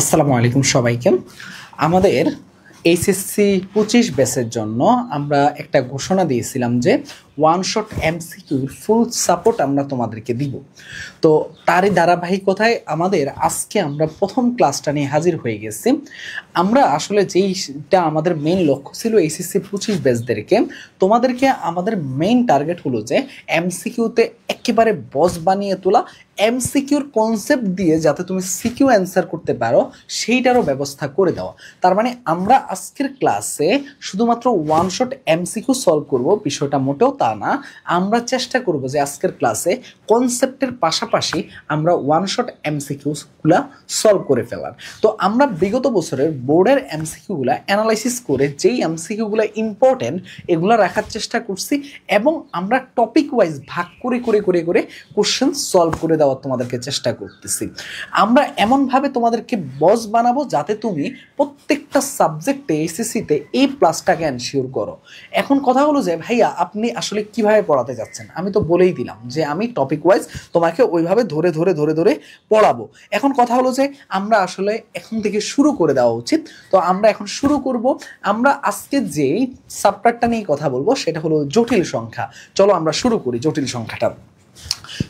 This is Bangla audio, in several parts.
আসসালামু আলাইকুম সবাইকে। আমাদের এইচএসসি 25 ব্যাচের জন্য আমরা একটা ঘোষণা দিয়েছিলাম যে ওয়ান শট এমসিকিউর ফুল সাপোর্ট আমরা তোমাদেরকে দিব। তো তারই ধারাবাহিকতায় আমাদের আজকে আমরা প্রথম ক্লাসটা নিয়ে হাজির হয়ে গেছি। আমরা আসলে যেইটা আমাদের মেইন লক্ষ্য ছিল এইচএসসি 25 ব্যাচদেরকে, তোমাদেরকে আমাদের মেইন টার্গেট হলো যে এমসিকিউতে একেবারে বস বানিয়ে তোলা, এমসিকিউর কনসেপ্ট দিয়ে যাতে তুমি সিকিউ অ্যান্সার করতে পারো সেইটারও ব্যবস্থা করে দেওয়া। তার মানে আমরা আজকের ক্লাসে শুধুমাত্র ওয়ান শট এমসিকিউ সলভ করব, বিষয়টা মোটেও তা না। আমরা চেষ্টা করব যে আজকের ক্লাসে কনসেপ্টের পাশাপাশি আমরা ওয়ান শট এমসিকিউগুলা সলভ করে ফেলার। তো আমরা বিগত বছরের বোর্ডের এমসিকিউগুলা অ্যানালাইসিস করে যেই এমসিকিউগুলা ইম্পর্টেন্ট এগুলা রাখার চেষ্টা করছি এবং আমরা টপিক ওয়াইজ ভাগ করে করে করে করে কোশ্চেন সলভ করে দেওয়ার তোমাদেরকে চেষ্টা করতেছি। আমরা এমনভাবে তোমাদেরকে বস বানাবো যাতে তুমি প্রত্যেকটা সাবজেক্টে এসএসসিতে A+টাকে এনশিওর করো। এখন কথা হলো যে ভাইয়া আপনি আসলে কিভাবে পড়াতে যাচ্ছেন? আমি তো বলেই দিলাম যে আমি টপিক ওয়াইজ তোমাকে ওইভাবে ধরে ধরে ধরে ধরে পড়াবো। এখন কথা হলো যে আমরা আসলে এখন থেকে শুরু করে দেওয়া উচিত। তো আমরা এখন শুরু করব। আমরা আজকে যেই সাবজেক্টটা নিয়ে কথা বলবো সেটা হলো জটিল সংখ্যা। চলো আমরা শুরু করি জটিল সংখ্যাটা।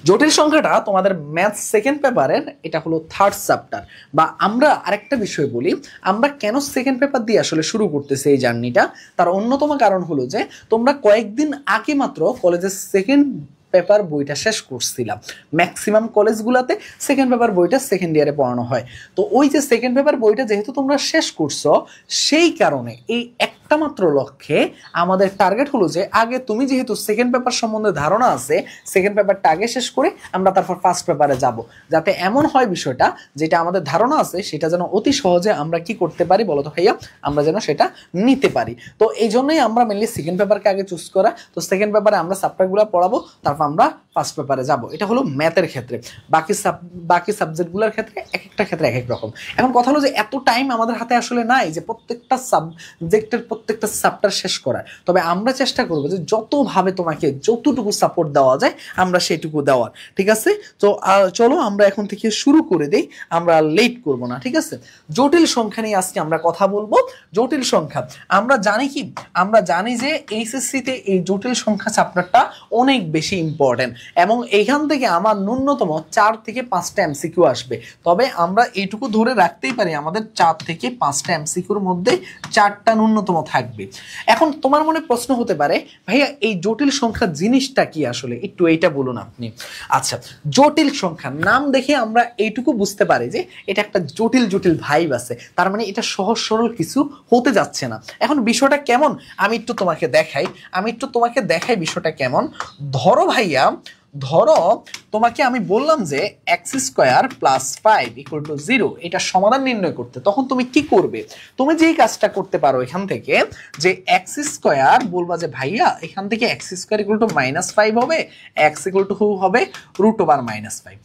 জটিল সংখ্যাটা তোমাদের ম্যাথ সেকেন্ড পেপারের এটা হলো থার্ড চ্যাপ্টার। বা আমরা আরেকটা বিষয় বলি, আমরা কেন সেকেন্ড পেপার দিয়ে আসলে শুরু করতেছি এই জার্নিটা, তার অন্যতম কারণ হলো যে তোমরা কয়েকদিন আগে মাত্র কলেজের সেকেন্ড পেপার বইটা শেষ করছিলাম। ম্যাক্সিমাম কলেজগুলোতে সেকেন্ড পেপার বইটা সেকেন্ড ইয়ারে পড়ানো হয়। তো ওই যে সেকেন্ড পেপার বইটা যেহেতু তোমরা শেষ করছো, সেই কারণে এই একটা মাত্র লক্ষ্যে আমাদের টার্গেট হলো যে আগে তুমি যেহেতু সেকেন্ড পেপার সম্বন্ধে ধারণা আছে, সেকেন্ড পেপারটা আগে শেষ করে আমরা তারপর ফার্স্ট পেপারে যাব, যাতে এমন হয় বিষয়টা যেটা আমাদের ধারণা আছে সেটা যেন অতি সহজে আমরা কি করতে পারি বলো তো ভাইয়া, আমরা যেন সেটা নিতে পারি। তো এই জন্যই আমরা মেনলি সেকেন্ড পেপারকে আগে চুজ করা। তো সেকেন্ড পেপারে আমরা চ্যাপ্টারগুলো পড়াবো, তারপর আমরা ফার্স্ট পেপারে যাব। এটা হলো ম্যাথের ক্ষেত্রে। বাকি সাবজেক্টগুলোর ক্ষেত্রে এক একটা ক্ষেত্রে এক এক রকম। এখন কথা হলো যে এত টাইম আমাদের হাতে আসলে নাই যে প্রত্যেকটা সাবজেক্টের প্রত্যেকটা চ্যাপ্টার শেষ করার। তবে আমরা চেষ্টা করবো যে যতভাবে তোমাকে যতটুকু সাপোর্ট দেওয়া যায় আমরা সেটুকু দেওয়ার। ঠিক আছে? তো চলো আমরা এখন থেকে শুরু করে দেই, আমরা লেট করব না। ঠিক আছে? জটিল সংখ্যা নিয়ে আজকে আমরা কথা বলবো। জটিল সংখ্যা আমরা জানি কি, আমরা জানি যে এইচএসসিতে এই জটিল সংখ্যা চ্যাপ্টারটা অনেক বেশি ইম্পর্টেন্ট এবং এইখান থেকে আমার ন্যূনতম 4 থেকে 5টা এমসিকিউ আসবে। তবে আমরা এইটুকু ধরে রাখতেই পারি আমাদের 4 থেকে 5টা এমসিকিউর মধ্যে 4টা ন্যূনতম থাকবে। এখন তোমার মনে প্রশ্ন হতে পারে ভাইয়া এই জটিল সংখ্যা জিনিসটা কি আসলে, একটু এইটা বলুন আপনি। আচ্ছা, জটিল সংখ্যা নাম দেখে আমরা এইটুকু বুঝতে পারি যে এটা একটা জটিল জটিল ভাইব আছে, তার মানে এটা সহজ সরল কিছু হতে যাচ্ছে না। এখন বিষয়টা কেমন আমি একটু তোমাকে দেখাই বিষয়টা কেমন। ধরো ভাইয়া, ধরো তোমাকে আমি বললাম যে x² + 5 = 0 এটা সমাধান নির্ণয় করতে, তখন তুমি কি করবে? তুমি যেই কাজটা করতে পারো এখান থেকে যে x² বলবা যে ভাইয়া এখান থেকে x² = -5 হবে, x হবে √5।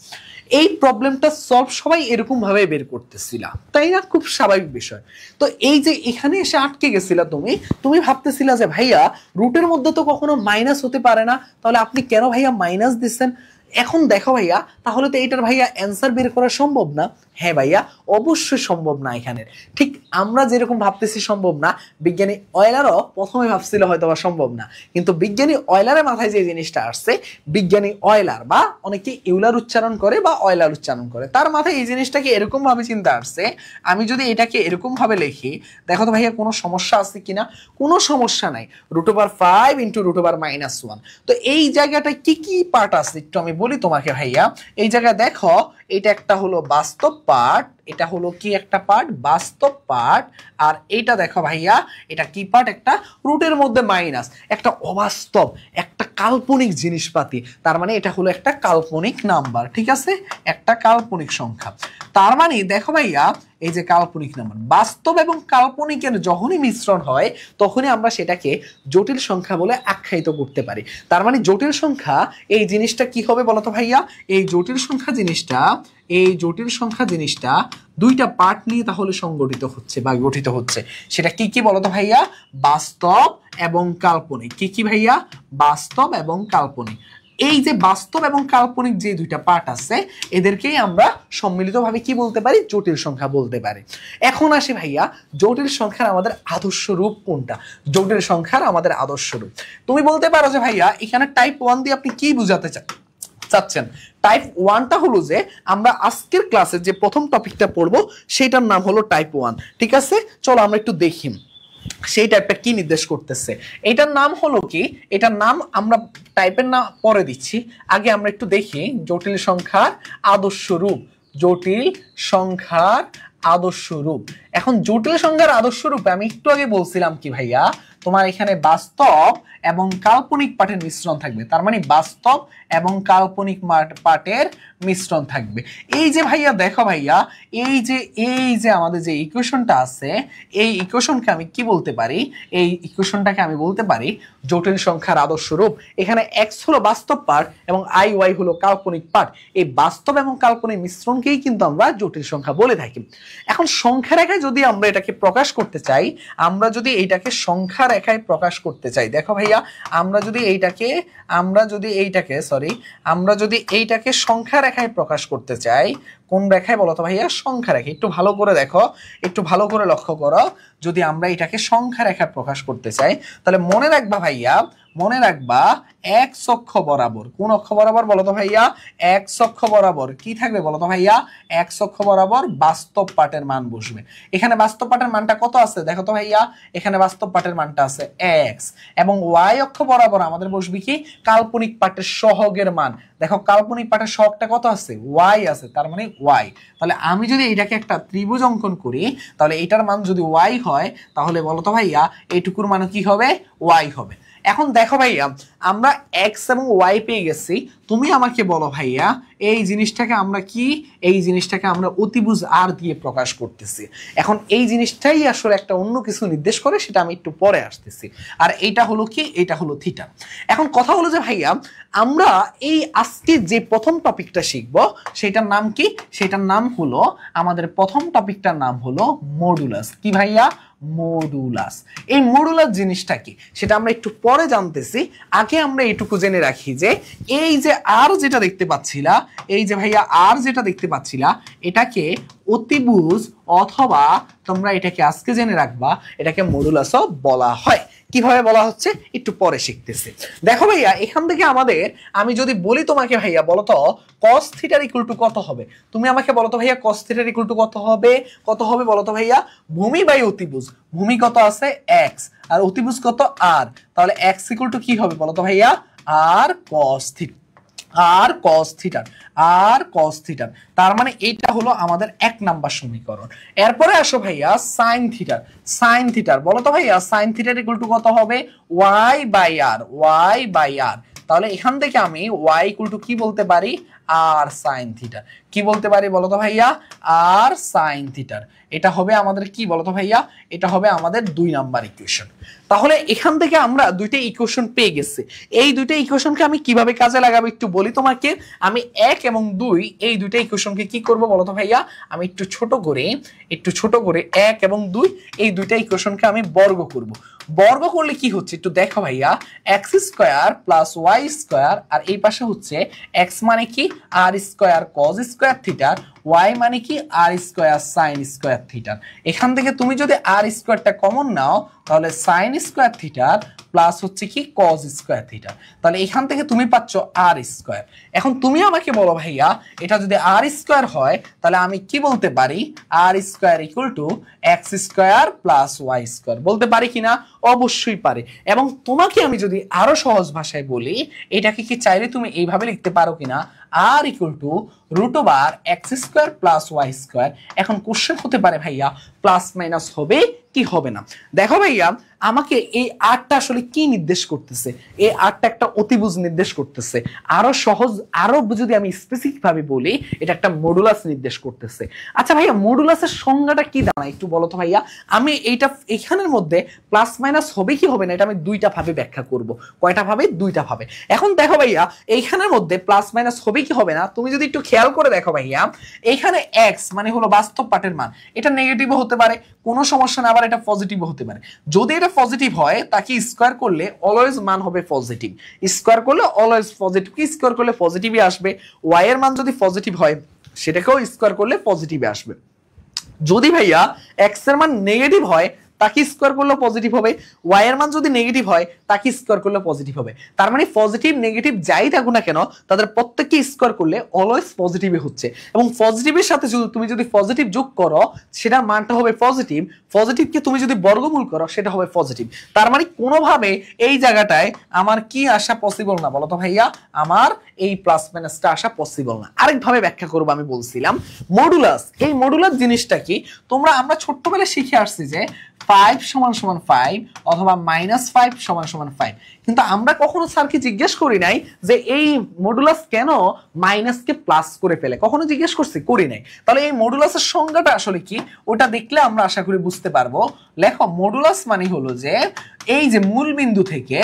এই প্রবলেমটা সলভ সবাই এরকম ভাবে বের করতেছিলা, তাই না? খুব স্বাভাবিক বিষয়। তো এই যে এখানে এসে আটকে গেছিলা, তুমি ভাবতেছিলা যে ভাইয়া রুটের মধ্যে তো কখনো মাইনাস হতে পারে না, তাহলে আপনি কেন ভাইয়া মাইনাস দিচ্ছেন? এখন দেখো ভাইয়া, তাহলে তো এইটার ভাইয়া অ্যান্সার বের করা সম্ভব না। হ্যাঁ ভাইয়া, অবশ্যই সম্ভব না। এখানে ঠিক আমরা যেরকম ভাবতেছি সম্ভব না, বিজ্ঞানী অয়লারও প্রথমে ভাবছিল হয়তো বা সম্ভব না, কিন্তু বিজ্ঞানী অয়লারের মাথায় যে জিনিসটা আসছে, বিজ্ঞানী অয়লার বা অনেকে ইউলার উচ্চারণ করে বা অয়লার উচ্চারণ করে, তার মাথায় এই জিনিসটাকে এরকম ভাবে চিন্তা আসছে, আমি যদি এটাকে এরকম ভাবে লিখি, দেখো তো ভাইয়া কোনো সমস্যা আছে কিনা? কোনো সমস্যা নাই। √5 × √−1। তো এই জায়গাটায় কি কি পার্ট আছে একটু আমি বলি তোমাকে ভাইয়া। এই জায়গায় দেখো, এটা একটা হলো বাস্তব পার্ট, এটা হলো কি একটা পার্ট, বাস্তব পার্ট। আর এইটা দেখো ভাইয়া, এটা কি পার্ট? একটা রুটের মধ্যে মাইনাস, একটা অবাস্তব, একটা কাল্পনিক জিনিসপাতি। তার মানে এটা হলো একটা কাল্পনিক নাম্বার। ঠিক আছে? একটা কাল্পনিক সংখ্যা। তার মানে দেখো ভাইয়া, এই যে কাল্পনিক নাম্বার, বাস্তব এবং কাল্পনিকের যখনই মিশ্রণ হয় তখনই আমরা সেটাকে জটিল সংখ্যা বলে আখ্যায়িত করতে পারি। তার মানে জটিল সংখ্যা এই জিনিসটা কি হবে বলতো ভাইয়া? এই জটিল সংখ্যা জিনিসটা দুইটা পার্ট নিয়ে তাহলে সংগঠিত হচ্ছে বা গঠিত হচ্ছে। সেটা কি কি বলতো ভাইয়া? বাস্তব এবং কাল্পনিক। কি কি ভাইয়া? বাস্তব এবং কাল্পনিক। এই যে বাস্তব এবং কাল্পনিক যে দুইটা পার্ট আছে এদেরকেই আমরা সম্মিলিতভাবে কি বলতে পারি, জটিল সংখ্যা বলতে পারি। এখন আসি ভাইয়া জটিল সংখ্যার আমাদের আদর্শ রূপ কোনটা, জটিল সংখ্যার আমাদের আদর্শ রূপ। তুমি বলতে পারো যে ভাইয়া এখানে টাইপ 1 দিয়ে আপনি কি বোঝাতে চাচ্ছেন। টাইপ 1টা হলো যে আমরা আজকের ক্লাসে যে প্রথম টপিকটা পড়বো সেটার নাম হলো টাইপ 1, ঠিক আছে? চলো আমরা একটু দেখি সেই টাইপটা কি নির্দেশ করতেছে। এটার নাম হলো কি, এটার নাম আমরা টাইপের নাম পরে দিচ্ছি, আগে আমরা একটু দেখি জটিল সংখ্যার আদর্শ রূপ। জটিল সংখ্যার আদর্শ রূপ। এখন জটিল সংখ্যার আদর্শ রূপে আমি একটু আগে বলছিলাম কি ভাইয়া, তোমার এখানে বাস্তব এবং কাল্পনিক পাঠের মিশ্রণ থাকবে, তার মানে বাস্তব এবং কাল্পনিক পাঠের মিশ্রণ থাকবে। এই যে ভাইয়া দেখো ভাইয়া, এই যে আমাদের যে ইকুয়েশনটা আছে, এই ইকুয়েশনকে আমি কি বলতে পারি, এই ইকুয়েশনটাকে আমি বলতে পারি জটিল সংখ্যার আদর্শ রূপ। এখানে এক্স হলো বাস্তব পার্ট এবং আই ওয়াই হলো কাল্পনিক পার্ট। এই বাস্তব এবং কাল্পনিক মিশ্রণকেই কিন্তু আমরা জটিল সংখ্যা বলে থাকি। এখন সংখ্যা রেখায় যদি আমরা এটাকে প্রকাশ করতে চাই, আমরা যদি এইটাকে সংখ্যা রেখায় প্রকাশ করতে চাই, দেখো ভাইয়া আমরা যদি এইটাকে সংখ্যা রেখায় প্রকাশ করতে চাই, কোন রেখায় বলো তো ভাইয়া, সংখ্যা রেখা। একটু ভালো করে দেখো, একটু ভালো করে লক্ষ্য করো, যদি আমরা এটাকে সংখ্যা রেখায় প্রকাশ করতে চাই তাহলে মনে রাখবা ভাইয়া, মনে রাখবা এক্স অক্ষ বরাবর, কোন অক্ষ বরাবর বলো তো ভাইয়া, এক্স অক্ষ বরাবর কি থাকবে বলো তো ভাইয়া, এক্স অক্ষ বরাবর বাস্তব পাঠের মান বসবে। এখানে বাস্তব পাঠের মানটা কত আছে দেখো তো ভাইয়া, এখানে বাস্তব পাঠের মানটা আছে এক্স, এবং ওয়াই অক্ষ বরাবর আমাদের বসবে কি, কাল্পনিক পাঠের সহগের মান। দেখো কাল্পনিক পাঠের সহগটা কত আছে, ওয়াই আছে, তার মানে ওয়াই। তাহলে আমি যদি এইটাকে একটা ত্রিভুজ অঙ্কন করি, তাহলে এটার মান যদি ওয়াই হয় তাহলে বলো তো ভাইয়া এইটুকুর মান কি হবে, ওয়াই হবে। এখন দেখো ভাইয়া আমরা এক্স এবং ওয়াই পেয়ে গেছি, তুমি আমাকে বলো ভাইয়া এই জিনিসটাকে আমরা কি, এই জিনিসটাকে আমরা অতিভুজ আর দিয়ে প্রকাশ করতেছি। এখন এই জিনিসটাই আসলে একটা অন্য কিছু নির্দেশ করে, সেটা আমি একটু পরে আসতেছি। আর এইটা হলো কি, এইটা হলো থিটা। এখন কথা হলো যে ভাইয়া আমরা এই আজকে যে প্রথম টপিকটা শিখবো সেটার নাম কি, সেটার নাম হলো, আমাদের প্রথম টপিকটার নাম হলো মডুলাস। কি ভাইয়া, মডুলাস। এই মডুলাস জিনিসটা কি সেটা আমরা একটু পরে জানতেছি, আগে আমরা এইটুকু জেনে রাখি যে এই যে আর যেটা দেখতে পাচ্ছিলা, এই যে ভাইয়া আর যেটা দেখতে পাচ্ছিলা, এটাকে অতিভুজ অথবা তোমরা এটাকে আজকে জেনে রাখবা এটাকে মডুলাসও বলা হয়। কিভাবে বলা হচ্ছে একটু পরে শিখতেছি। দেখো ভাইয়া এখান থেকে আমাদের, আমি যদি বলি তোমাকে ভাইয়া বলো তো cos থিটার ইকুয়াল টু কত হবে, তুমি আমাকে বলো তো ভাইয়া cos থিটার ইকুয়াল টু কত হবে, কত হবে বলো তো ভাইয়া, ভূমি বাই অতিভুজ। ভূমি কত আছে x আর অতিভুজ কত r, তাহলে x ইকুয়াল টু কি হবে বলো তো ভাইয়া, r cos থিটা, আর cos থিটার, আর cos থিটার। তার মানে এইটা হলো আমাদের 1 নাম্বার সমীকরণ। এরপরে আসো ভাইয়া sin থিটার, sin থিটার বলো তো ভাইয়া sin থিটার ইকুয়াল টু কত হবে, y by r, y by r। তাহলে এখান থেকে আমি y ইকুয়াল টু কি বলতে পারি, r sin থিটা। কি বলতে পারি বলো তো ভাইয়া, r sin থিটার। এটা হবে আমাদের কি বলো তো ভাইয়া, এটা হবে আমাদের 2 নাম্বার ইকুয়েশন। তাহলে এখান থেকে আমরা দুইটা ইকুয়েশন পেয়ে গেছি। এই দুইটা ইকুয়েশনকে আমি কিভাবে কাজে লাগাবো একটু বলি তোমাকে। আমি 1 এবং 2 এই দুইটা ইকুয়েশনকে কি করব বলো তো ভাইয়া, আমি একটু ছোট করে 1 এবং 2 এই দুইটা ইকুয়েশনকে আমি বর্গ করব। বর্গ করলে কি হচ্ছে একটু দেখো ভাইয়া, x square plus y square, আর এই পাশে হচ্ছে x মানে কি r square cos square theta, y মানে কি r square sin square theta. এখান থেকে তুমি যদি r স্কয়ারটা কমন নাও তাহলে sin স্কয়ার থিটা প্লাস হচ্ছে কি cos স্কয়ার থিটা। তাহলে এখান থেকে তুমি পাচ্ছ r স্কয়ার। এখন তুমি আমাকে বলো ভাইয়া এটা যদি r স্কয়ার হয় তাহলে আমি কি বলতে পারি, r square equal two x square plus y square. বলতে পারি কিনা, অবশ্যই পারে। এবং তোমাকে আমি যদি আরো সহজ ভাষায় বলি, এটাকে কি চাইলে তুমি এইভাবে লিখতে পারো কিনা, r equal to root over x square plus y square. এখন কোশ্চেন হতে পারে ভাইয়া প্লাস মাইনাস হবে কি হবে না। দেখো ভাইয়া আমাকে এই আরটা আসলে কি নির্দেশ করতেছে, এই আরটা একটা অতিভুজ নির্দেশ করতেছে। আরো সহজ, আরো যদি আমি স্পেসিফিক ভাবে বলি, এটা একটা মডুলাস নির্দেশ করতেছে। আচ্ছা ভাইয়া মডুলাসের সংজ্ঞাটা কি দাঁড়ায় একটু বলো তো ভাইয়া। আমি এইটা এখানের মধ্যে প্লাস মাইনাস হবে কি হবে না এটা আমি দুইটা ভাবে ব্যাখ্যা করব। কয়টা ভাবে, দুইটা ভাবে। এখন দেখো ভাইয়া এইখানের মধ্যে প্লাস মাইনাস হবে কি হবে না, তুমি যদি একটু খেয়াল করে দেখো ভাইয়া, এইখানে x মানে হলো বাস্তব পাঠের মান, এটা নেগেটিভও হতে হতে পারে, কোনো সমস্যা না, আবার এটা পজিটিভ হতে পারে। যদি এটা পজিটিভ হয় তাকে স্কোয়ার করলে অলওয়েজ মান হবে পজিটিভ, স্কোয়ার করলে অলওয়েজ পজিটিভ, কি স্কোয়ার করলে পজিটিভই আসবে। ওয়াই এর মান যদি পজিটিভ হয় সেটাকেও স্কোয়ার করলে পজিটিভে আসবে। যদি ভাইয়া এক্স এর মান নেগেটিভ হয় তাকে স্কোয়ার করলে পজিটিভ হবে, ওয়াই এর মান যদি নেগেটিভ হয় তাকে স্কোয়ার করলে পজিটিভ হবে। তার মানে পজিটিভ নেগেটিভ যাই থাকুক না কেন তাদের প্রত্যেককে স্কোয়ার করলে অলওয়েজ পজিটিভে হচ্ছে, এবং পজিটিভের সাথে তুমি যদি পজিটিভ যোগ করো সেটার মানটা হবে পজিটিভ, পজিটিভকে তুমি যদি বর্গমূল করো সেটা হবে পজিটিভ। তার মানে কোনোভাবে এই জায়গাটায় আমার কি আসা পসিবল না বলো তো ভাইয়া, আমার এই প্লাস মাইনাসটা আসা পসিবল না। আরেকভাবে ব্যাখ্যা করবো, আমি বলছিলাম মডুলাস, এই মডুলাস জিনিসটা কি আমরা ছোট্টবেলায় শিখে আসছি যে 5 সমান সমান 5 অথবা -5 সমান সমান 5, কিন্তু আমরা কখনো স্যারকে জিজ্ঞেস করি নাই যে এই মডুলাস কেন মাইনাসকে প্লাস করে ফেলে, কখনো জিজ্ঞেস করছি? করি নাই। তাহলে এই মডুলাসের সংজ্ঞাটা আসলে কি ওটা দেখলে আমরা আশা করি বুঝতে পারবো। লেখো, মডুলাস মানে হলো যে এই যে মূল বিন্দু থেকে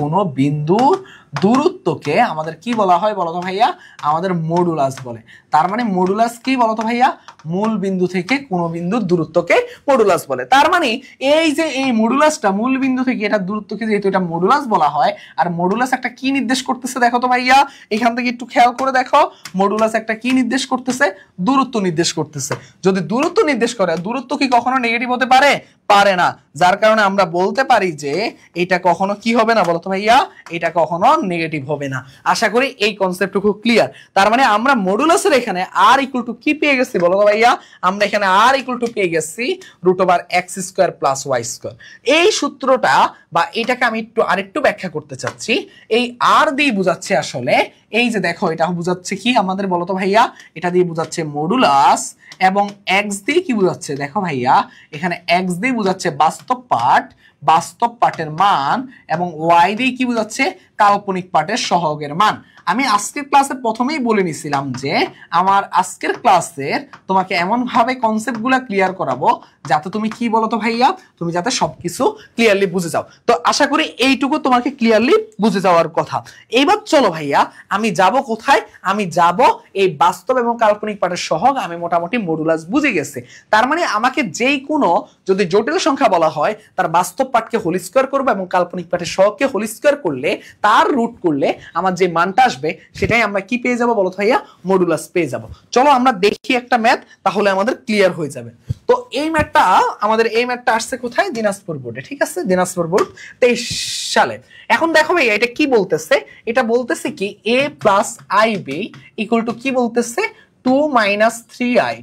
কোনো বিন্দুর দূরত্বকে আমাদের কি বলা হয় বলতো ভাইয়া? আমাদের মডুলাস বলে। তার মানে মডুলাস কি বলতো ভাইয়া? মূল বিন্দু থেকে কোনো বিন্দুর দূরত্বকে মডুলাস বলে। তার মানে এই যে এই মডুলাসটা মূল বিন্দু থেকে এটা দূরত্বকে যেহেতু এটা মডুলাস বলা হয়, আর মডুলাস একটা কি নির্দেশ করতেছে দেখো তো ভাইয়া, এখান থেকে একটু খেয়াল করে দেখো, মডুলাস একটা কি নির্দেশ করতেছে? দূরত্ব নির্দেশ করতেছে। যদি দূরত্ব নির্দেশ করে, দূরত্ব কি কখনো নেগেটিভ হতে পারে? পারে না। যার কারণে আমরা বলতে পারি যে এটা কখনো কি হবে না বলতো ভাইয়া? এটা কখনো নেগেটিভ হবে না। আশা করি এই কনসেপ্টটুকু ক্লিয়ার। তার মানে আমরা মডুলাসের এখানে আর ইকুয়াল টু কি পেয়ে গেছি বলো তো ভাইয়া? আমরা এখানে আর ইকুয়াল টু পেয়ে গেছি √x² + y²। এই সূত্রটা বা এটাকে আমি আরেকটু ব্যাখ্যা করতে চাচ্ছি। এই আর দিয়ে বোঝাচ্ছে আসলে এই যে দেখো, এটা বোঝাচ্ছে কি আমাদের বলতো ভাইয়া? এটা দিয়ে বোঝাচ্ছে মডুলাস, এবং এক্স দিয়ে কি বোঝাচ্ছে দেখো ভাইয়া, এখানে এক্স দিয়ে বোঝাচ্ছে বাস্তব পার্টের মান, এবং ওয়াই দিয়ে কি বোঝাচ্ছে? কাল্পনিক পার্টের সহগের মান। আমি আজকের ক্লাসে প্রথমেই বলে নিছিলাম যে আমার আজকের ক্লাসের তোমাকে এমন ভাবে কনসেপ্টগুলো ক্লিয়ার করাবো যাতে তুমি কি বলো তো ভাইয়া, তুমি যাতে সবকিছু ক্লিয়ারলি বুঝে যাও। তো আশা করি এইটুকু তোমাকে ক্লিয়ারলি বুঝে যাওয়ার কথা। এইবার চলো ভাইয়া, আমি যাব কোথায়? আমি যাব এই বাস্তব এবং কাল্পনিক পার্টের সহগ। আমি মোটামুটি মডুলাস বুঝে গেছি। তার মানে আমাকে যেই কোনো যদি জটিল সংখ্যা বলা হয় তার বাস্তব পার্টকে হোল স্কয়ার করবো এবং কাল্পনিক পার্টের সহগকে হোল স্কয়ার করলে তার রুট করলে আমার যে মানটা আসবে সেটাই আমরা কি পেয়ে যাব বলো ভাইয়া? মডুলাস পেয়ে যাব। চলো আমরা দেখি একটা ম্যাথ, তাহলে আমাদের ক্লিয়ার হয়ে যাবে। তো এই ম্যাথটা আসছে কোথায়? দিনাজপুর বোর্ডে। ঠিক আছে, দিনাজপুর বোর্ড 23 সালে। এখন দেখো ভাইয়া এটা কি বলতেছে? এটা বলতেছে কি a + ib = কি বলতেছে? 2 - 3i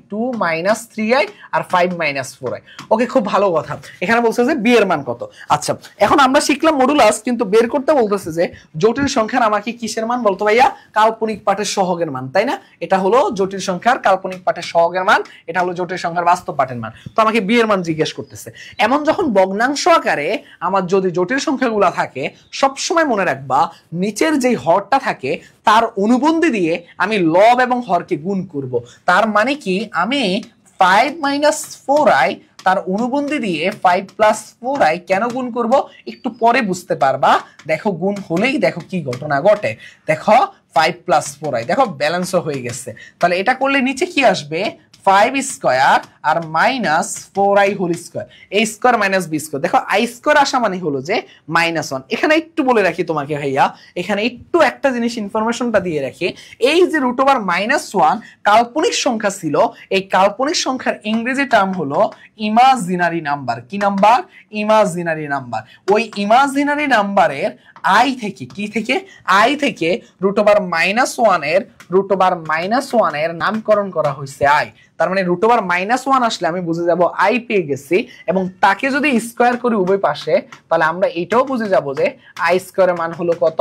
আর 5 - 4i। ওকে, খুব ভালো কথা। এখানে বলছে যে বি এর মান কত। আচ্ছা, এখন আমরা শিখলাম মডুলাস, কিন্তু বের করতে বলতেছে যে জটিল সংখ্যার আমাকে কিসের মান বলতো ভাইয়া? কাল্পনিক পার্টের সহগের মান, তাই না? এটা হলো জটিল সংখ্যার কাল্পনিক পার্টের সহগের মান, এটা হলো জটিল সংখ্যার বাস্তব পার্টের মান। তো আমাকে বি এর মান জিজ্ঞেস করতেছে। এমন যখন ভগ্নাংশ আকারে আমার যদি জটিল সংখ্যাগুলো থাকে, সবসময় মনে রাখবা নিচের যেই হরটা থাকে তার অনুবন্ধী দিয়ে আমি লব এবং হরকে গুণ করব। তার মানে কি, আমি 5 - 4i তার অনুবন্ধী দিয়ে 5 + 4i কেন গুণ করব একটু পরে বুঝতে পারবা। দেখো গুণ হলেই দেখো কি ঘটনা ঘটে। দেখো 5 + 4i, দেখো ব্যালেন্সও হয়ে গেছে। তাহলে এটা করলে নিচে কি আসবে? 5² আর -4i whole square, a square - b square. দেখো i স্কয়ার আসা মানে হলো যে -1। এখানে একটু বলে রাখি তোমাকে ভাইয়া, এখানে একটু একটা জিনিস ইনফরমেশনটা দিয়ে রাখি। এই যে √1 কাল্পনিক সংখ্যা ছিল, এই কাল্পনিক সংখ্যার ইংরেজি টার্ম হলো ইমাজিনারি নাম্বার। কি নাম্বার? Imaginary number. ওই ইমাজিনারি নাম্বারের i থেকে কি থেকে? i থেকে √1 এর নামকরণ করা হয়েছে i। তার মানে √1 আসলে আমি বুঝে যাব i পেয়ে গেছি, এবং তাকে যদি স্কয়ার করি উভয় পাশে তাহলে আমরা এটাও বুঝে যাব যে i স্কয়ারের মান হলো কত?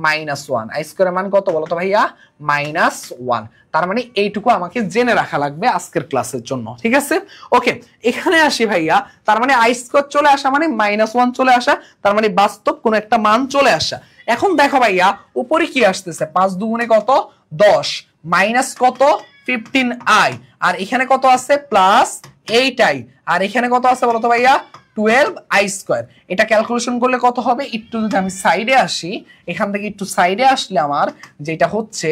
-1। i স্কয়ারের মান কত বলো তো ভাইয়া? -1। তার মানে এইটুকু আমাকে জেনে রাখা লাগবে আজকের ক্লাসের জন্য। ঠিক আছে, ওকে। এখানে আসি ভাইয়া, তার মানে i স্কয়ার চলে আসা মানে -1 চলে আসা, তার মানে বাস্তব কোন একটা মান চলে আসা। এখন দেখো ভাইয়া উপরে কি আসতেছে? 5 × 2 = কত? 10, মাইনাস কত? 15i, আর এখানে কত আছে? +8i, আর এখানে কত আছে বলতো ভাইয়া? 12i²। এটা ক্যালকুলেশন করলে কত হবে, একটু যদি আমি সাইডে আসি, এখান থেকে একটু সাইডে আসলে আমার যেটা হচ্ছে,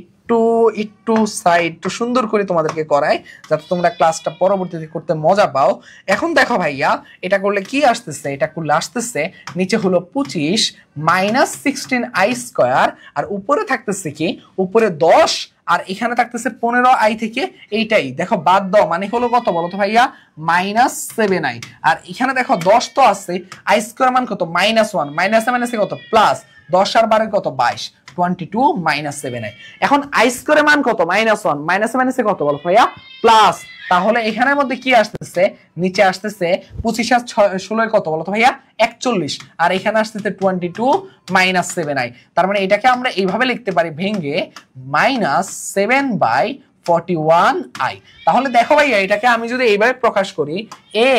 একটু একটু সাইড একটু সুন্দর করে তোমাদেরকে করাই যাতে তোমরা ক্লাসটা পরবর্তীতে করতে মজা পাও। এখন দেখো ভাইয়া, এটা করলে কি আসতেছে, এটা করলে আসতেছে নিচে হলো 25 মাইনাস 16i², আর উপরে থাকতেছে কি, উপরে 10, আর এখানে থাকতেছে 15i থেকে এইটাই দেখো বাদ দাও, মানে হলো কত বলো তো ভাইয়া, -7i। আর এখানে দেখো 10 তো আছে, i² মান কত, -1, মাইনাসে মাইনাসে কত প্লাস, 10 আর 12 কত 22, 22 -7i। এখন i² মান কত, -1, মাইনাসে মাইনাসে কত বলো ভাইয়া, প্লাস। তাহলে এখানের মধ্যে কি আসতেছে, নিচে আসতেছে 25 আর 16 কত বলো তো ভাইয়া, 41, আর এখানে আসতেছে 22 -7i। তার মানে এটাকে আমরা এইভাবে লিখতে পারি ভেঙে -7/41i। তাহলে দেখো ভাইয়া, এটাকে আমি যদি এইভাবে প্রকাশ করি, a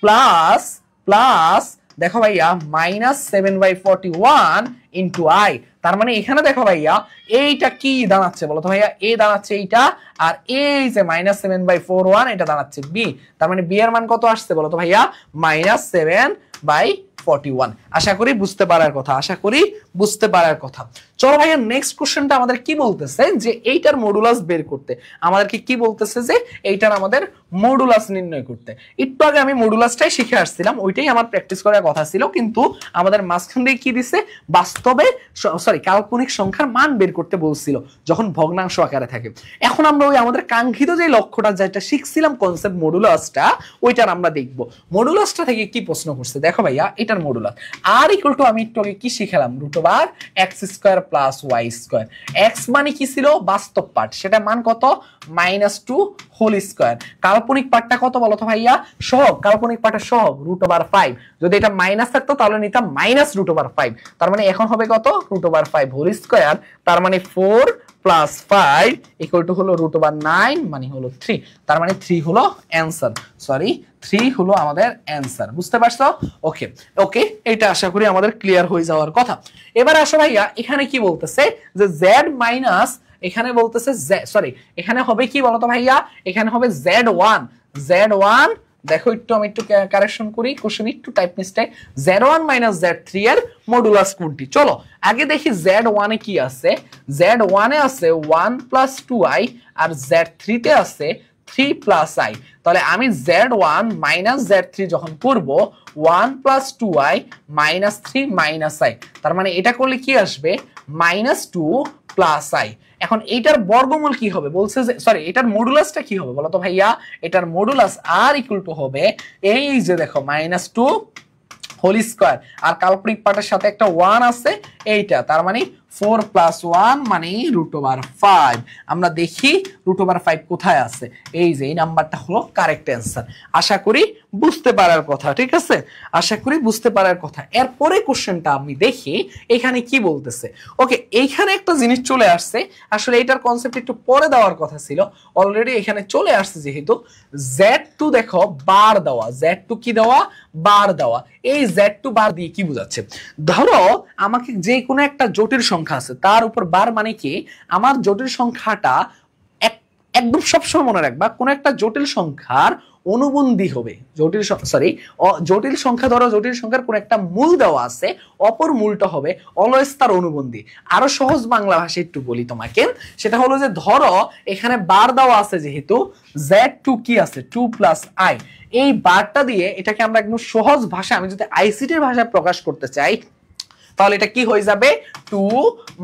প্লাস প্লাস দেখো ভাইয়া -7/41 ইন্টু i। তার মানে এখানে দেখো ভাইয়া, এইটা কি দাঁড়াচ্ছে বলো তো ভাইয়া, a দাঁড়াচ্ছে এইটা, আর এই যে -7/41 এটা দাঁড়াচ্ছে b। তার মানে b এর মান কত আসছে বলো তো ভাইয়া, -7/41। আশা করি বুঝতে পারার কথা, আশা করি বুঝতে পারার কথা। চলো ভাইয়া, নেক্সট কোশ্চেনটা আমাদের কি বলতেছে, যে এইটার মডুলাস বের করতে। আমাদেরকে কি বলতেছে, যে এইটার আমাদের মডুলাস নির্ণয় করতে। একটু আগে আমি মডুলাসটাই শিখে আসছিলাম, ওইটাই আমার প্র্যাকটিস করার কথা ছিল, কিন্তু আমাদের মাঝখান দিয়ে কি দিছে, বাস্তবে কাল্পনিক সংখ্যার মান বের করতে বলছিল যখন ভগ্নাংশ আকারে থাকে। এখন আমরা ওই আমাদের কাঙ্ক্ষিত যে লক্ষ্যটা যেটা শিখছিলাম কনসেপ্ট মডুলাসটা, ওইটার আমরা দেখব। মডুলাসটা থেকে কি প্রশ্ন করছে দেখো ভাইয়া, এটার মডুলাস আর ইকুয়াল টু, আমি একটু আগে কি শিখালাম, √x² প্লাস y²। x মানে কি ছিল, বাস্তব পার্ট, সেটা মান কত, -2 হোল স্কয়ার। কাল্পনিক পার্টটা কত বলো তো ভাইয়া, সহগ, কাল্পনিক পার্টের সহগ √5। যদি এটা মাইনাস থাকতো তাহলে নিতাম -√5। তার মানে এখন হবে কত, √5 হোল স্কয়ার। তার মানে 4 প্লাস 5 ইকুয়াল টু হলো √9, মানে হলো 3। তার মানে 3 হলো অ্যান্সার, সরি 3 হলো আমাদের অ্যান্সার। বুঝতে পারছো? ওকে ওকে, এটা আশা করি আমাদের ক্লিয়ার হয়ে যাওয়ার কথা। এবার আসো ভাইয়া, এখানে কি বলতেছে, যে z মাইনাস, এখানে বলতেছে সরি, এখানে হবে কি বলতো ভাইয়া, এখানে হবে z1। z1 দেখো, একটু আমি একটু কারেকশন করি, কোশ্চেন একটু type mistake. z1 minus z3 এর মডুলাস কোনটি? চলো আগে দেখি z1 এ কি আছে। z1 এ আছে 1 প্লাস 2i, আর z3 তে আছে 3 প্লাস i। তাহলে আমি z1 মাইনাস z3 যখন করব, 1 plus 2i minus 3 minus i, তার মানে এটা করলে কি আসবে, -2 প্লাস i। এখন এইটার বর্গমূল কি হবে বলছে, যে সরি, এটার মডুলাসটা কি হবে বলো তো ভাইয়া, এটার মডুলাস আর ইকুয়াল টু হবে, এই যে দেখো -2 হোল স্কয়ার, আর কাল্পনিক পার্টের সাথে একটা 1 আছে এইটা, তার মানে 4 প্লাস 1 মানে √5। আমরা দেখি √5 কোথায় আছে, এই যে এই নাম্বারটা হলো কারেক্ট অ্যান্সার। আশা করি বুঝতে পারার কথা, ঠিক আছে, আশা করি বুঝতে পারার কথা। এরপরে কোশ্চেনটা আমি দেখি এখানে কি বলতেছে। ওকে, এইখানে একটা জিনিস চলে আসছে, আসলে এটার কনসেপ্ট একটু পরে দেওয়ার কথা ছিল, অলরেডি এখানে চলে আসছে। যেহেতু z2 দেখো বার দেওয়া, z2 কি দেওয়া, বার দেওয়া। এই z2 বার দিয়ে কি বোঝাচ্ছে, ধরো আমাকে যে কোনো একটা জটিল সংখ্যা আছে, তার উপর বার মানে কি, আমার জটিল সংখ্যাটা একদম সবসময় মনে রাখবা, কোন একটা জটিল সংখ্যার অনুবন্ধী হবে, জটিল সংখ্যা, ধরো জটিল সংখ্যার কোন একটা মূল দেওয়া আছে, অপর মূলটা হবে অলওয়েজ তার অনুবন্ধী। আরো সহজ বাংলা ভাষায় একটু বলি তোমাকে, সেটা হলো যে ধরো এখানে বার দেওয়া আছে, যেহেতু z2 কি আছে 2 প্লাস i, এই বারটা দিয়ে এটাকে আমরা একদম সহজ ভাষা, আমি যদি আইসিটির ভাষায় প্রকাশ করতে চাই, তাহলে এটা কি হয়ে যাবে 2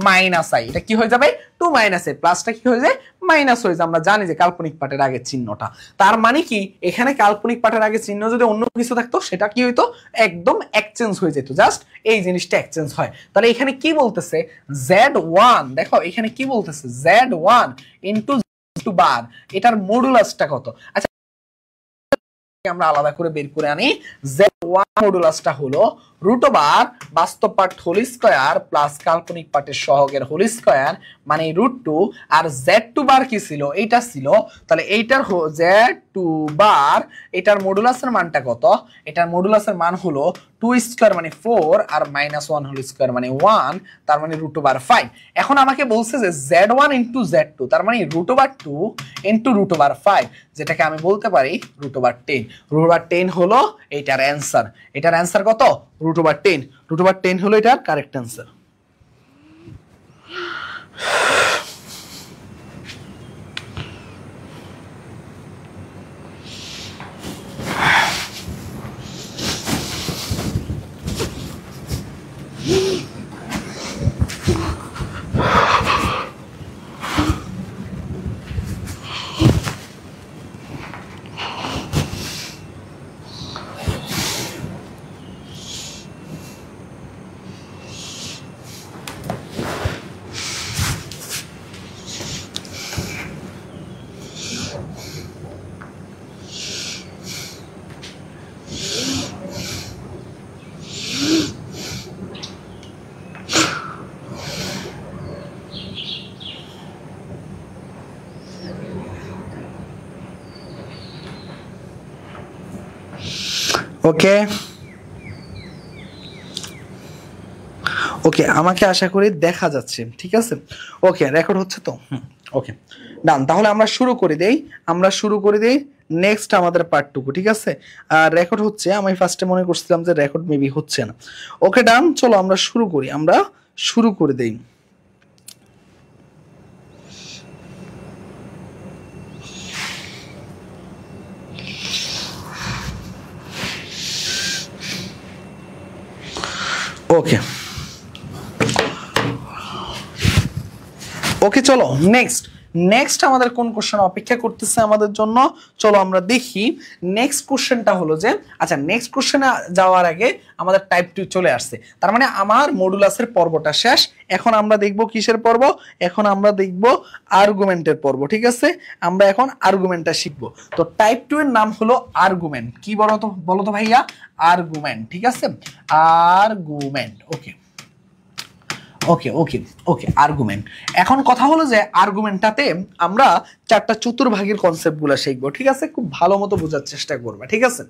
মাইনাস i। এটা কি হয়ে যাবে 2 মাইনাস i, প্লাসটা কি হয়ে যায় মাইনাস হয়ে যায়। আমরা জানি যে কাল্পনিক পার্টের আগে চিহ্নটা, তার মানে কি এখানে কাল্পনিক পার্টের আগে চিহ্ন যদি অন্য কিছু থাকতো, সেটা কি হইতো, একদম এক্সচেঞ্জ হয়ে যেত, জাস্ট এই জিনিসটা এক্সচেঞ্জ হয়। তাহলে এখানে কি বলতেছে, z1 দেখো এখানে কি বলতেছে, z1 ইনটু বার, এটার মডুলাসটা কত। আচ্ছা আমরা আলাদা করে বের করে আনি, z1 মডুলাসটা হলো রুট ওভার বাস্তব পার্ট হোল স্কয়ার প্লাস কাল্পনিক পার্টের সহগের হোল স্কয়ার মানে √2 আর z2 বার কি ছিল এইটা ছিল তাহলে এইটার z2 বার এটার মডুলাসের মানটা কত এটার মডুলাসের মান হলো 2 স্কয়ার মানে 4 আর -1 হোল স্কয়ার মানে 1 তার মানে √5 এখন আমাকে বলছে যে z1 * z2 তার মানে √2 * √5 যেটাকে আমি বলতে পারি √10 √10 হলো এইটার অ্যানসার কত √10 √10 হলো এটার কারেক্ট অ্যানসার ওকে ওকে আমাকে আশা করি দেখা যাচ্ছে ঠিক আছে ওকে রেকর্ড হচ্ছে তো ওকে ডান তাহলে আমরা শুরু করে দেই নেক্সট আমাদের পার্টটুকু ঠিক আছে আর রেকর্ড হচ্ছে আমি ফার্স্টে মনে করছিলাম যে রেকর্ড মেবি হচ্ছে না ওকে ডান চলো আমরা শুরু করে দেই ওকে ওকে চলো নেক্সট আমাদের কোন কোশ্চেন অপেক্ষা করতেছে আমাদের জন্য চলো আমরা দেখি নেক্সট কোশ্চেনটা হলো যে আচ্ছা নেক্সট কোশ্চেনে যাওয়ার আগে আমাদের টাইপ 2 চলে আসছে তার মানে আমার মডুলাসের পর্বটা শেষ এখন আমরা দেখব কিসের পর্ব এখন আমরা দেখব আর্গুমেন্টের পর্ব ঠিক আছে আমরা এখন আর্গুমেন্টটা শিখব তো টাইপ 2 এর নাম হলো আর্গুমেন্ট কি বলো তো ভাইয়া আর্গুমেন্ট ঠিক আছে আর্গুমেন্ট ওকে ওকে ওকে ওকে আর্গুমেন্ট এখন কথা হলো যে আর্গুমেন্টটাতে আমরা চারটা চতুর্ভাগের কনসেপ্টগুলো শিখবো ঠিক আছে খুব ভালো মতো বোঝার চেষ্টা করবে ঠিক আছে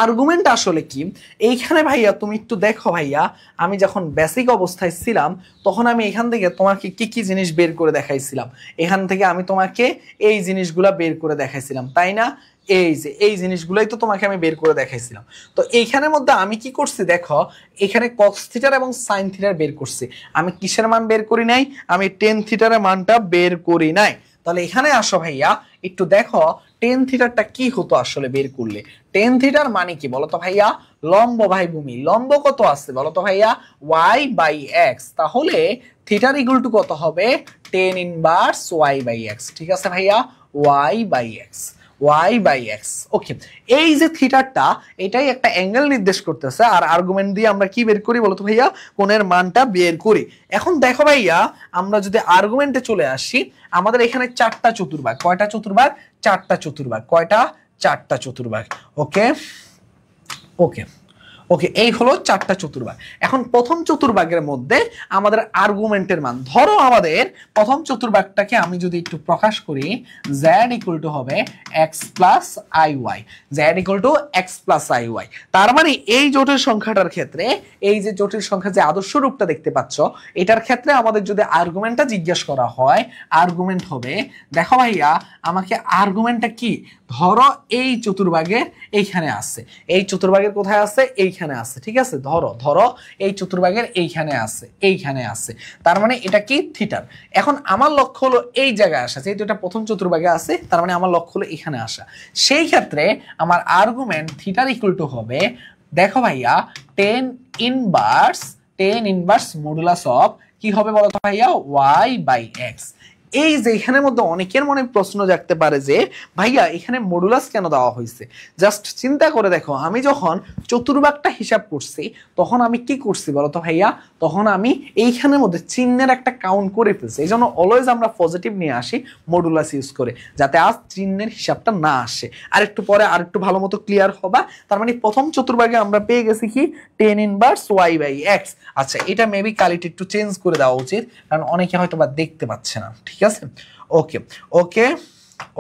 আর্গুমেন্ট আসলে কি এইখানে ভাইয়া তুমি একটু দেখো ভাইয়া আমি যখন বেসিক অবস্থায় ছিলাম তখন আমি এখান থেকে তোমাকে কি কি জিনিস বের করে দেখাইছিলাম এখান থেকে আমি তোমাকে এই জিনিসগুলা বের করে দেখাইছিলাম তাই না এই জিনিসগুলাই তো তোমাকে আমি বের করে দেখাইছিলাম তো এইখানের মধ্যে আমি কি করছি দেখো এখানে cos থিটার এবং sin থিটার বের করছি আমি কিসের মান বের করি নাই আমি tan থিটারের মানটা বের করি নাই তাহলে এখানে আসো ভাইয়া একটু দেখো tan থিটারটা কি হতো আসলে বের করলে tan থিটার মানে কি বলো তো ভাইয়া লম্ব বাই ভূমি লম্ব কত আছে বলো তো ভাইয়া y/x তাহলে থিটার ইকুয়াল টু কত হবে tan ইনভার্স y/x ঠিক আছে ভাইয়া y/x y/x ওকে এই যে থিটাটা এটাই একটা অ্যাঙ্গেল নির্দেশ করতেছে আর আর্গুমেন্ট দিয়ে আমরা কি বের করি বলতো ভাইয়া কোণের মানটা বের করি এখন দেখো ভাইয়া আমরা যদি আর্গুমেন্টে চলে আসি আমাদের এখানে চারটা চতুর্ভাগ কয়টা চতুর্ভাগ চারটা চতুর্ভাগ কয়টা চারটা চতুর্ভাগ ওকে ওকে ওকে এই হলো চারটা চতুর্ভাগ এখন প্রথম চতুর্ভাগের মধ্যে আমাদের আর্গুমেন্টের মান ধরো আমাদের প্রথম চতুর্ভাগটাকে আমি যদি একটু প্রকাশ করি z = হবে x + iy z = x + iy তার মানে এই জটিল সংখ্যাটার ক্ষেত্রে এই যে জটিল সংখ্যা যে আদর্শ রূপটা দেখতে পাচ্ছ এটার ক্ষেত্রে আমাদের যদি আর্গুমেন্টটা জিজ্ঞেস করা হয় আর্গুমেন্ট হবে দেখো ভাইয়া আমাকে আর্গুমেন্টটা কি ধরো এই চতুর্ভাগের এইখানে আছে এই চতুর্ভাগের কোথায় আছে এইখানে আছে ঠিক আছে ধরো এই চতুর্ভাগের এইখানে আছে তার মানে এটা কি থিটার এখন আমার লক্ষ্য হলো এই জায়গায় আসা যেহেতু এটা প্রথম চতুর্ভাগে আছে তার মানে আমার লক্ষ্য হলো এখানে আসা সেই ক্ষেত্রে আমার আর্গুমেন্ট থিটার ইকুয়াল টু হবে দেখো ভাইয়া tan ইনভার্স মডুলাস অফ কি হবে বলো তো ভাইয়া y/x এই যে এখানের মধ্যে অনেকের মনে প্রশ্ন জাগতে পারে যে ভাইয়া এখানে মডুলাস কেন দেওয়া হয়েছে। জাস্ট চিন্তা করে দেখো, আমি যখন চতুর্ভাগটা হিসাব করছি তখন আমি কি করছি বলতো ভাইয়া, তখন আমি এইখানের মধ্যে চিহ্নের একটা কাউন্ট করে ফেলছি। এই জন্য অলওয়েজ আমরা পজিটিভ নিয়ে আসি মডুলাস ইউজ করে, যাতে আজ চিহ্নের হিসাবটা না আসে। আর একটু পরে আর একটু ভালো মতো ক্লিয়ার হবা। তার মানে প্রথম চতুর্ভাগে আমরা পেয়ে গেছি কি tan ইনভার্স y/x। আচ্ছা, এটা মেবি কালিটি একটু চেঞ্জ করে দেওয়া উচিত, কারণ অনেকে হয়তো বা দেখতে পাচ্ছে না। ঠিক আছে, ওকে ওকে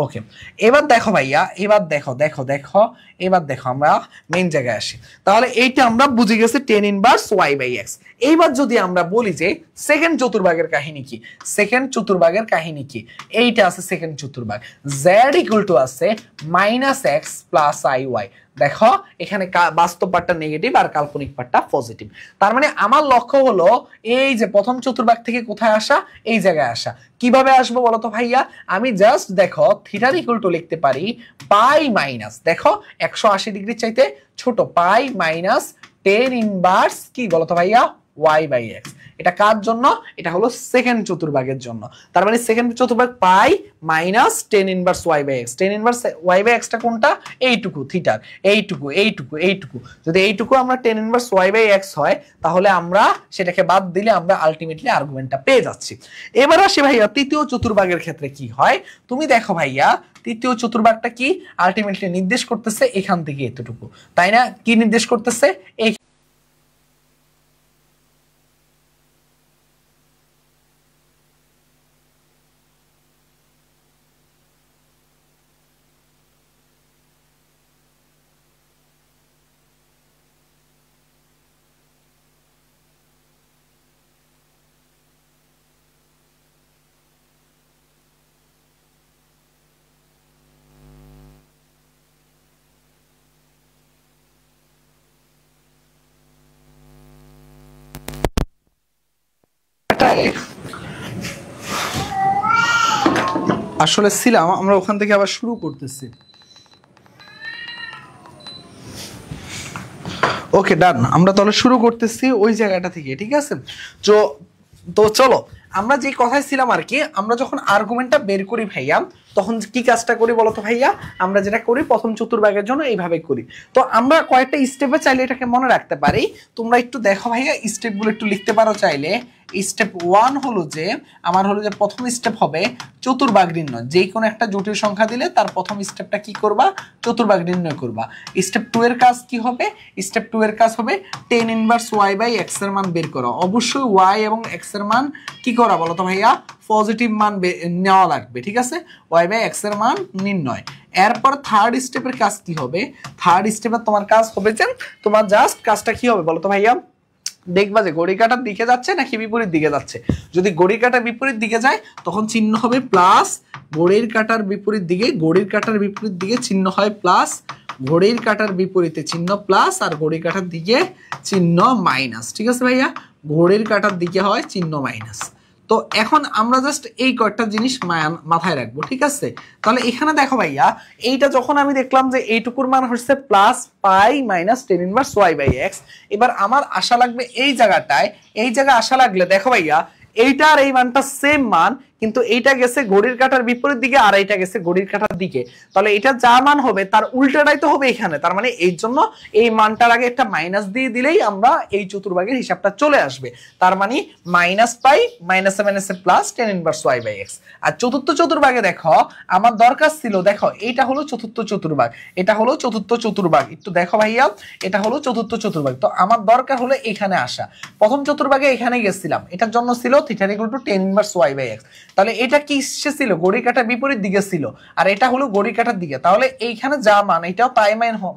ওকে। এবার দেখো ভাইয়া, এবার দেখো দেখো দেখো এবার দেখো আমরা মেইন জায়গায় আসি। তাহলে এইটা আমরা বুঝে গেছি tan ইনভার্স y/x। এইবার যদি আমরা বলি যে সেকেন্ড চতুর্ভাগের কাহিনী কি, সেকেন্ড চতুর্ভাগের কাহিনী কি, এইটা আছে সেকেন্ড চতুর্ভাগ, z আছে -x + iy। দেখো এখানে বাস্তব পার্টটা নেগেটিভ আর কাল্পনিক পার্টটা পজিটিভ। তার মানে আমার লক্ষ্য হলো এই যে প্রথম চতুর্ভাগ থেকে কোথায় আসা, এই জায়গায় আসা। কিভাবে আসবো বলতো ভাইয়া, আমি জাস্ট দেখো থিটা লিখতে পারি পাই মাইনাস, দেখো 180 ডিগ্রি চাইতে ছোট, পাই মাইনাস tan ইনভার্স কি বলতো ভাইয়া y/x। এটা কার জন্য, এটা হলো সেকেন্ড চতুর্ভাগের জন্য। তার মানে সেকেন্ড চতুর্ভাগ pi minus tan inverse y/x। tan inverse y/x টা কোনটা, এইটুকু থিটার, এইটুকু এইটুকু এইটুকু। যদি এইটুকু আমরা tan ইনভার্স y/x হয়, তাহলে আমরা সেটাকে বাদ দিলে আমরা আলটিমেটলি আর্গুমেন্টটা পেয়ে যাচ্ছি। এবার আসি ভাইয়া তৃতীয় চতুর্ভাগের ক্ষেত্রে কি হয়। তুমি দেখো ভাইয়া তৃতীয় চতুর্ভাগটা কি আলটিমেটলি নির্দেশ করতেছে এখান থেকে এতটুকু, তাই না? কি নির্দেশ করতেছে, এই আসলে ছিলাম, আমরা ওখান থেকে আবার শুরু করতেছি। ওকে ডান, আমরা তাহলে শুরু করতেছি ওই জায়গাটা থেকে। ঠিক আছে, তো তো চলো আমরা যে কথায় ছিলাম আর কি, আমরা যখন আর্গুমেন্টটা বের করি ভাইয়া তখন কি কাজটা করি বলতো ভাইয়া, আমরা যেটা করি প্রথম চতুর্ভাগের জন্য এইভাবে করি। তো আমরা কয়েকটা স্টেপে চাইলে এটাকে মনে রাখতে পারি। তোমরা একটু দেখো ভাইয়া, স্টেপগুলো একটু লিখতে পারো চাইলে। স্টেপ 1 হলো যে আমার হলো যে প্রথম স্টেপ হবে চতুর্ভাগ নির্ণয়। যে কোনো একটা জটিল সংখ্যা দিলে তার প্রথম স্টেপটা কি করবা, চতুর্ভাগ নির্ণয় করবা। স্টেপ 2 এর কাজ কি হবে, স্টেপ 2 এর কাজ হবে tan ইনভার্স y/x এর মান বের করা। অবশ্যই y এবং x এর মান কি করা বলতো ভাইয়া, পজিটিভ মান নেওয়া লাগবে। ঠিক আছে, y/x এর মান নির্ণয়। এরপর থার্ড স্টেপের কাজ কি হবে, থার্ড স্টেপে তোমার কাজ হবে যে তোমার জাস্ট কাজটা কি হবে বলতো ভাইয়া, দেখবা যে ঘড়ি কাটার দিকে যাচ্ছে নাকি বিপরীত দিকে যাচ্ছে। যদি ঘড়ি কাটার বিপরীত দিকে যায় তখন চিহ্ন হবে প্লাস, ঘড়ির কাটার বিপরীত দিকে, ঘড়ির কাটার বিপরীত দিকে চিহ্ন হয় প্লাস, ঘড়ির কাটার বিপরীতে চিহ্ন প্লাস, আর ঘড়ির কাটার দিকে চিহ্ন মাইনাস। ঠিক আছে ভাইয়া, ঘড়ির কাটার দিকে হয় চিহ্ন মাইনাস। তো এখন আমরা জাস্ট এই কয়েকটা জিনিস মাথায় রাখবো। ঠিক আছে, তাহলে এখানে দেখো ভাইয়া, এইটা যখন আমি দেখলাম যে এইটুকুর মান হচ্ছে প্লাস পাই মাইনাস tan ইনভার্স y/x, এবার আমার আশা লাগবে এই জায়গাটায়, এই জায়গায় আশা লাগলে দেখো ভাইয়া এইটা আর এই মানটা সেম মান, কিন্তু এইটা গেছে ঘড়ির কাঁটার বিপরীত দিকে আর এইটা গেছে ঘড়ির কাঁটার দিকে। তাহলে এটা যা মান হবে তার উল্টাটাই তো হবে এখানে। তার মানে এই জন্য এই মানটার আগে একটা মাইনাস দিয়ে দিলেই আমরা এই চতুর্ভাগের হিসাবটা চলে আসবে। তার মানে মাইনাস পাই মাইনাসে মাইনাসে প্লাস tan ইনভার্স y/x। আর চতুর্থ চতুর্ভাগে দেখো আমার দরকার ছিল, দেখো এইটা হলো চতুর্থ চতুর্ভাগ, এটা হলো চতুর্থ চতুর্ভাগ। একটু দেখো ভাইয়া, এটা হলো চতুর্থ চতুর্ভাগ। তো আমার দরকার হলো এখানে আসা। প্রথম চতুর্ভাগে এখানে গেছিলাম, এটার জন্য ছিল theta equal to tan inverse y/x। তাহলে এটা কি ছিল, ঘড়ি কাঁটার বিপরীত দিকে ছিল, আর এটা হলো ঘড়ি কাঁটার দিকে। তাহলে এইখানে যা মান এটাও তাই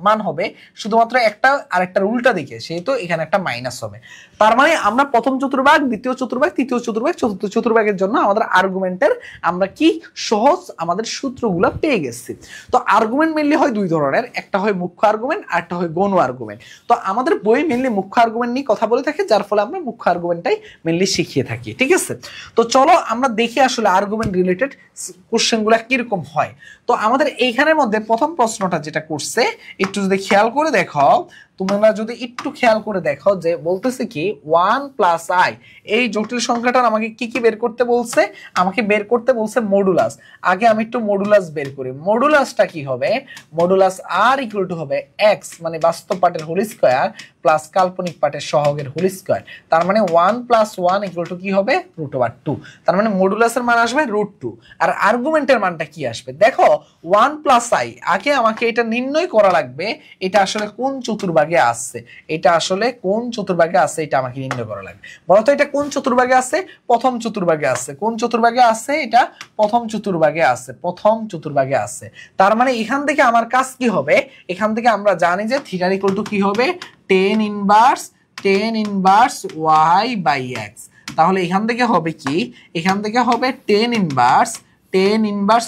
মান হবে, শুধুমাত্র একটা আরেকটার উল্টা দিকে, সেহেতু এখানে একটা মাইনাস হবে। তার মানে আমরা প্রথম চতুর্ভাগ, দ্বিতীয় চতুর্ভাগ, তৃতীয় চতুর্ভাগ, চতুর্থ চতুর্ভাগের জন্য আমাদের আর্গুমেন্টের আমরা কি সহজ আমাদের সূত্রগুলো পেয়ে গেছি। তো আর্গুমেন্ট মেনলি হয় দুই ধরনের, একটা হয় মুখ্য আর্গুমেন্ট আর একটা হয় গৌণ আর্গুমেন্ট। তো আমাদের বই মেনলি মুখ্য আর্গুমেন্ট নিয়ে কথা বলে থাকে, যার ফলে আমরা মুখ্য আর্গুমেন্টটাই মেনলি শিখিয়ে থাকি। ঠিক আছে, তো চলো আমরা দেখি আসলে আর্গুমেন্ট রিলেটেড কোশ্চেনগুলো কিরকম হয়। তো আমাদের এইখানের মধ্যে প্রথম প্রশ্নটা যেটা করছে একটু যদি খেয়াল করে দেখো, তোমরা যদি একটু খেয়াল করে দেখো যে বলতেছে কি 1 প্লাস আই, এই জটিল সংখ্যাটার আমাকে কি কি বের করতে বলছে, আমাকে বের করতে বলছে মডুলাস। আগে আমি একটু মডুলাস বের করি। মডুলাসটা কি হবে, মডুলাস আর ইকুয়াল টু হবে এক্স মানে বাস্তব পার্টের হোল স্কয়ার প্লাস কাল্পনিক পার্টের সহগের হোল স্কয়ার। তার মানে 1 প্লাস 1 ইকুয়াল টু কি হবে √2। তার মানে মডুলাসের মান আসবে √2। আর আর্গুমেন্টের মানটা কি আসবে দেখো 1 প্লাস আই, আগে আমাকে এটা নির্ণয় করা লাগবে এটা আসলে কোন চতুর্ভাগে আসছে, এটা আসলে কোন চতুর্ভাগে আছে এটা আমাকে নির্ণয় করা লাগবে। বলতো এটা কোন চতুর্ভাগে আছে, প্রথম চতুর্ভাগে আছে। কোন চতুর্ভাগে আছে, এটা প্রথম চতুর্ভাগে আছে, প্রথম চতুর্ভাগে আছে। তার মানে এখান থেকে আমার কাজ কি হবে, এখান থেকে আমরা জানি যে থিটা ইকুয়াল টু কি হবে tan inverse y by x। তাহলে এখান থেকে হবে কি, এখান থেকে হবে tan ইনভার্স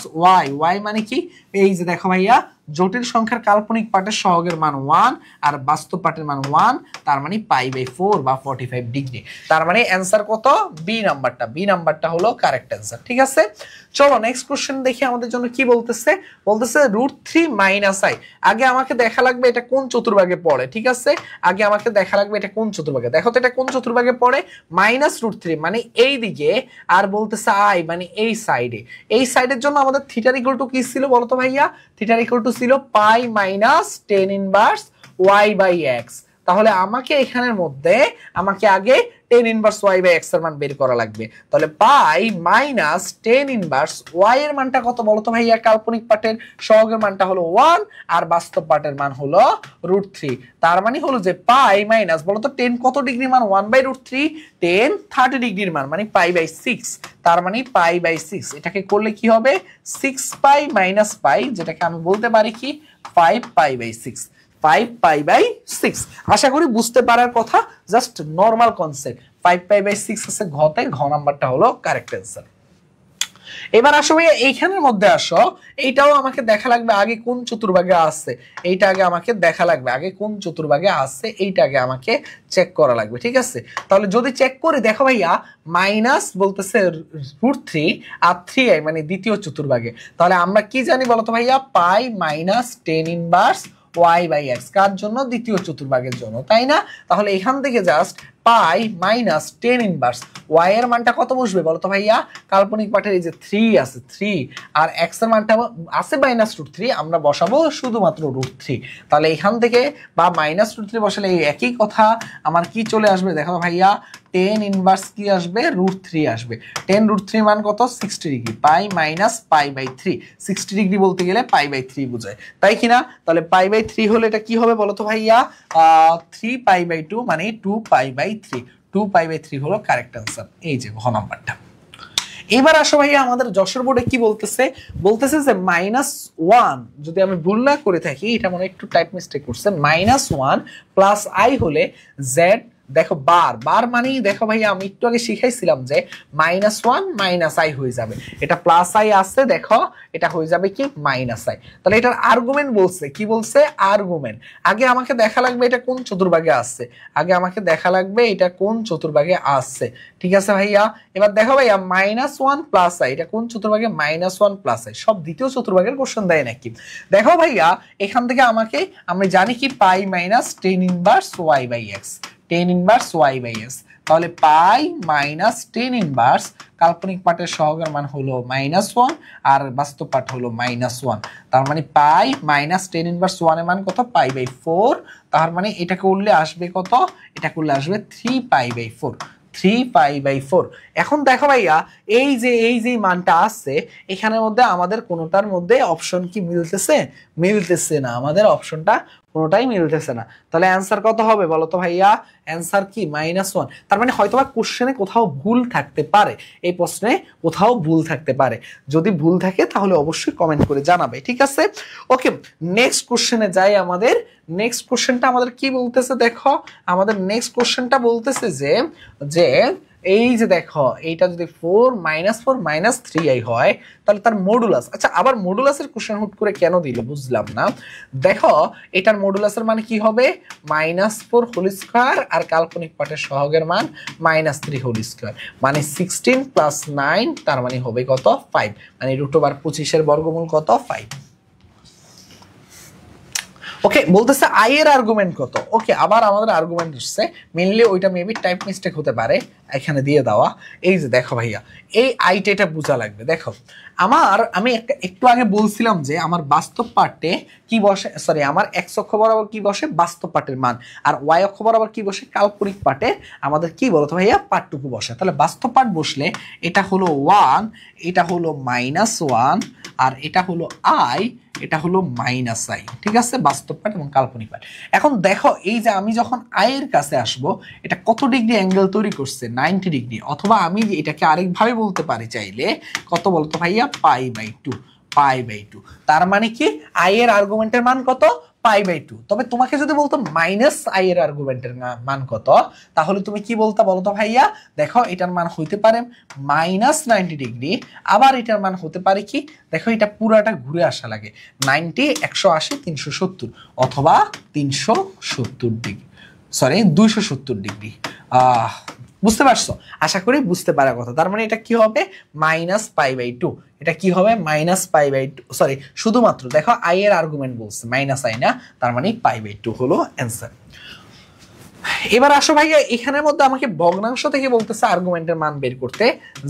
y মানে কি, এই যে দেখো ভাইয়া জটিল সংখ্যার কাল্পনিক পার্টের সহগের মান 1 আর বাস্তব পার্টের মান 1, তার মানে π/4 বা 45 ডিগ্রি। তার মানে অ্যানসার কত, বি নাম্বারটা হলো কারেক্ট অ্যানসার। ঠিক আছে, চলো নেক্সট কোশ্চেন দেখি আমাদের জন্য কি বলতেছে। বলতেছে √3 - i। আগে আমাকে দেখা লাগবে এটা কোন চতুর্ভাগে পড়ে। ঠিক আছে, আগে আমাকে দেখা লাগবে এটা কোন চতুর্ভাগে। দেখো তো এটা কোন চতুর্ভাগে পড়ে, -√3 মানে এই দিকে, আর বলতেছে i মানে এই সাইডে। এই সাইডের জন্য আমাদের থিটার ইকুয়াল টু কি ছিল বলতো ভাইয়া, থিটার ইকুয়াল টু ছিল π - tan inverse y by x। তাহলে আমাকে এখানের মধ্যে আমাকে আগে tan inverse y by x এর মান বের করা লাগবে। তাহলে π - tan ইনভার্স y এর মানটা কত বলতো ভাইয়া, কাল্পনিক পার্টের সহগের মানটা হলো 1 আর বাস্তব পার্টের মান হলো √3। তার মানে হলো যে π মাইনাস বলতো tan কত ডিগ্রির মান, 1/√3, tan 30 ডিগ্রির মান মানে π/6। তার মানে π/6, এটাকে করলে কি হবে 6π - π, যেটাকে আমি বলতে পারি কি 5π/6, 5π/6। আশা করি বুঝতে পারার কথা, জাস্ট নরমাল কনসেপ্ট। 5π/6 আছে ঘতে, ঘ নাম্বারটা হলো কারেক্ট অ্যান্সার। এবার আসো ভাইয়া এইখানের মধ্যে আসো, এইটাও আমাকে দেখা লাগবে আগে কোন চতুর্ভাগে আছে, এইটা আগে আমাকে দেখা লাগবে আগে কোন চতুর্ভাগে আছে, এইটা আগে আমাকে চেক করা লাগবে। ঠিক আছে, তাহলে যদি চেক করি দেখো ভাইয়া মাইনাস বলতেছে √3 আর 3i মানে দ্বিতীয় চতুর্ভাগে। তাহলে আমরা কি জানি বলতো ভাইয়া, π - tan inverse y by x, কার জন্য, দ্বিতীয় চতুর্ভাগের জন্য, তাই না? তাহলে এখান থেকে জাস্ট π - tan ইনভার্স y এর মানটা কত বসবে বলতো ভাইয়া, কাল্পনিক পার্টের এই যে 3 আছে 3 আর x এর মানটা আছে -√3, আমরা বসাবো শুধুমাত্র √3। তাহলে এখান থেকে বা -√3 বসালে এই একই কথা আমার কি চলে আসবে দেখো ভাইয়া, tan ইনভার্স কি আসবে √3 আসবে। tan √3 মান কত, 60 ডিগ্রি। π - π/3, 60 ডিগ্রি বলতে গেলে π/3 বোঝায়, তাই কিনা? তাহলে π/3 হলে এটা কি হবে বলতো ভাইয়া, 3π/2 মানে 2π/3, 2π/3 হলো কারেক্ট অ্যান্সার। এই যে ঘ নাম্বারটা। এবার আসো ভাইয়া আমাদের যশোর বোর্ডে কি বলতেছে, বলতেছে যে -1 যদি আমি ভুল না করে থাকি, এটা মনে একটু টাইপ মিস্টেক করছে, -1 প্লাস i হলে z, দেখো বার মানেই দেখো ভাইয়া আমি একটু আগে শিখাইছিলাম যে -1 - i হয়ে যাবে, এটা প্লাস i আসছে দেখো এটা হয়ে যাবে কি -i। তাহলে এটার আর্গুমেন্ট বলছে, কি বলছে আর্গুমেন্ট। আগে আমাকে দেখা লাগবে এটা কোন চতুর্ভাগে আসছে, আগে আমাকে দেখা লাগবে এটা কোন চতুর্ভাগে আসছে। ঠিক আছে ভাইয়া, এবার দেখো ভাইয়া -1 প্লাস i, এটা কোন চতুর্ভাগে, -1 প্লাস i, সব দ্বিতীয় চতুর্ভাগের কোশ্চেন দেয় নাকি। দেখো ভাইয়া এখান থেকে আমাকে আমরা জানি কি π - tan inverse y by x, tan inverse y by s। তাহলে π - tan ইনভার্স কাল্পনিক পার্টের সহগের মান হলো -1 আর বাস্তব পার্ট হলো -1। তার মানে π - tan ইনভার্স 1 এর মান কত, π/4। তার মানে এটা করলে আসবে কত, এটা করলে আসবে 3π/4, 3π/4। এখন দেখো ভাইয়া এই যে মানটা আছে এখানের মধ্যে আমাদের কোনোটার মধ্যে অপশন কি মিলতেছে না, আমাদের অপশনটা কোনোটাই মিলতেছে না। তাহলে অ্যান্সার কত হবে বলো তো ভাইয়া, অ্যান্সার কি -1। তার মানে হয়তোবা কোশ্চেনে কোথাও ভুল থাকতে পারে, এই প্রশ্নে কোথাও ভুল থাকতে পারে। যদি ভুল থাকে তাহলে অবশ্যই কমেন্ট করে জানাবে। ঠিক আছে, ওকে নেক্সট কোশ্চেনে যাই। আমাদের নেক্সট কোশ্চেনটা আমাদের কি বলতেছে দেখো, আমাদের নেক্সট কোশ্চেনটা বলতেছে যে এই যে দেখো এইটা যদি 4 - 3i হয় তাহলে তার মডুলাস, আচ্ছা আবার মডুলাসের কোশ্চেন হুট করে কেন দিল বুঝলাম না। দেখো এটার মডুলাসের মানে কি হবে, -4 হোল স্কয়ার আর কাল্পনিক পার্টের সহগের মান -3 হোল স্কয়ার মানে 16 + 9, তার মানে হবে কত 5, মানে √25 এর বর্গমূল কত 5। ওকে, বলতেছে আই এর আর্গুমেন্ট কত। ওকে, আবার আমাদের আর্গুমেন্ট আসছে, মেইনলি ওইটা মেবি টাইপ মিস্টেক হতে পারে এখানে দিয়ে দেওয়া। এই যে দেখো ভাইয়া, এই আইটা এটা বোঝা লাগবে। দেখো আমি একটু আগে বলছিলাম যে আমার বাস্তব পার্টে কি বসে, সরি আমার এক্স অক্ষ বরাবর কি বসে, বাস্তব পার্টের মান, আর ওয়াই অক্ষ বরাবর কি বসে, কাল্পনিক পার্টে আমাদের কি বলতো ভাইয়া, পার্টটুকু বসে। তাহলে বাস্তব পার্ট বসলে এটা হলো 1, এটা হলো -1, আর এটা হলো আই, এটা হলো -i। ঠিক আছে, বাস্তব পার্ট এবং কাল্পনিক পার্ট। এখন দেখো এই যে আমি যখন আই এর কাছে আসব, এটা কত ডিগ্রি অ্যাঙ্গেল তৈরি করছে, 90 ডিগ্রি। অথবা আমি এটাকে আরেকভাবে বলতে পারি চাইলে, কত বলতো ভাইয়া, π/2, π/2। তার মানে কি আই এর আর্গুমেন্টের মান কত, π/2। তবে তোমাকে যদি বলতো মাইনাস আই এর আর্গুমেন্টের মান কত, তাহলে তুমি কি বলতা বলতো ভাইয়া, দেখো এটার মান হইতে পারে -90 ডিগ্রি, আবার এটার মান হতে পারে কি, দেখো এটা পুরাটা ঘুরে আসা লাগে 90, 180, 370, অথবা 370 ডিগ্রি, সরি 270 ডিগ্রি। বুঝতে পারছো, আশা করি বুঝতে পারার কথা। তার মানে এটা কি হবে, -π/2। এটা কি হবে, -π/2, সরি শুধুমাত্র দেখো আই এর আর্গুমেন্ট বলছে, মাইনাস আই না, তার মানে π/2 হলো অ্যান্সার। এবার আসো ভাইয়া, এখানের মধ্যে আমাকে ভগ্নাংশ থেকে বলতেছে আর্গুমেন্টের মান বের করতে,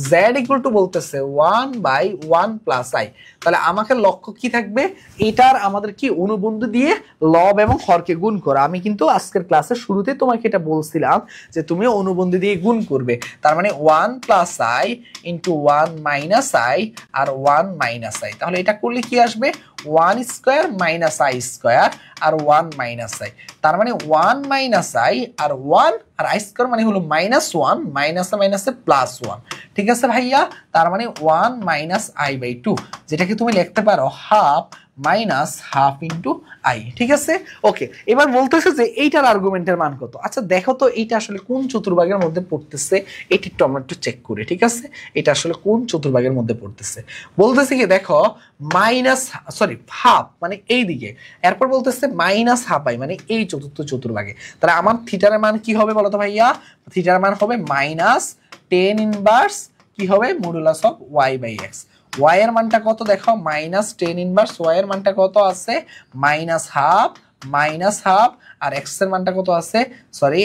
z = বলতেছে 1/1 + i। তাহলে আমাকে লক্ষ্য কি থাকবে, এটার আমাদের কি অনুবন্ধী দিয়ে লব এবং হরকে গুণ করা। আমি কিন্তু আজকের ক্লাসের শুরুতে তোমাকে এটা বলছিলাম যে তুমি অনুবন্ধী দিয়ে গুণ করবে। তার মানে 1 + i × 1 - i আর 1 - i। তাহলে এটা করলে কি আসবে, 1² - i² আর 1 - i। তার মানে 1 - i আর 1 আর i² মানে হলো -1, মাইনাসে মাইনাসে +1। ঠিক আছে ভাইয়া, তার মানে 1 - i/2, যেটাকে তুমি লিখতে পারো ½ × i। ঠিক আছে, ওকে। এবার বলতেছে যে এইটার আর্গুমেন্টের মান কত। আচ্ছা দেখো তো এইটা আসলে কোন চতুর্ভাগের মধ্যে পড়তেছে, এটি একটু চেক করে। ঠিক আছে, এটা আসলে কোন চতুর্ভাগের মধ্যে পড়তেছে। বলতেছে কি দেখো, ½ মানে এই দিকে, এরপর বলতেছে -½ i মানে এই চতুর্থ চতুর্ভাগে। তাহলে আমার থিটার মান কি হবে বলতো ভাইয়া, থিটার মান হবে -tan−1 কি হবে, মডুলাস অফ y/x। y এর মানটা কত দেখো, -tan−1 y এর মানটা কত আছে, -½ আর x এর মানটা কত আছে, সরি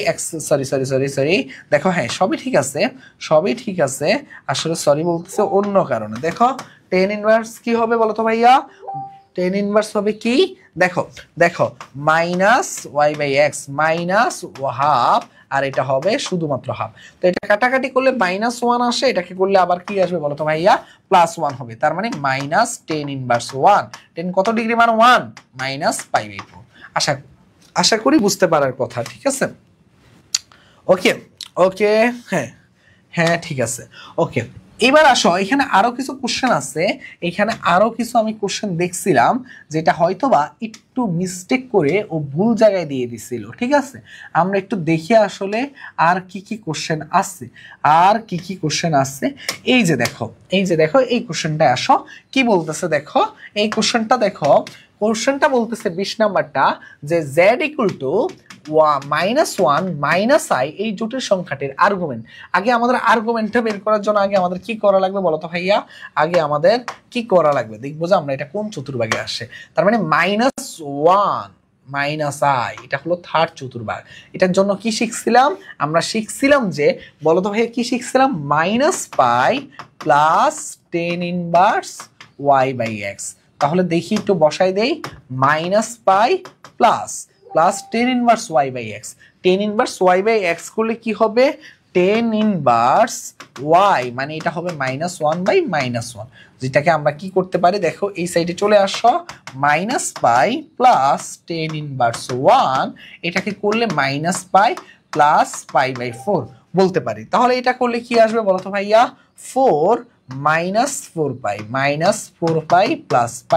দেখো, হ্যাঁ সবই ঠিক আছে, সবই ঠিক আছে, আসলে সরি বলতেছে অন্য কারণে। দেখো tan−1 কি হবে বলতো ভাইয়া, tan−1 হবে কি, দেখো -y/x -½ আর এটা হবে শুধুমাত্র হাফ। তো এটা কাটাকাটি করলে -1 আসে, এটাকে করলে আবার কি আসবে বলতো ভাইয়া, +1 হবে। তার মানে -tan−1, tan কত ডিগ্রি মান 1, -π/4। আশা করি বুঝতে পারার কথা। ঠিক আছে, ওকে ওকে, হ্যাঁ ঠিক আছে, ওকে। এবার আসো, এখানে আরো কিছু কোশ্চেন আছে, এখানে আরো কিছু আমি কোশ্চেন দেখছিলাম যেটা হয়তোবা একটু মিস্টেক করে ও ভুল জায়গায় দিয়ে দিছিল। ঠিক আছে, আমরা একটু দেখি আসলে আর কি কি কোশ্চেন আছে, এই যে দেখো এই কোশ্চেনটা আসো কি বলতেছে। দেখো এই কোশ্চেনটা দেখো, কোশ্চেনটা বলতেছে 20 নাম্বারটা যে z -1 - i এই জটিল সংখ্যাটির আর্গুমেন্ট। আগে আমাদের আর্গুমেন্টটা বের করার জন্য আগে আমাদের কি করা লাগবে বলতো ভাইয়া, আগে আমাদের কি করা লাগবে দেখবো যে আমরা এটা কোন চতুর্ভাগে আসে। তার মানে -1 - i এটা হলো থার্ড চতুর্ভাগ। এটার জন্য কি শিখছিলাম আমরা, শিখছিলাম যে বলতো ভাইয়া কি শিখছিলাম, -π + tan−1 y/x। তাহলে দেখি একটু বসাই দেই, -π plus tan−1 y/x। tan−1 y/x করলে কি হবে, tan−1 y মানে এটা হবে -1/-1, যেটাকে আমরা কি করতে পারি, দেখো এই সাইডে চলে আসো, -π প্লাস tan−1 1 এটাকে করলে -π প্লাস π/4 বলতে পারি। তাহলে এটা করলে কি আসবে বলতো ভাইয়া, 4 -4π প্লাস π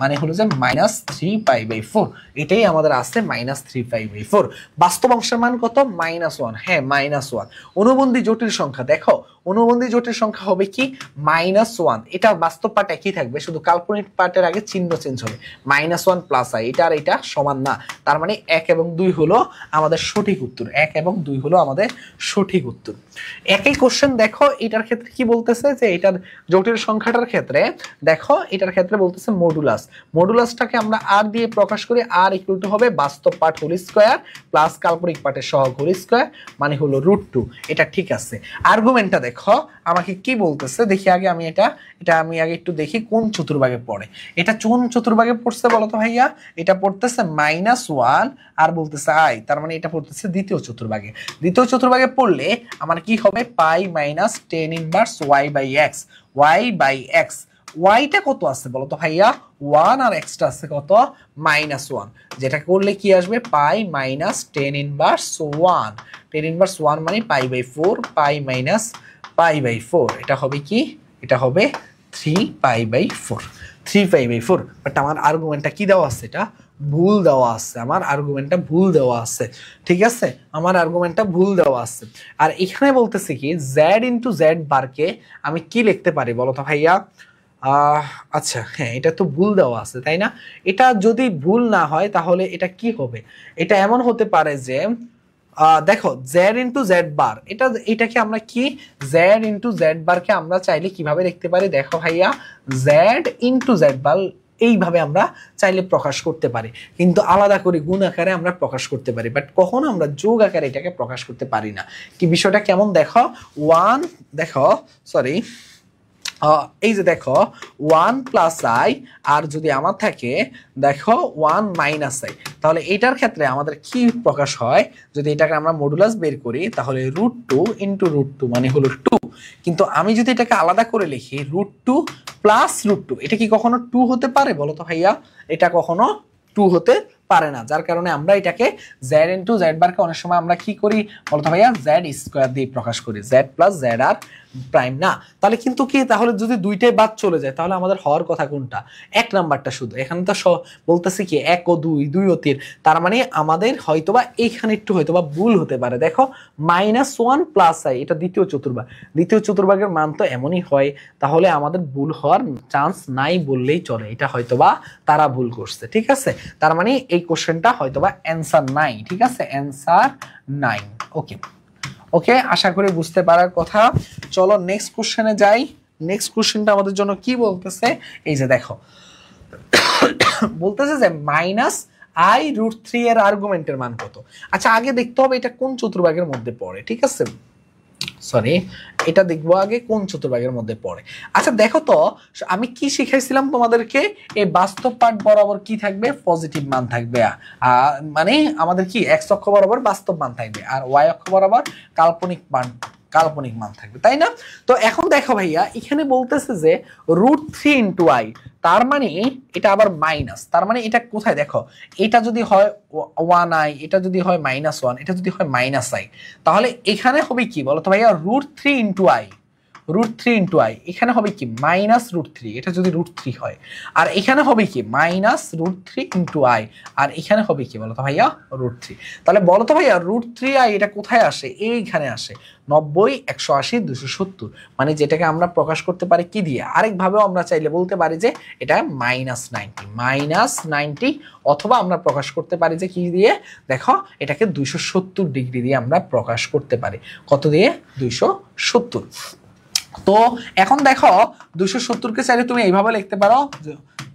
মানে হলো যে -3π/4। এটাই আমাদের আছে -3π/4। বাস্তব অংশের মান কত, -1। হ্যাঁ -1। অনুবন্ধী জটিল সংখ্যা দেখো অনুবন্ধী জোটের সংখ্যা হবে কি -1। এটা বাস্তব পার্ট একই থাকবে, শুধু কাল্পনিক পার্টের আগে চিহ্ন চেঞ্জ হবে। -1 প্লাস i, এটা আর এটা সমান না, তার মানে 1 এবং 2 হলো আমাদের সঠিক উত্তর। 1 এবং 2 হলো আমাদের সঠিক উত্তর। একই কোশ্চেন দেখো এটার ক্ষেত্রে কি বলতেছে, যে এটার জটিল সংখ্যাটার ক্ষেত্রে দেখো এটার ক্ষেত্রে বলতেছে মডুলাস। মডুলাসটাকে আমরা আর দিয়ে প্রকাশ করি, আর ইকুয়াল টু হবে বাস্তব পার্ট হোল স্কয়ার প্লাস কাল্পনিক পার্টের সহগ হোল স্কয়ার, মানে হলো √2। এটা ঠিক আছে। আর্গুমেন্টটা দেখো আমাকে কি বলতেছে, দেখি আগে আমি এটা আমি আগে একটু দেখি কোন চতুর্ভাগে পড়ে। এটা কোন চতুর্ভাগে পড়ছে বলো তো ভাইয়া? এটা পড়তেছে -1 আর বলতেছে i, তার মানে এটা পড়তেছে দ্বিতীয় চতুর্ভাগে। দ্বিতীয় চতুর্ভাগে পড়লে আমার কি হবে, pi minus tan inverse y by x। y টা কত আছে বলো তো ভাইয়া? 1 আর x টা আছে কত, -1। যেটা করলে কি আসবে, pi minus tan inverse 1। tan inverse 1 মানে pi by 4, pi minus pi by 4। এটা হবে কি, এটা হবে 3 pi by 4, 3 pi by 4। But আমার আর্গুমেন্টটা কি দেওয়া আছে, এটা ভুল দেওয়া আছে। আমার আর্গুমেন্টটা ভুল দেওয়া আছে, ঠিক আছে, আমার আর্গুমেন্টটা ভুল দেওয়া আছে। আর এখানে বলতেছে কি z ইন্টু জেড বারকে আমি কি লিখতে পারি বলো তো ভাইয়া? আচ্ছা হ্যাঁ, এটা তো ভুল দেওয়া আছে তাই না? এটা যদি ভুল না হয় তাহলে এটা কি হবে? এটা এমন হতে পারে যে দেখো z ইন্টু জেড বার, এটাকে আমরা কি z ইন্টু জেড বারকে আমরা চাইলে কিভাবে লিখতে পারি দেখো ভাইয়া, z ইন্টু জেড বার এইভাবে আমরা চাইলে প্রকাশ করতে পারি, কিন্তু আলাদা করে গুণ আকারে আমরা প্রকাশ করতে পারি, বাট কখনো আমরা যোগ আকারে এটাকে প্রকাশ করতে পারি না। কি বিষয়টা কেমন দেখো, এই যে দেখো 1 প্লাস i, আর যদি আমার থাকে দেখো 1 মাইনাস i, তাহলে এটার ক্ষেত্রে আমাদের কি প্রকাশ হয়, যদি এটাকে আমরা মডুলাস বের করি তাহলে √2 ইন্টু √2 মানে হলো 2। কিন্তু আমি যদি এটাকে আলাদা করে লিখি √2 প্লাস √2, এটা কি কখনো 2 হতে পারে বলো তো ভাইয়া? এটা কখনো 2 হতে পারে না, যার কারণে আমরা এটাকে z ইন্টু জেড বারকে অনেক সময় আমরা কি করি বলতো ভাইয়া, z স্কয়ার দিয়ে প্রকাশ করি, z প্লাস জেড আর প্রাইম না। তাহলে কিন্তু কি, তাহলে যদি দুইটাই বাদ চলে যায় তাহলে আমাদের হওয়ার কথা কোনটা, এক নাম্বারটা শুধু। এখানে তো বলতেছি কি 1 ও 2, 2 ও 3, তার মানে আমাদের হয়তোবা এইখানে একটু হয়তোবা ভুল হতে পারে। দেখো -1 প্লাস i, এটা দ্বিতীয় চতুর্ভাগের মান তো এমনই হয়, তাহলে আমাদের ভুল হওয়ার চান্স নাই বললেই চলে। এটা হয়তোবা তারা ভুল করছে, ঠিক আছে, তার মানে এই কোশ্চেনটা হয়তোবা অ্যান্সার নাই, ঠিক আছে, অ্যান্সার নাই। ওকে, আশা করি বুঝতে পারার কথা। চলো নেক্সট কোশ্চেনে যাই। নেক্সট কোশ্চেনটা আমাদের জন্য কি বলতেছে, এই যে দেখো বলতেছে যে -i√3 এর আর্গুমেন্টের মান কত। আচ্ছা আগে দেখতে হবে এটা কোন চতুর্ভাগের মধ্যে পড়ে, ঠিক আছে, সরি এটা দেখবো আগে কোন চতুর্ভাগের মধ্যে পড়ে। আচ্ছা দেখো তো আমি কি শিখাইছিলাম তোমাদেরকে, এই বাস্তব পার্ট বরাবর কি থাকবে, পজিটিভ মান থাকবে, মানে আমাদের কি x অক্ষ বরাবর বাস্তব মান থাকবে আর y অক্ষ বরাবর কাল্পনিক মান থাকবে, তাই না? তো এখন দেখো ভাইয়া এখানে বলতেছে যে √3 ইন্টু i, তার মানে এটা আবার মাইনাস, তার মানে এটা কোথায় দেখো, এটা যদি হয় 1i, এটা যদি হয় -1, এটা যদি হয় -i, তাহলে এখানে হবে কি বলতো ভাইয়া, √3 ইন্টু i, এখানে হবে কি -√3, এটা যদি √3 হয়, আর এখানে হবে কি -√3 ইন্টু i, আর এখানে হবে কি বলতো ভাইয়া √3। তাহলে বলতো ভাইয়া √3i এটা কোথায় আসে, এইখানে আসে 90, 180, 270, মানে যেটাকে আমরা প্রকাশ করতে পারি কি দিয়ে, আরেকভাবেও আমরা চাইলে বলতে পারি যে এটা -90, অথবা আমরা প্রকাশ করতে পারি যে কি দিয়ে, দেখো এটাকে 270 ডিগ্রি দিয়ে আমরা প্রকাশ করতে পারি। কত দিয়ে, 270। তো এখন দেখো 270কে চাইলে তুমি এইভাবে লিখতে পারো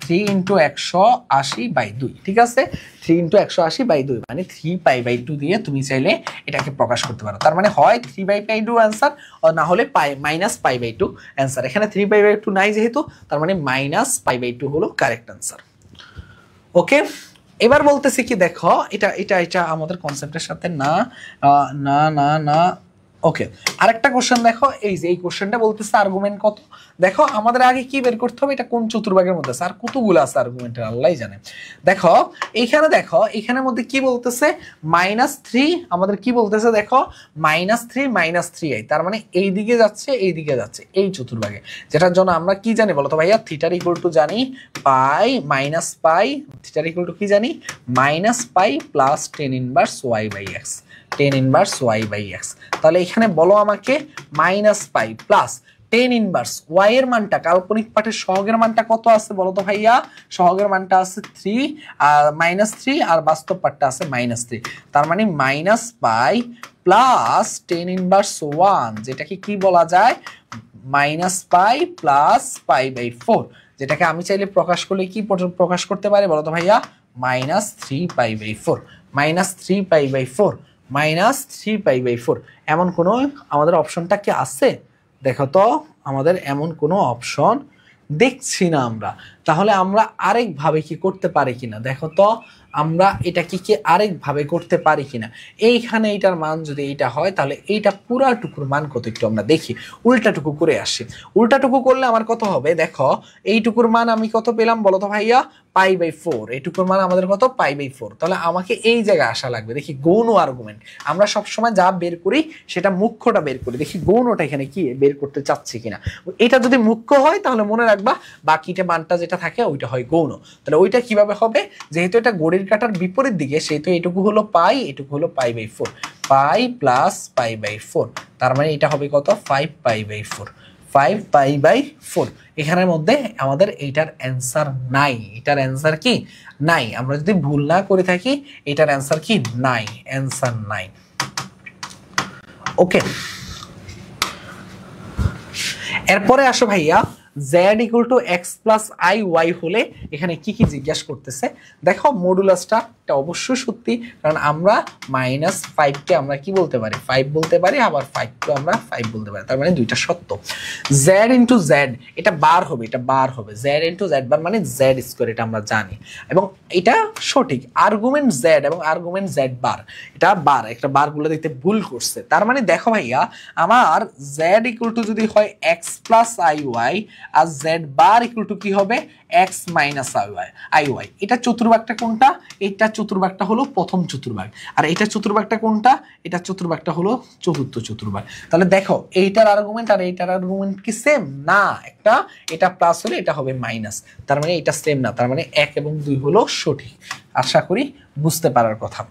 3 ইন্টু 180/2, ঠিক আছে, 3 ইন্টু 180/2 মানে 3π/2 দিয়ে তুমি চাইলে এটাকে প্রকাশ করতে পারো। তার মানে হয় 3π/2 অ্যান্সার, না হলে -π/2 অ্যান্সার। এখানে 3π/2 নাই যেহেতু, তার মানে -π/2 হলো কারেক্ট অ্যান্সার। ওকে, এবার বলতেছি কি দেখো, এটা আমাদের কনসেপ্টের সাথে না। ওকে, আরেকটা কোশ্চেন দেখো, এই যে এই কোশ্চেনটা বলতেছে আর্গুমেন্ট কত। দেখো আমাদের আগে কি বের করতে হবে, এটা কোন চতুর্ভাগের মধ্যে আছে, আর কতগুলো আছে আর্গুমেন্টের আল্লাহই জানে। দেখো এখানে মধ্যে কি বলতেছে, -3, আমাদের কি বলতেছে দেখো, -3 তার মানে এই দিকে যাচ্ছে এই চতুর্ভাগে, যেটার জন্য আমরা কি জানি বলতো ভাইয়া, থিটার ইকুয়াল টু জানি পাই -পাই, থিটার ইকুয়াল টু কি জানি -পাই plus tan inverse y/x, tan inverse Y by x. তাহলে এখানে বলো আমাকে minus pi plus tan inverse Y এর মানটা, কাল্পনিক পাঠের সহগের মানটা কত আছে বলো তো ভাইয়া? সহগের মানটা আছে 3 আর -3 আর বাস্তব পাঠটা আছে -3। তার মানে minus pi plus tan inverse 1, যেটাকে কি বলা যায়? Minus pi plus pi by 4, যেটাকে আমি চাইলে প্রকাশ করলে কি প্রকাশ করতে পারি বলো তো ভাইয়া? -3 pi by 4, -3 pi by 4, -3 pi by 4। এমন কোনো আমাদের অপশনটা কি আছে? দেখো তো আমাদের এমন কোনো অপশন দেখছি না আমরা। তাহলে আমরা আরেকভাবে কি করতে পারি কিনা দেখো তো, আমরা এটা কি আরেকভাবে করতে পারি কিনা। এইখানে এইটার মান যদি এইটা হয় তাহলে এইটা পুরাটুকুর মান কত একটু আমরা দেখি, উল্টাটুকু করে আসি। উল্টাটুকু করলে আমার কত হবে দেখো, এইটুকুর মান আমি কত পেলাম বলো তো ভাইয়া? পাই বাই 4। এইটুকুর মান আমাদের কত? Pi by 4। তাহলে আমাকে এই জায়গায় আসা লাগবে। দেখি গৌণ আর্গুমেন্ট, আমরা সবসময় যা বের করি সেটা মুখ্যটা বের করি, দেখি গৌণটা এখানে কি বের করতে চাচ্ছি কিনা। এটা যদি মুখ্য হয় তাহলে মনে রাখবা বাকিটা মানটা যেটা থাকে ওইটা হয় গৌণ। তাহলে ওইটা কিভাবে হবে? যেহেতু এটা ঘড়ির কাঁটার বিপরীত দিকে, সেহেতু এইটুকু হলো পাই, এটুকু হলো pi by 4, pi plus pi by 4। তার মানে এটা হবে কত? 5 পাই বাই 4, 5 পাই বাই 4। এখানের মধ্যে আমাদের এইটার অ্যান্সার নাই। এটার অ্যান্সার কি? নাই। আমরা যদি ভুল না করে থাকি এটার অ্যান্সার কি? নাই, অ্যান্সার নাই। ওকে, এরপরে আসো ভাইয়া, z = x + i y হলে এখানে কি কি জিজ্ঞাসা করতেছে দেখো। মডুলাসটা এটা অবশ্যই সত্যি, কারণ আমরা -5 কে আমরা কি বলতে পারি? 5 বলতে পারি, আবার 5 কে আমরা 5 বলতে পারি। তার মানে দুইটা সত্য। z * z এটা বার হবে, এটা বার হবে। z * z বার মানে z², এটা আমরা জানি এবং এটা সঠিক। আর্গুমেন্ট z এবং আর্গুমেন্ট z বার, এটা বার, একটা বারগুলো দেখতে ভুল করছে। তার মানে দেখো ভাইয়া, আমার z = যদি হয় x + iy আর z বার = কি হবে? x - iy। এটা চতুর্ভাগটা কোনটা? এটা চতুর্ভাগটা হলো প্রথম চতুর্ভাগ, আর এটা চতুর্ভাগটা কোনটা? এটা চতুর্ভাগটা হলো চতুর্থ চতুর্ভাগ। তাহলে দেখো এইটার আর্গুমেন্ট আর এইটার আর্গুমেন্ট কি সেম না? একটা এটা প্লাস হলে এটা হবে মাইনাস, তার মানে এটা সেম না। তার মানে 1 এবং 2 হলো সঠিক। আশা করি বুঝতে পারার কথা।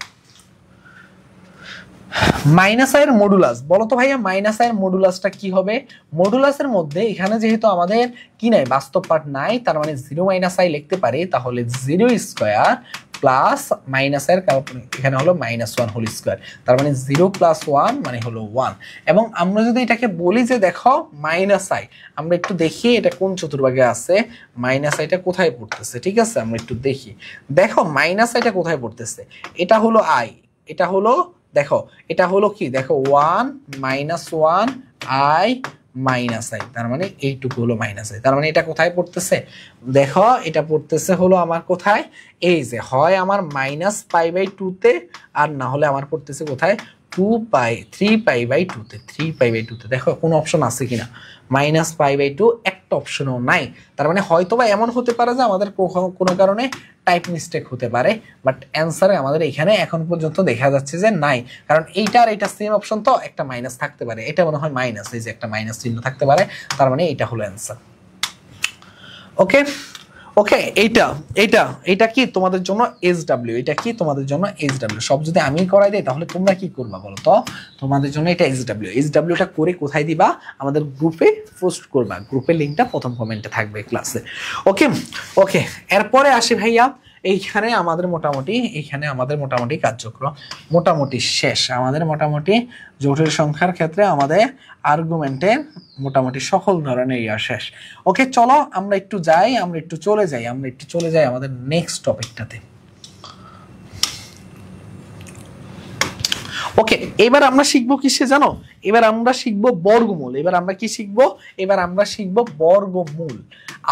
মাইনাস আই এর মডুলাস বলো তো ভাইয়া, মাইনাস আই এর মডুলাসটা কি হবে? মডুলাসের মধ্যে এখানে যেহেতু আমাদের কি নাই, বাস্তব পার্ট নাই, তার মানে 0 - i লিখতে পারি। তাহলে 0² প্লাস মাইনাস আই এর এখানে হলো -1 হোল স্কয়ার, তার মানে 0 + 1 মানে হলো 1। এবং আমরা যদি এটাকে বলি যে দেখো মাইনাস আই, আমরা একটু দেখি এটা কোন চতুর্ভাগে আছে, মাইনাস আইটা কোথায় পড়তেছে। ঠিক আছে, আমরা একটু দেখি। দেখো মাইনাস আইটা কোথায় পড়তেছে? এটা হলো আই, এটা হলো দেখো, এটা হলো কি দেখো 1 - 1 i - i, তার মানে এইটুকু হলো -i। তার মানে এটা কোথায় পড়তেছে দেখো, এটা পড়তেছে হলো আমার কোথায়? এই যে হয় আমার -π/2 তে, আর না হলে আমার পড়তেছে কোথায়? 3π/2 তে, 3π/2 তে। দেখো কোন অপশন আছে কিনা? -π/2 একটা অপশনও নাই। তার মানে হয়তোবা এমন হতে পারে যে আমাদের কোনো কারণে টাইপ মিস্টেক হতে পারে, বাট অ্যান্সারে আমাদের এখানে এখন পর্যন্ত দেখা যাচ্ছে যে নাই, কারণ এইটা আর এটা সেম অপশন, তো একটা মাইনাস থাকতে পারে। এটা মনে হয় মাইনাস, এই যে একটা মাইনাস চিহ্ন থাকতে পারে, তার মানে এটা হলো অ্যান্সার। ওকে ওকে, এইটা কি তোমাদের জন্য SW, এটা কি তোমাদের জন্য SW। সব যদি আমি করাই দিই তাহলে তোমরা কি করবা বলো তো? তোমাদের জন্য এটা SWটা করে কোথায় দিবা? আমাদের গ্রুপে পোস্ট করবা। গ্রুপের লিংকটা প্রথম কমেন্টে থাকবে ক্লাসে। ওকে ওকে, এরপরে আসি ভাইয়া, এইখানে আমাদের মোটামুটি কার্যক্রম মোটামুটি শেষ। আমাদের মোটামুটি জটিল সংখ্যার ক্ষেত্রে আমাদের আর্গুমেন্টের মোটামুটি সকল ধরনের শেষ। ওকে, চলো আমরা একটু চলে যাই আমাদের নেক্সট টপিকটাতে। ওকে, এবার আমরা শিখবো কিসে জানো? এবার আমরা শিখবো বর্গমূল। এবার আমরা কি শিখবো? এবার আমরা শিখবো বর্গমূল।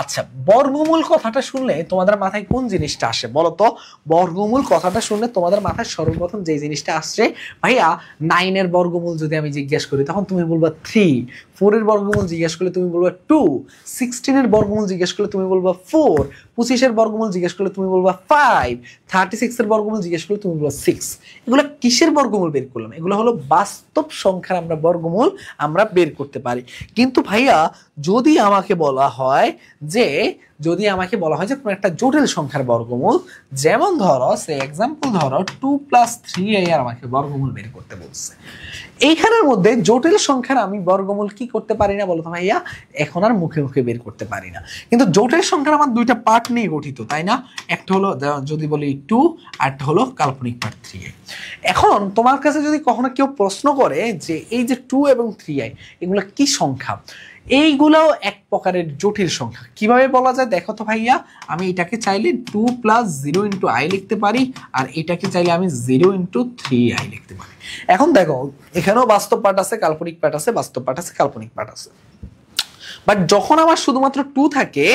আচ্ছা, বর্গমূল কথাটা শুনলে তোমাদের মাথায় কোন জিনিসটা আসে বলো তো? বর্গমূল কথাটা শুনলে তোমাদের মাথায় সর্বপ্রথম যে জিনিসটা আসছে, ভাইয়া 9 এর বর্গমূল যদি আমি জিজ্ঞেস করি তখন তুমি বলবা 3, 4 এর বর্গমূল জিজ্ঞেস করলে তুমি বলবা 2, 16 এর বর্গমূল জিজ্ঞেস করলে তুমি বলবা 4, 25 এর বর্গমূল জিজ্ঞেস করলে তুমি বলবা 5, 36 এর বর্গমূল জিজ্ঞেস করলে তুমি বলবা 6। এগুলো কিসের বর্গমূল বের করলাম? এগুলো হলো বাস্তব সংখ্যার আমরা বর্গমূল আমরা বের করতে পারি। কিন্তু ভাইয়া যদি আমাকে বলা হয় যে যদি আমাকে বলা হয় যে কোনো একটা জটিল সংখ্যার বর্গমূল, যেমন ধরো সে এক্সাম্পল ধরো 2 + 3i আর আমাকে বর্গমূল বের করতে বলছে। এইখানের মধ্যে জটিল সংখ্যার আমি বর্গমূল কি করতে পারি না বলতো ভাইয়া? এখন আর মুখে মুখে বের করতে পারি না। কিন্তু জটিল সংখ্যার আমার দুইটা পার্ট নিয়ে গঠিত, তাই না? একটা হলো যদি বলি 2, আরটা হলো কাল্পনিক পার্ট 3i। এখন তোমার কাছে যদি কখনো কেউ প্রশ্ন করে যে এই যে 2 এবং 3i এগুলো কি সংখ্যা, এইগুলাও এক প্রকারের জটিল সংখ্যা। কিভাবে বলা যায় দেখো তো ভাইয়া, আমি এটাকে চাইলে 2 + 0 × i লিখতে পারি, আর এটাকে চাইলে আমি 0 × 3i লিখতে পারি। এখন দেখো এখানেও বাস্তব পার্ট আছে, কাল্পনিক পার্ট আছে, বাস্তব পার্ট আছে, কাল্পনিক পার্ট আছে। বাট যখন আমার শুধুমাত্র 2 থাকে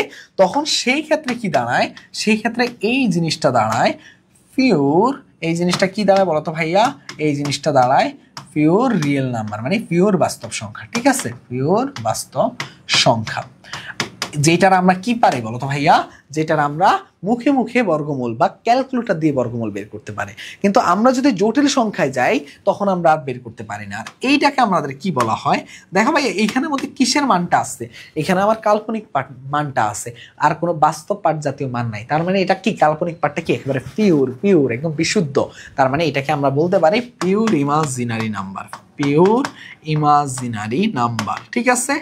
তখন সেই ক্ষেত্রে কি দাঁড়ায়? সেই ক্ষেত্রে এই জিনিসটা দাঁড়ায় পিওর, এই জিনিসটা কি দাঁড়ায় বলতো ভাইয়া? এই জিনিসটা দাঁড়ায় পিওর রিয়েল নাম্বার, মানে পিওর বাস্তব সংখ্যা। ঠিক আছে, পিওর বাস্তব সংখ্যা, যেটার আমরা কি পারি বলতো ভাইয়া? যেটার আমরা মুখে মুখে বর্গমূল বা ক্যালকুলেটর দিয়ে বর্গমূল বের করতে পারি। কিন্তু আমরা যদি জটিল সংখ্যায় যাই তখন আমরা আর বের করতে পারি না। আর এইটাকে আমাদের কি বলা হয় দেখো ভাইয়া, এইখানের মধ্যে কিসের মানটা আছে? এখানে আমার কাল্পনিক পার্ট মানটা আছে, আর কোনো বাস্তব পার্ট জাতীয় মান নাই। তার মানে এটা কি, কাল্পনিক পার্টটা কি একেবারে পিওর একদম বিশুদ্ধ। তার মানে এটাকে আমরা বলতে পারি pure imaginary number, pure imaginary number. ঠিক আছে,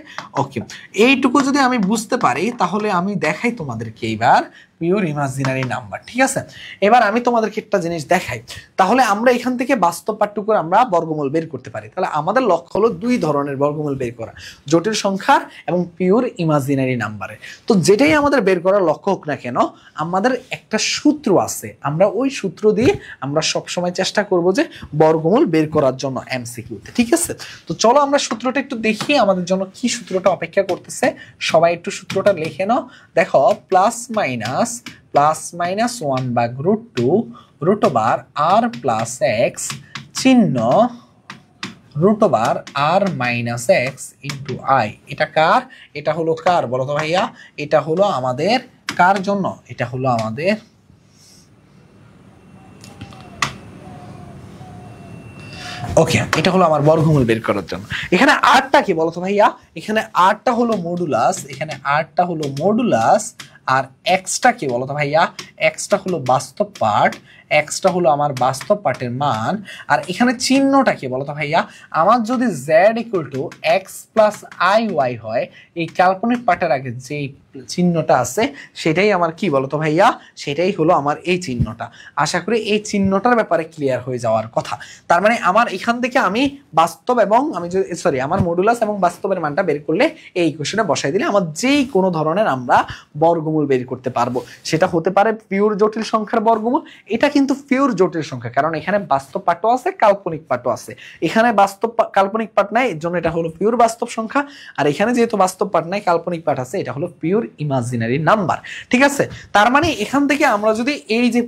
ওকে। এইটুকু যদি আমি বুঝতে পারি তাহলে আমি দেখাই তোমাদেরকে এইবার পিওর ইমাজিনারি নাম্বার। ঠিক আছে, এবার আমি তোমাদেরকে একটা জিনিস দেখাই। তাহলে আমরা এখান থেকে বাস্তব পার্টটুকুর আমরা বর্গমূল বের করতে পারি। তাহলে আমাদের লক্ষ্য হলো দুই ধরনের বর্গমূল বের করা, জটিল সংখ্যার এবং পিওর ইমাজিনারি নাম্বারের। তো যেটাই আমাদের বের করার লক্ষ্য হোক না কেন, আমাদের একটা সূত্র আছে, আমরা ওই সূত্র দিয়ে আমরা সবসময় চেষ্টা করব যে বর্গমূল বের করার জন্য এমসিকিউতে। ঠিক আছে, তো চলো আমরা সূত্রটা একটু দেখি আমাদের জন্য কি সূত্রটা অপেক্ষা করতেছে। সবাই একটু সূত্রটা লিখে নাও। দেখো +-1/√2 √r + x চিহ্ন √r - x × i। এটা কার? এটা হলো কার বলো তো ভাইয়া? এটা হলো আমাদের কার জন্য? এটা হলো আমাদের ওকে, এটা হলো আমার বর্গমূল বের করার জন্য। এখানে আরটা কি বলতো ভাইয়া? এখানে আরটা হলো মডুলাস, এখানে আরটা হলো মডুলাস, আর এক্সটা কি বলতো ভাইয়া? এক্সটা হলো বাস্তব পার্ট, এক্সটা হলো আমার বাস্তব পার্টের মান। আর এখানে চিহ্নটা কি বলতো ভাইয়া? আমার যদি z = x + iy হয়, এই কাল্পনিক পার্টের আগে যে চিহ্নটা আছে সেটাই আমার কি বলতো ভাইয়া? সেটাই হলো আমার এই চিহ্নটা। আশা করি এই চিহ্নটার ব্যাপারে ক্লিয়ার হয়ে যাওয়ার কথা। তার মানে আমার এখান থেকে আমি বাস্তব এবং আমি যদি আমার মডুলাস এবং বাস্তবের মানটা বের করলে এই ইকুয়েশনে বসাই দিলে আমার যেই কোনো ধরনের আমরা বর্গমূল বের করতে পারবো। সেটা হতে পারে পিওর জটিল সংখ্যার বর্গমূল। এটা কিন্তু পিওর জটিল সংখ্যা, কারণ এখানে বাস্তব পার্টও আছে, কাল্পনিক পার্টও আছে। এখানে বাস্তব কাল্পনিক পার্ট নাই, এর জন্য এটা হলো পিওর বাস্তব সংখ্যা। আর এখানে যেহেতু বাস্তব পার্ট নাই, কাল্পনিক পার্ট আছে, এটা হলো পিওর ইমাজিনারি নাম্বার। ঠিক আছে, তার মানে এখান থেকে আমরা যদি এই যে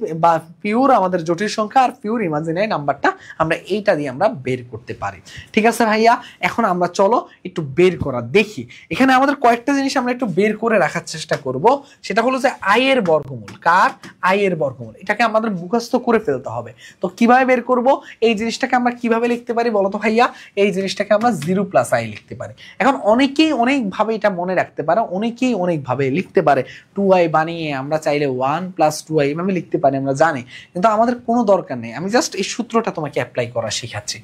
পিওর আমাদের জটিল সংখ্যা আর পিওর ইমাজিনারি নাম্বারটা আমরা এইটা দিয়ে আমরা বের করতে পারি। ঠিক আছে ভাইয়া, এখন আমরা চলো একটু বের করা দেখি। এখানে আমাদের কয়েকটা জিনিস আমরা একটু বের করে রাখার চেষ্টা করব। সেটা হলো যে আই এর বর্গমূল। কার? আই এর বর্গমূল। এটাকে আমাদের মুখস্থ করে ফেলতে হবে। তো কিভাবে বের করব? এই জিনিসটাকে আমরা কিভাবে লিখতে পারি বলো তো ভাইয়া? এই জিনিসটাকে আমরা 0 + i লিখতে পারি। এখন অনেকেই অনেকভাবে এটা মনে রাখতে পারে, অনেকেই অনেকভাবে লিখতে পারে। 2i বানিয়ে আমরা চাইলে 1 + 2i এভাবে লিখতে পারি, আমরা জানি, কিন্তু আমাদের কোনো দরকার নেই। আমি জাস্ট এই সূত্রটা তোমাকে অ্যাপ্লাই করা শেখাচ্ছি।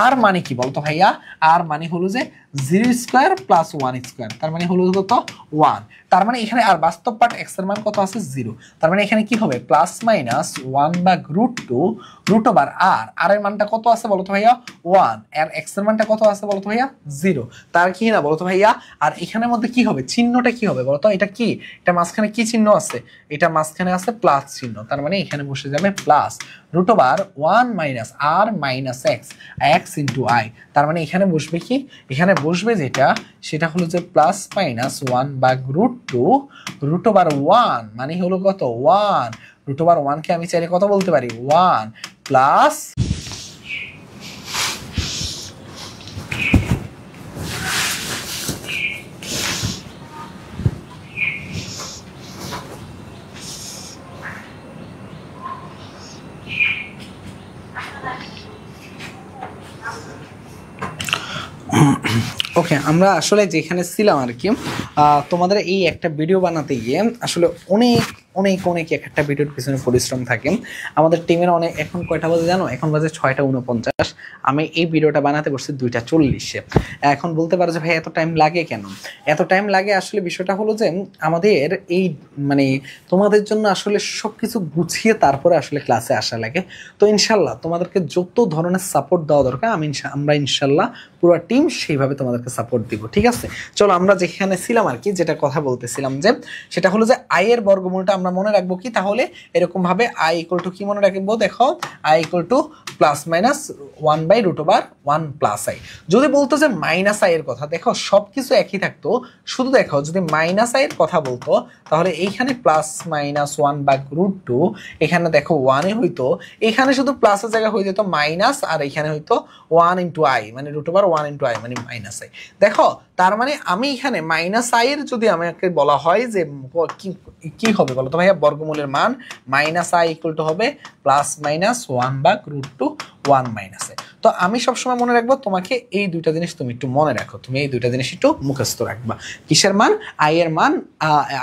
আর মানে কি বলতো ভাইয়া? আর মানে হলো যে 0² + 1², তার মানে হলো কত? 1। তার মানে এখানে আর বাস্তব পার্ট x এর মান কত আছে? 0। তার মানে এখানে কি হবে? +-1/√2 √r। আর এর মানটা কত আছে বলতো ভাইয়া? 1। আর x এর মানটা কত আছে বলতো ভাইয়া? 0। তার কি না বলতো ভাইয়া? আর এখানের মধ্যে কি হবে? চিহ্নটা কি হবে বলতো? এটা কি? এটা মাঝখানে কি চিহ্ন আছে? এটা মাঝখানে আছে প্লাস চিহ্ন। তার মানে এখানে বসে যাবে প্লাস √1 - r - x × i। তার মানে এখানে বসবে কি? এখানে বসবে যেটা, সেটা হলো যে +-1/√2 √1 মানে হলো কত? 1। √1 কে আমি চাইলে কত বলতে পারি? 1 প্লাস ওকে, আমরা আসলে যেখানে ছিলাম আর কি, তোমাদের এই একটা ভিডিও বানাতে গিয়ে আসলে অনেক অনেক অনেক একটা ভিডিওর পিছনে পরিশ্রম থাকে আমাদের টিমের। অনেক এখন কয়টা বাজে জানো? এখন বাজে 6:49। আমি এই ভিডিওটা বানাতে বসছি 2:40-এ। এখন বলতে পারো যে ভাই এত টাইম লাগে কেন? এত টাইম লাগে আসলে বিষয়টা হলো যে আমাদের এই মানে তোমাদের জন্য আসলে সব কিছু গুছিয়ে তারপরে আসলে ক্লাসে আসা লাগে। তো ইনশাল্লাহ তোমাদেরকে যত ধরনের সাপোর্ট দেওয়া দরকার আমরা ইনশাল্লাহ পুরো টিম সেইভাবে তোমাদেরকে সাপোর্ট দিব, ঠিক আছে? চলো আমরা যেখানে ছিলাম আর কি, যেটা কথা বলতেছিলাম যে সেটা হলো যে আই এর বর্গমূলটা আমরা মনে রাখবো কি? তাহলে এরকম ভাবে আই ইকুয়াল টু কি মনে রাখবো? দেখো I equal to +-1/√1 plus I. যদি বলতো যে মাইনাস আই এর কথা, দেখো সবকিছু একই থাকতো, শুধু দেখো যদি মাইনাস আই এর কথা বলতো তাহলে এইখানে +-1/√2, এখানে দেখো 1 হইতো, এখানে শুধু প্লাসের জায়গায় হয়ে যেত মাইনাস, আর এখানে হইতো 1 × i মানে √1 × i মানে মাইনাস আই। দেখো তার মানে আমি এখানে মাইনাস আই এর যদি আমাকে বলা হয় যে কি হবে বলো তো ভাইয়া? বর্গমূলের মান মাইনাস আই ইকুয়াল টু হবে +-1/√1 - আই। তো আমি সবসময় মনে রাখবো, তোমাকে এই দুইটা জিনিস তুমি একটু মনে রাখো, তুমি এই দুইটা জিনিস একটু মুখস্থ রাখবা। কিসের মান? আই এর মান,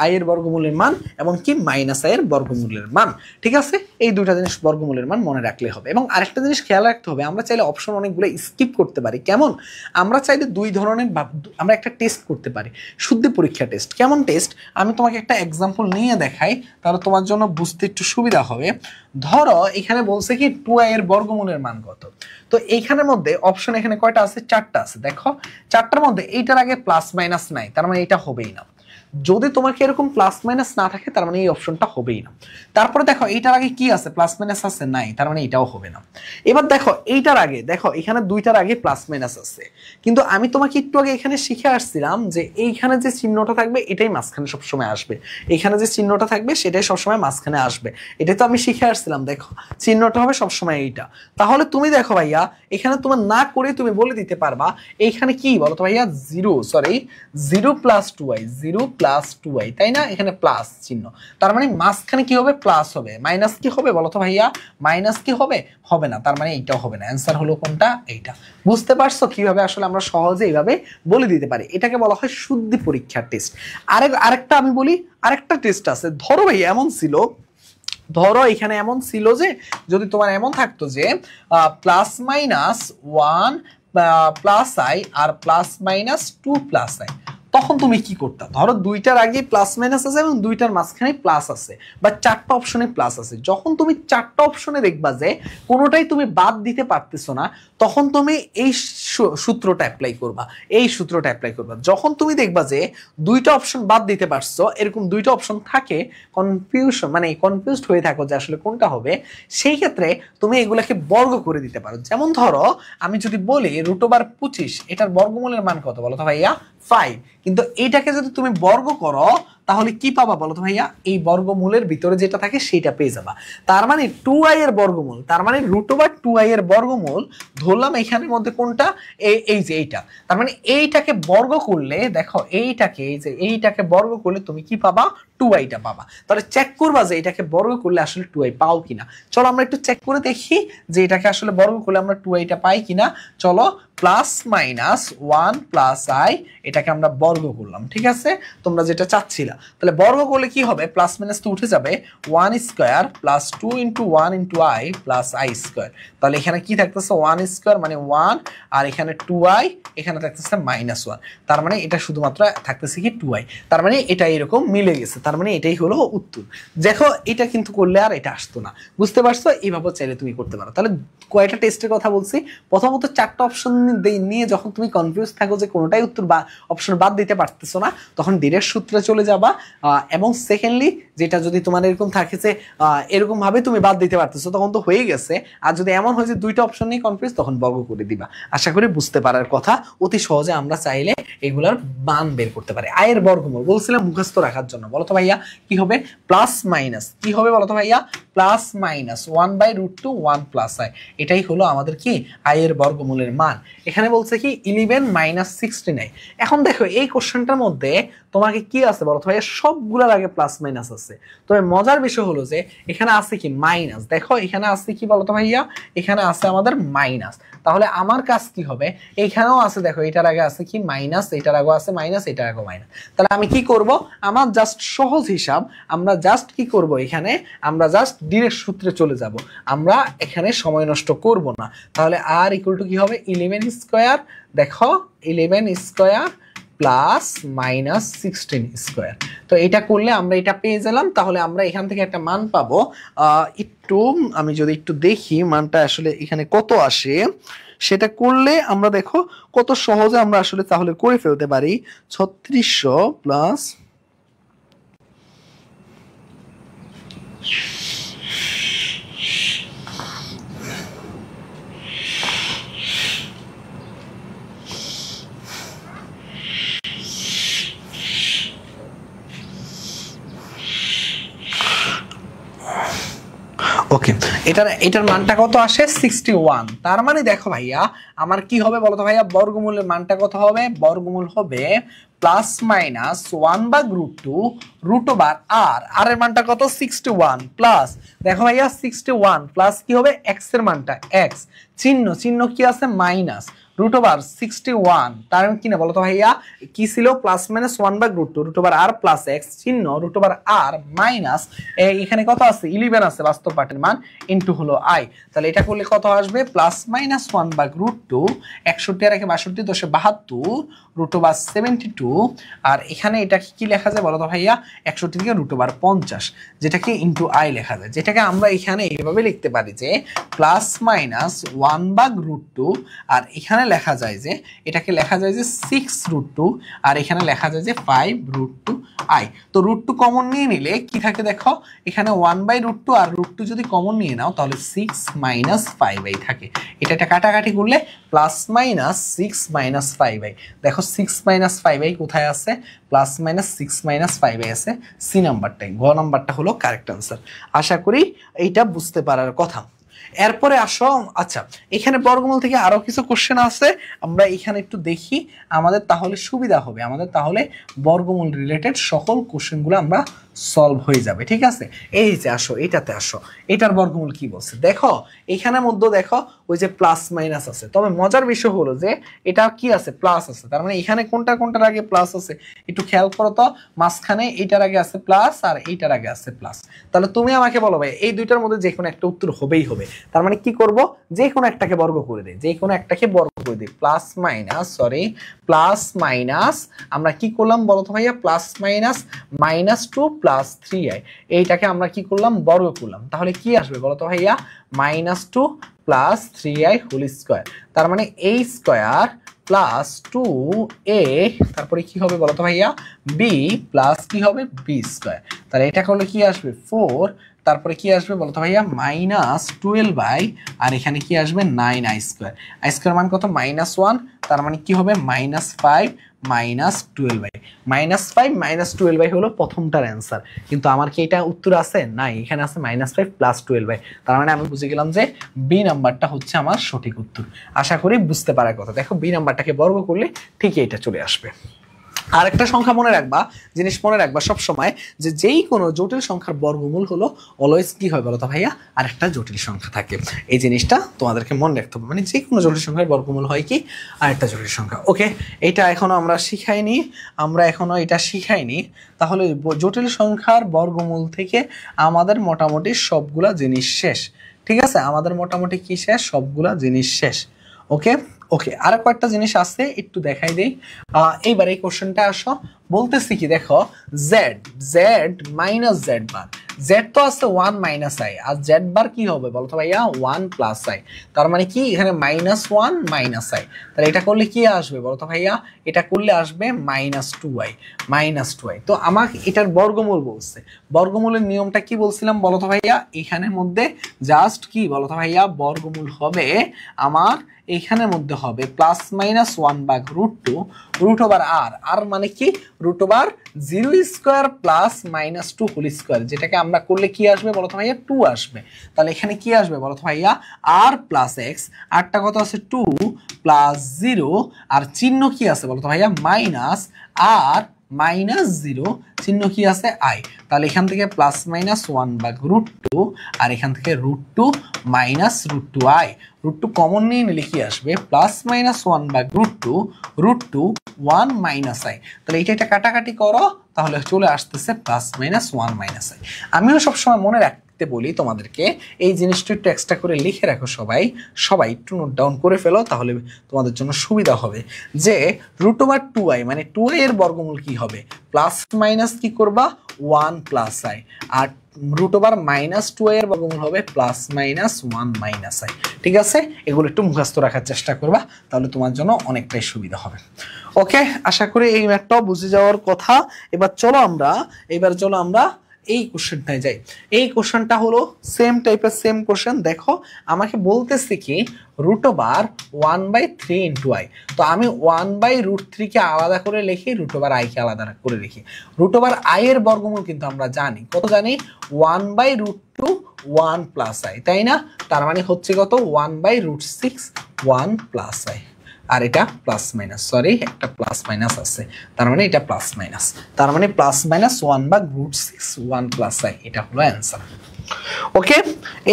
আই এর বর্গমূলের মান এবং কি মাইনাস আই এর বর্গমূলের মান, ঠিক আছে? এই দুইটা জিনিস বর্গমূলের মান মনে রাখলে হবে। এবং আরেকটা জিনিস খেয়াল রাখতে হবে, আমরা চাইলে অপশন অনেকগুলো স্কিপ করতে পারি। কেমন? আমরা চাইলে দুই ধরনের আমরা একটা টেস্ট করতে পারি, শুদ্ধি পরীক্ষা টেস্ট। কেমন টেস্ট? আমি তোমাকে একটা এক্সাম্পল নিয়ে দেখাই, তাহলে তোমার জন্য বুঝতে একটু সুবিধা হবে। ধরো এখানে বলছে কি 2i এর বর্গমূলের মান কত? তো এইখানের মধ্যে অপশন এখানে কয়টা আছে? 4টা আছে। দেখো 4টার মধ্যে এইটার আগে প্লাস মাইনাস নাই, তার মানে এটা হবেই না। যদি তোমার কি এরকম প্লাস মাইনাস না থাকে তার মানে এই অপশনটা হবেই না। তারপরে দেখো এইটার আগে কি আছে? প্লাস মাইনাস আছে নাই, তার মানে এটাও হবে না। এবার দেখো এইটার আগে, দেখো এখানে দুইটার আগে প্লাস মাইনাস আছে, কিন্তু আমি তোমাকে একটু আগে এখানে শিখে আসছিলাম যে এইখানে যে চিহ্নটা থাকবে এটাই মাঝখানে সবসময় আসবে, এখানে যে চিহ্নটা থাকবে সেটাই সবসময় মাঝখানে আসবে। এটাই তো আমি শিখে আসছিলাম। দেখো চিহ্নটা হবে সবসময় এইটা। তাহলে তুমি দেখো ভাইয়া এখানে তোমার না করে তুমি বলে দিতে পারবা এইখানে কি বলো তো ভাইয়া? 0 + 2i, 0 + 2i, তাই না? এখানে প্লাস চিহ্ন, তার মানে মাঝখানে কি হবে? প্লাস হবে। মাইনাস কি হবে বলো তো ভাইয়া? মাইনাস কি হবে? হবে না, তার মানে এইটাও হবে না। অ্যান্সার হলো কোনটা? এইটা। বুঝতে পারছো কিভাবে আসলে আমরা সহজে এইভাবে বলে দিতে পারি? এটাকে বলা হয় শুদ্ধি পরীক্ষার টেস্ট। আরেকটা আমি বলি, আরেকটা টেস্ট আছে। ধরো ভাই এমন ছিল, ধরো এখানে এমন ছিল যে যদি তোমার এমন থাকতো যে +-1 +i আর +-2 +i, তখন তুমি কি করতে? ধরো দুইটার আগে প্লাস মাইনাস আছে এবং দুইটার মাঝখানে প্লাস আছে, বা 4টা অপশনে প্লাস আছে। যখন তুমি 4টা অপশনে দেখবা যে কোনোটাই তুমি বাদ দিতে পারতেছো না, তখন তুমি এই সূত্রটা অ্যাপ্লাই করবা, এই সূত্রটা অ্যাপ্লাই করবা। যখন তুমি দেখবা যে দুইটা অপশন বাদ দিতে পারছো, এরকম দুইটা অপশন থাকে, কনফিউজড হয়ে থাকো যে আসলে কোনটা হবে, সেই ক্ষেত্রে তুমি এগুলাকে বর্গ করে দিতে পারো। যেমন ধরো আমি যদি বলি √25, এটার বর্গমূলের মান কত বলো তো ভাইয়া? 5। কিন্তু এইটাকে যদি তুমি বর্গ করো তাহলে কি পাবা বলো তো ভাইয়া? এই বর্গমূলের ভিতরে যেটা থাকে সেটা পেয়ে যাবা। তার মানে 2i এর বর্গমূল, তার মানে √2i এর বর্গমূল ধরলাম এখানের মধ্যে কোনটা? এই যে এইটা। তার মানে এইটাকে বর্গ করলে দেখো এইটাকে, এই যে এইটাকে বর্গ করলে তুমি কি পাবা? 2iটা পাবা। তাহলে চেক করবা যে এটাকে বর্গ করলে আসলে 2i পাও কিনা। চলো আমরা একটু চেক করে দেখি যে এটাকে আসলে বর্গ করলে আমরা 2iটা পাই কিনা। চলো +-1 +i, এটাকে আমরা বর্গ করলাম, ঠিক আছে? তোমরা যেটা চাচ্ছিলা, তাহলে বর্গ করলে কি হবে? প্লাস মাইনাস তো উঠে যাবে, 1² + 2 × 1 × i + i²। তাহলে এখানে কি থাকতেছে? 1² মানে 1, আর এখানে 2i, এখানে থাকতেছে -1। তার মানে এটা শুধুমাত্র থাকতেছে কি 2i। তার মানে এটা এরকম মিলে গেছে, তার মানে এটাই হলো উত্তর। দেখো এটা কিন্তু করলে আর এটা আসতো না। বুঝতে পারছো? এইভাবে চাইলে তুমি করতে পারো। তাহলে কয়টা টেস্টের কথা বলছি? প্রথমত 4টা অপশন নিয়ে যখন তুমি কনফিউজ থাকো যে কোনোটাই উত্তর বা অপশন বাদ দিতে পারতেছো না, তখন ডিরেক্ট সূত্রে চলে যাবা। এবং সেকেন্ডলি যেটা যদি তোমার এরকম থাকে যে এরকম ভাবে তুমি বাদ দিতে পারতেছো, তখন তো হয়ে গেছে। আর যদি এমন হয় যে দুইটা অপশন নিয়ে কনফিউজ, তখন বর্গ করে দিবা। আশা করি বুঝতে পারার কথা। অতি সহজে আমরা চাইলে এগুলার মান বের করতে পারি। আয়ের বর্গমূল বলছিলাম মুখস্থ রাখার জন্য। বলো তো ভাইয়া কি হবে? প্লাস মাইনাস কি হবে বলো তো ভাইয়া? +-1/√2 1 + i, এটাই হলো আমাদের কি আয়ের বর্গমূলের মান। এখানে বলছে কি 11 - 69। এখন দেখো এই কোশ্চেনটার মধ্যে তোমাকে কি আছে বলো তো ভাইয়া? সবগুলোর আগে প্লাস মাইনাস আছে। আছে। তবে মজার বিষয় হলো যে এখানে আছে কি মাইনাস, দেখো এখানে আছে কি বলতো ভাইয়া, এখানে আছে আমাদের মাইনাস। তাহলে আমার কাজ কি হবে, এইখানেও আছে দেখো এটার আগে আছে কি মাইনাস, এটার আগে আছে মাইনাস, এটার আগে মাইনাস। তাহলে আমি কি করব, আমার জাস্ট সহজ হিসাব, আমরা জাস্ট কি করব, এখানে আমরা জাস্ট ডিরেক্ট সূত্রে চলে যাব, আমরা এখানে সময় নষ্ট করব না। তাহলে আর ইকুয়াল টু কি হবে 11 স্কয়ার, দেখো 11 স্কয়ার প্লাস মাইনাস 16 স্কয়ার। তো এটা করলে আমরা এটা পেয়ে গেলাম। তাহলে আমরা এখান থেকে একটা মান পাবো, একটু আমি যদি একটু দেখি মানটা আসলে এখানে কত আসে, সেটা করলে আমরা দেখো কত সহজে আমরা আসলে তাহলে করে ফেলতে পারি। 3600 প্লাস ওকে, এটার মানটা কত আসে 61। তার মানে দেখো ভাইয়া আমার কি হবে বলতো ভাইয়া, বর্গমূলের মানটা কত হবে, বর্গমূল হবে প্লাস মাইনাস 1/√2 রুট ওভার আর এর মানটা কত 61 প্লাস, দেখো ভাইয়া 61 প্লাস কি হবে এক্স এর মানটা এক্স, চিহ্ন কি আছে মাইনাস, রুট ওভার 61 তার কি না বলতো ভাইয়া কি ছিল প্লাস মাইনাস 1/√2 রুট ওভার আর প্লাস এক্স, চিহ্ন রুট ওভার আর মাইনাস এখানে কত আছে 11 আছে বাস্তব পার্টের মান, ইনটু হলো আই। তাহলে এটা করলে কত আসবে প্লাস মাইনাস 1/√2, 61 আর 62 10 72 রুট ওভার 72, আর এখানে এটা কি লেখা যায় বলতো ভাইয়া 61 থেকে রুট ওভার 50, যেটাকে ইনটু আই লেখা যায়, যেটাকে আমরা এখানে এইভাবে লিখতে পারি যে প্লাস মাইনাস 1/√2, আর এখানে লেখা যায় যে এটাকে লেখা যায় যে 6√2, আর এখানে লেখা যায় যে 5√2 আই। তো √2 কমন নিয়ে নিলে কি থাকে দেখো, এখানে 1/√2 আর √2 যদি কমন নিয়ে নাও তাহলে 6 - 5i থাকে। এটা কাটাকাটি করলে প্লাস মাইনাস 6 - 5i, দেখো 6 - 5i কোথায় আছে, প্লাস মাইনাস 6 - 5i আছে সি নাম্বারটাই, গ নাম্বারটা হলো কারেক্ট আনসার। আশা করি এইটা বুঝতে পারার কথা। এরপরে আসো, আচ্ছা এখানে বর্গমূল থেকে আরো কিছু কোশ্চেন আছে, আমরা এখানে একটু দেখি, আমাদের তাহলে সুবিধা হবে, আমাদের তাহলে বর্গমূল রিলেটেড সকল কোশ্চেনগুলো আমরা সলভ হয়ে যাবে, ঠিক আছে। এই যে আসো এটাতে আসো, এটার বর্গমূল কি বলছে দেখো, এখানের মধ্যে দেখো ওই যে প্লাস মাইনাস আছে, তবে মজার বিষয় হলো যে এটা কি আছে প্লাস আছে, তার মানে এখানে কোনটার আগে প্লাস আছে একটু খেয়াল করো তো, মাঝখানে এইটার আগে আছে প্লাস আর এইটার আগে আছে প্লাস। তাহলে তুমি আমাকে বলো ভাই এই দুইটার মধ্যে যে কোনো একটা উত্তর হবেই হবে, তার মানে কি করব যে কোনো একটাকে বর্গ করে দেই, যে কোনো একটাকে বর্গ করে দিই, প্লাস মাইনাস আমরা কি করলাম বলতো ভাইয়া প্লাস মাইনাস -2 প্লাস 3i, এইটাকে আমরা কি করলাম বর্গ করলাম, তাহলে কি আসবে বলতো ভাইয়া -2 প্লাস 3i হোল স্কয়ার, তার মানে a স্কয়ার প্লাস 2a, তারপরে কি হবে বলতো ভাইয়া b প্লাস কি হবে b স্কয়ার, তাহলে এটা করলে কি আসবে 4, তারপরে কি আসবে বলতো ভাইয়া -12i, আর এখানে কি আসবে 9i স্কয়ার, i স্কয়ার মান কত -1, তার মানে কি হবে -5 -12i, -5 -12i হলো প্রথমটার অ্যান্সার। কিন্তু আমার কি এটা উত্তর আছে নাই, এখানে আছে -5 প্লাস 12i, তার মানে আমি বুঝে গেলাম যে বি নাম্বারটা হচ্ছে আমার সঠিক উত্তর। আশা করি বুঝতে পারার কথা, দেখো বি নাম্বারটাকে বর্গ করলে ঠিকই এটা চলে আসবে। আরেকটা সংখ্যা মনে রাখবা, জিনিস মনে রাখবা সব সময়, যে যেই কোনো জটিল সংখ্যার বর্গমূল হলো অলওয়েজ কি হয় বলো তো ভাইয়া আরেকটা জটিল সংখ্যা থাকে, এই জিনিসটা তোমাদেরকে মনে রাখতে হবে, মানে যে কোনো জটিল সংখ্যার বর্গমূল হয় কি আরেকটা জটিল সংখ্যা। ওকে, এটা এখনো আমরা শিখাইনি, তাহলে জটিল সংখ্যার বর্গমূল থেকে আমাদের মোটামুটি সবগুলা জিনিস শেষ, ঠিক আছে, আমাদের মোটামুটি কি শেষ, সবগুলা জিনিস শেষ। ওকে, আর কয়েকটা জিনিস আছে একটু দেখাই দেই। এইবার এই কোশ্চেনটা আসো, বলতেছি কি দেখো z মাইনাস z বার, z তো আছে 1 - i, আর z বার কি হবে বলতো ভাইয়া 1 + i, তার মানে কি এখানে -1 - i, তাহলে এটা করলে কি আসবে বলতো ভাইয়া, এটা করলে আসবে -2i। তো আমাকে এটার বর্গমূল বলছে, বর্গমূলের নিয়মটা কি বলছিলাম বলতো ভাইয়া, এখানের মধ্যে জাস্ট কি বলতো ভাইয়া বর্গমূল হবে আমার এখানের মধ্যে হবে প্লাস মাইনাস 1/√2 রুট ওভার আর মানে কি root over 0 square plus -2 whole square, যেটাকে আমরা করলে কি আসবে বলতো ভাইয়া 2 আসবে। তাহলে এখানে কি আসবে বলতো ভাইয়া আর প্লাস এক্স, আরটা কত আছে 2 প্লাস 0, আর চিহ্ন কি আছে বলতো ভাইয়া মাইনাস আর মাইনাস 0 চিহ্ন কি আছে আই, তাহলে এখান থেকে প্লাস মাইনাস 1 ভাগ √2 আর এখান থেকে √2 মাইনাস √2 আই, √2 কমন নিয়ে নিলে কি আসবে প্লাস মাইনাস 1 ভাগ √2 1 মাইনাস আই, তাহলে এটা কাটাকাটি করো তাহলে চলে আসতেছে প্লাস মাইনাস 1 মাইনাস আই। আমিও সবসময় মনে রাখতে বলি তোমাদেরকে এই জিনিসটা একটু এক্সট্রা করে লিখে রাখো, সবাই একটু নোট ডাউন করে ফেলো, তাহলে তোমাদের জন্য সুবিধা হবে যে √2i মানে 2i এর বর্গমূল কি হবে প্লাস মাইনাস কি করবা 1 প্লাস আই, আর √-2i এর বর্গমূল হবে প্লাস মাইনাস 1 মাইনাস আই। ঠিক আছে, এগুলো একটু মুখস্থ রাখার চেষ্টা করবা, তাহলে তোমার জন্য অনেকটাই সুবিধা হবে। ওকে, আশা করি এই ম্যাথটাও বুঝে যাওয়ার কথা। এবার চলো আমরা এই কোশ্চেনটায় যাই। এই কোশ্চেনটা হলো সেম টাইপের সেম কোশ্চেন। দেখো আমাকে বলতেছে কি √1/3 × i, তো আমি 1/√3 কে আলাদা করে লিখি, √i কে আলাদা করে লিখি। √i এর বর্গমূল কিন্তু আমরা জানি, কত জানি 1/√2 1 প্লাস i, তাই না? তার মানে হচ্ছে কত 1/√6 1 প্লাস i, আর এটা প্লাস মাইনাস, সরি একটা প্লাস মাইনাস আছে, তার মানে এটা প্লাস মাইনাস, তার মানে প্লাস মাইনাস 1/√6 1 প্লাস i, এটা হলো অ্যান্সার। ওকে,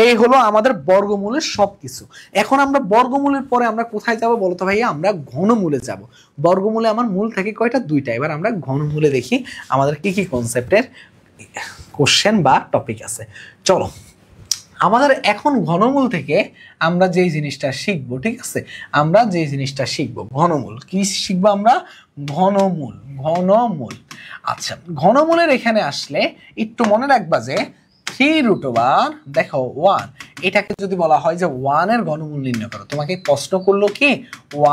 এই হলো আমাদের বর্গমূলের সবকিছু। এখন আমরা বর্গমূলের পরে আমরা কোথায় যাব বলো তো ভাইয়া? আমরা ঘনমূলে যাব। বর্গমূলে আমার মূল থাকে কয়টা? দুইটা। এবার আমরা ঘনমূলে দেখি আমাদের কি কি কনসেপ্টের কোশ্চেন বা টপিক আছে। চলো, আমাদের এখন ঘনমূল থেকে আমরা যেই জিনিসটা শিখবো, ঠিক আছে, আমরা যেই জিনিসটা শিখবো ঘনমূল, কি শিখবো আমরা? ঘনমূল। আচ্ছা, ঘনমূলের এখানে আসলে একটু মনে রাখবা যে 3√, দেখো 1, এটাকে যদি বলা হয় যে 1 এর ঘনমূল নির্ণয় করো, তোমাকে প্রশ্ন করলো কি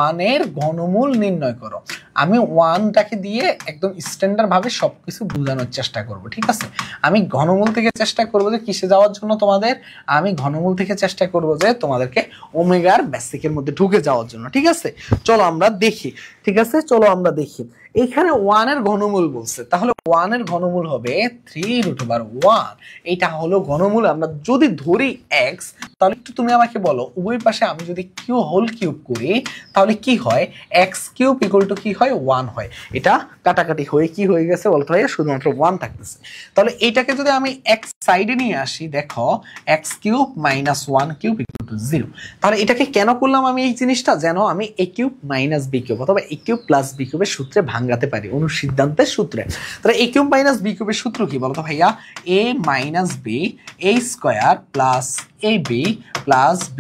1 এর ঘনমূল নির্ণয় করো, আমি 1টাকে দিয়ে একদম স্ট্যান্ডার্ড ভাবে সবকিছু বোঝানোর চেষ্টা করব। ঠিক আছে, আমি ঘনমূল থেকে চেষ্টা করব যে কিসে যাওয়ার জন্য তোমাদের, আমি ঘনমূল থেকে চেষ্টা করব যে তোমাদেরকে ওমেগার বেসিকের মধ্যে ঢুকে যাওয়ার জন্য। ঠিক আছে, চলো আমরা দেখি। ঠিক আছে, চলো আমরা দেখি। এখানে 1 এর ঘনমূল বলছে, তাহলে 1 এর ঘনমূল হবে 3√1, এটা হলো ঘনমূল। আমরা যদি ধরি x, তাহলে একটু তুমি আমাকে বলো উভয় পাশে আমি যদি হোল কিউব করি তাহলে কি হয়? x³ = কি হয়? 1 হয়। এটা কাটাকাটি হয়ে কি হয়ে গেছে বলতে হয়? শুধুমাত্র 1 থাকতেছে। তাহলে এইটাকে যদি আমি x সাইডে নিয়ে আসি, দেখো x³ - 1³ = 0। তাহলে এটাকে কেন করলাম আমি এই জিনিসটা? যেন আমি a³ - b³ অথবা a³ + b³ এর সূত্রে ভাঙাতে পারি, অনুসিদ্ধান্তের সূত্রে। তাহলে a³ - b³ এর সূত্র কি বলতো ভাইয়া? a - b a² + ab + b²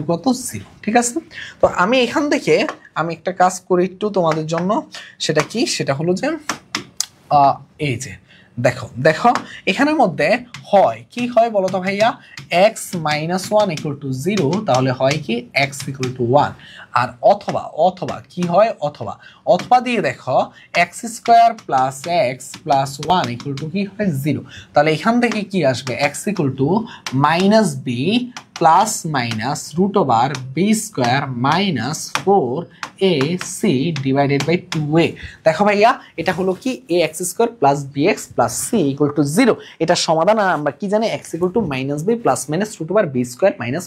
= কত? 0। ঠিক আছে, তো আমি এখান থেকে আমি একটা কাজ করি একটু তোমাদের জন্য, সেটা কি? সেটা হলো যে এই যে দেখো এখানের মধ্যে হয় কি হয় বলতো ভাইয়া? x - 1 = 0, তাহলে হয় কি x = 1, আর অথবা কি হয়? অথবা দিয়ে দেখো x² + x + 1 = কি হয়? 0। তাহলে এখান থেকে কি আসবে? x = -b plus minus √b² - 4ac / 2a। দেখো ভাইয়া, এটা হলো কি ax² + bx + c = 0। এটা সমাধান। আর আমরা কি জানি? x = -b plus minus √b² -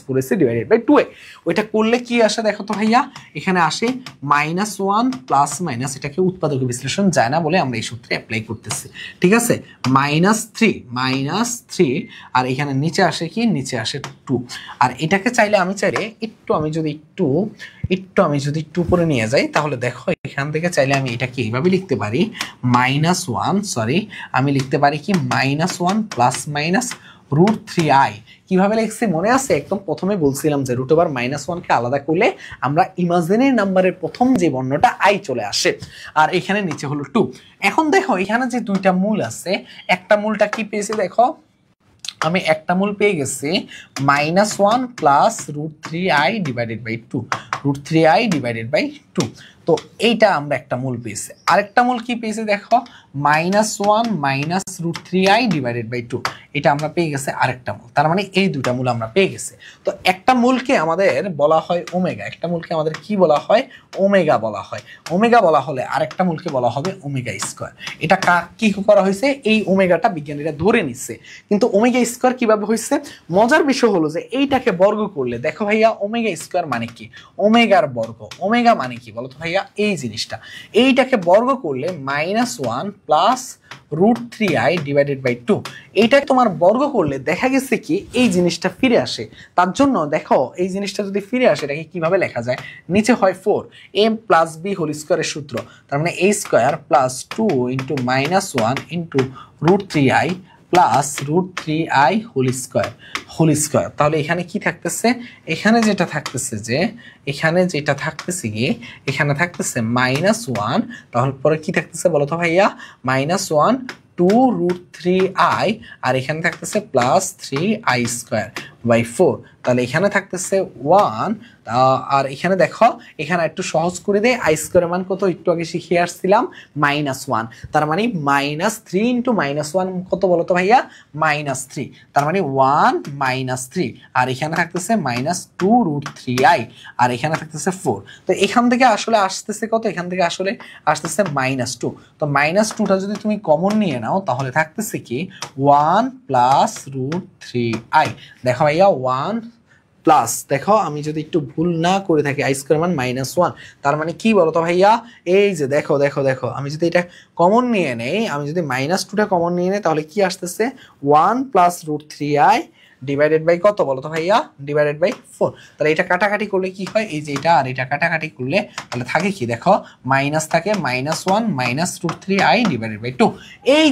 4ac / 2a। ওইটা করলে কি আসে দেখো তো ভাইয়া? এখানে আসে -1 প্লাস মাইনাস, এটাকে উৎপাদক বিশ্লেষণ যায় না বলে আমরা এই সূত্রে অ্যাপ্লাই করতেছি। ঠিক আছে, -3 আর এখানে নিচে আসে কি? নিচে আসে 2। আর এটাকে চাইলে আমি যদি একটু উপরে নিয়ে যাই, তাহলে দেখো এখান থেকে চাইলে আমি এটাকে এইভাবে লিখতে পারি আমি লিখতে পারি কি -1 প্লাস মাইনাস √3i। কিভাবে লিখছি মনে আছে? একদম প্রথমে বলছিলাম যে √1 কে আলাদা করলে আমরা ইমাজিনারি নাম্বারের প্রথম যে বর্ণটা i চলে আসে, আর এখানে নিচে হলো 2। এখন দেখো এখানে যে দুইটা মূল আছে, একটা মূলটা কি পেয়েছি? দেখো আমি একটা মূল পেয়ে গেছি -1 প্লাস √3i / 2, √3i / 2। তো এইটা আমরা একটা মূল পেয়েছি। আরেকটা মূল কি পেয়েছি? দেখো -1 মাইনাস √3i ডিভাইডেড বাই 2। এটা আমরা পেয়ে গেছে আরেকটা মূল, তার মানে এই দুটা মূল আমরা পেয়ে গেছি। তো একটা মূলকে আমাদের বলা হয় ওমেগা, একটা মূলকে আমাদের কি বলা হয়? ওমেগা বলা হয়। ওমেগা বলা হলে আরেকটা মূলকে বলা হবে ওমেগা স্কয়ার। এটা কি করা হয়েছে? এই ওমেগাটা বিজ্ঞানীরা ধরে নিচ্ছে, কিন্তু ওমেগা স্কয়ার কিভাবে হয়েছে? মজার বিষয় হলো যে এইটাকে বর্গ করলে, দেখো ভাইয়া ওমেগা স্কয়ার মানে কি? ওমেগার বর্গ। ওমেগা মানে কি বলো তো ভাইয়া? এই জিনিসটা, এইটাকে বর্গ করলে -1 প্লাস √3i ডিভাইডেড বাই 2। এইটা তোমার বর্গ করলে দেখা গেছে কি এই জিনিসটা ফিরে আসে। তার জন্য দেখো এই জিনিসটা যদি ফিরে আসে এটাকে কিভাবে লেখা যায়? নিচে হয় 4a প্লাস b হোল স্কয়ারের সূত্র, তার মানে a square plus 2 into -1 into √3i plus √3i whole square. তাহলে এখানে কি থাকতেছে? এখানে যেটা থাকতেছে যে এখানে থাকতেছে -1, তাহলে পরে কি থাকতেছে বলো তো ভাইয়া? -1 2√3i, আর এখানে থাকতেছে প্লাস 3i স্কয়ার বাই 4। তাহলে এখানে থাকতেছে 1, আর এখানে দেখো এখানে একটু সহজ করে দেয়। আই স্কয়ারের মান কত? একটু আগে শিখিয়ে আসছিলাম -1, তার মানে -3 ইন্টু -1 কত বলো তো ভাইয়া? -3, তার মানে 1 -3, আর এখানে থাকতেছে -2√3i, আর এখানে থাকতেছে 4। তো এখান থেকে আসলে আসতেছে কত? এখান থেকে আসলে আসতেছে -2। তো -2টা যদি তুমি কমন নিয়ে নাও তাহলে থাকতেছে কি 1 প্লাস √3i। দেখো ভাইয়া 1 প্লাস, দেখো আমি যদি একটু ভুল না করে থাকি আই স্কয়ার মান -1, তার মানে কি বলতো ভাইয়া? এই যে দেখো আমি যদি এটা কমন নিয়ে নেই, আমি যদি -2টা কমন নিয়ে নেই তাহলে কি আসতেছে? 1 প্লাস √3i ডিভাইডেড বাই কত বলো তো ভাইয়া? Divided by 4। তাহলে এটা কাটাকাটি করলে কি হয়? এই যে এটা আর এটা কাটাকাটি করলে তাহলে থাকে কি? দেখো মাইনাস থাকে -1 মাইনাস √3i ডিভাইডেড বাই 2। এই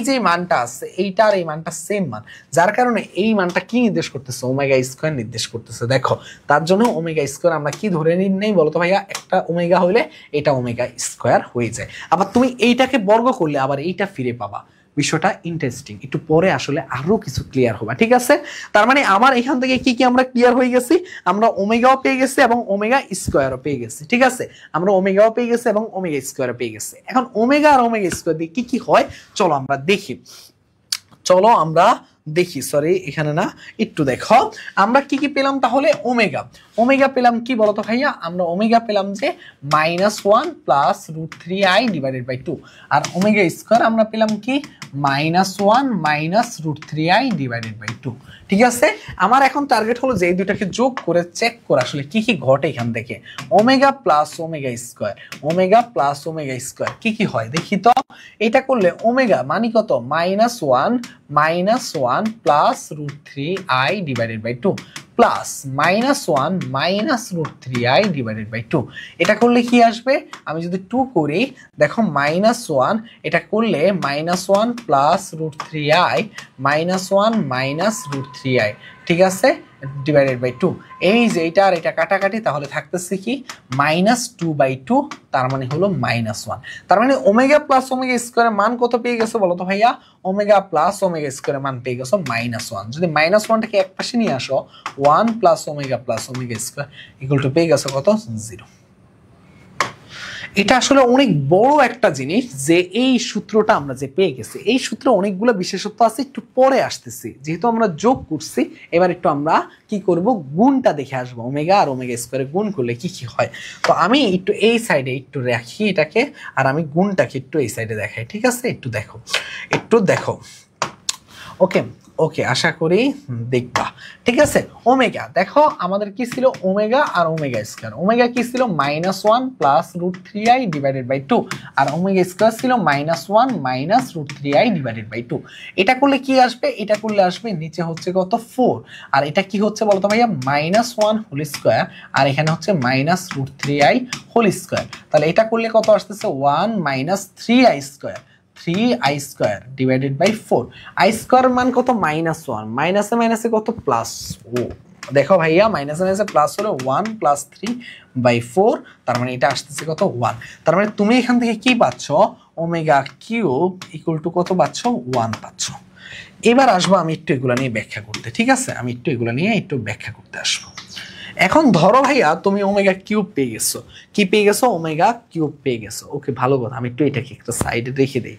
যে মানটা আছে এইটা আর এই মানটা সেম মান, যার কারণে এই মানটা কি নির্দেশ করতেছে? ওমেগা স্কয়ার নির্দেশ করতেছে। দেখো তার জন্য ওমেগা স্কয়ার আমরা কি ধরে নিই বলো তো ভাইয়া? একটা ওমেগা হইলে এটা ওমেগা স্কয়ার হয়ে যায়। আবার তুমি এইটাকে বর্গ করলে আবার এইটা ফিরে পাবা। বিষয়টা ইন্টারেস্টিং, একটু পরে আসলে আরো কিছু ক্লিয়ার হবে, ঠিক আছে? তার মানে আমার এখান থেকে কি আমরা ক্লিয়ার হয়ে গেছি? আমরা ওমেগাও পেয়ে গেছি এবং ওমেগা স্কয়ারও পেয়ে গেছি, ঠিক আছে? আমরা ওমেগাও পেয়ে গেছি এবং ওমেগা স্কয়ারও পেয়ে গেছি। এখন ওমেগা আর ওমেগা স্কয়ার দিয়ে কি হয় চলো আমরা দেখি। সরি এখানে না, একটু দেখো আমরা কি পেলাম তাহলে? ওমেগা পেলাম কি বলতো ভাইয়া? আমরা ওমেগা পেলাম যে -1 প্লাস √3i ডিভাইডেড বাই 2, আর ওমেগা স্কয়ার আমরা পেলাম কি -1 মাইনাস √3i ডিভাইডেড বাই 2। ঠিক আছে, আমার এখন টার্গেট হলো যে এই দুটাকে যোগ করে চেক করা আসলে কি ঘটে এখান থেকে। ওমেগা প্লাস ওমেগা স্কয়ার কি হয় দেখি তো। এটা করলে ওমেগা মানে কত? -1 plus √3i divided by 2 plus -1 minus √3i divided by 2। এটা করলে কি আসবে? আমি যদি 2 করি, দেখো -1 এটা করলে -1 প্লাস √3i -1 মাইনাস √3i, ঠিক আছে, ডিভাইডেড বাই 2। এই যে এটা আর এটা কাটাকাটি, তাহলে থাকতেছে কি -2/2, তার মানে হলো -1। তার মানে ওমেগা প্লাস ওমেগা স্কয়ারের মান কত পেয়ে গেছো বলো তো ভাইয়া? ওমেগা প্লাস ওমেগা স্কয়ারের মান পেয়ে গেছো -1। যদি -1টাকে এক পাশে নিয়ে আসো, 1 plus omega square equal two পেয়ে গেছো কত? 0। এটা আসলে অনেক বড় একটা জিনিস যে এই সূত্রটা আমরা যে পেয়ে গেছি। এই সূত্রে অনেকগুলো বিশেষত্ব আছে, একটু পরে আসতেছি। যেহেতু আমরা যোগ করছি, এবার একটু আমরা কি করব? গুণটা দেখে আসবো। ওমেগা আর ওমেগা স্কয়ারে গুণ করলে কি হয়। তো আমি একটু এই সাইডে একটু রাখি এটাকে, আর আমি গুণটাকে একটু এই সাইডে দেখাই, ঠিক আছে? একটু দেখো। ওকে, আশা করি দেখবা, ঠিক আছে? ওমেগা দেখো আমাদের কি ছিল? ওমেগা আর ওমেগা স্কয়ার। ওমেগা কি ছিল? -1 প্লাস √3i ডিভাইডেড বাই 2, আর ওমেগা স্কয়ার ছিল -1 মাইনাস √3i ডিভাইডেড বাই 2। এটা করলে কি আসবে? এটা করলে আসবে নিচে হচ্ছে কত? 4, আর এটা কি হচ্ছে বলতো ভাইয়া? -1 হোল স্কয়ার, আর এখানে হচ্ছে মাইনাস √3i হোল স্কয়ার। তাহলে এটা করলে কত আসতেছে? 1 minus 3i square, 3i square divided by 4। i square মান কত? -1, মাইনাসে মাইনাসে কত? প্লাস। ও দেখো ভাইয়া, মাইনাসে মাইনাসে প্লাস হলো 1 প্লাস 3/4, তার মানে এটা আসতেছে কত? 1। তার মানে তুমি এখান থেকে কি পাচ্ছ? ওমেগা কিউব ইকুয়াল টু কত পাচ্ছ? 1 পাচ্ছ। এবার আসবো আমি একটু এগুলা নিয়ে ব্যাখ্যা করতে, ঠিক আছে? আমি একটু এগুলা নিয়ে ব্যাখ্যা করতে আসবো। এখন ধরো ভাইয়া তুমি ওমেগা কিউব পেয়ে গেছো, কি পেয়ে গেছো? ওমেগা কিউব পেয়ে গেছো। ওকে, ভালো কথা, আমি একটু এটাকে একটা সাইডে রেখে দিই।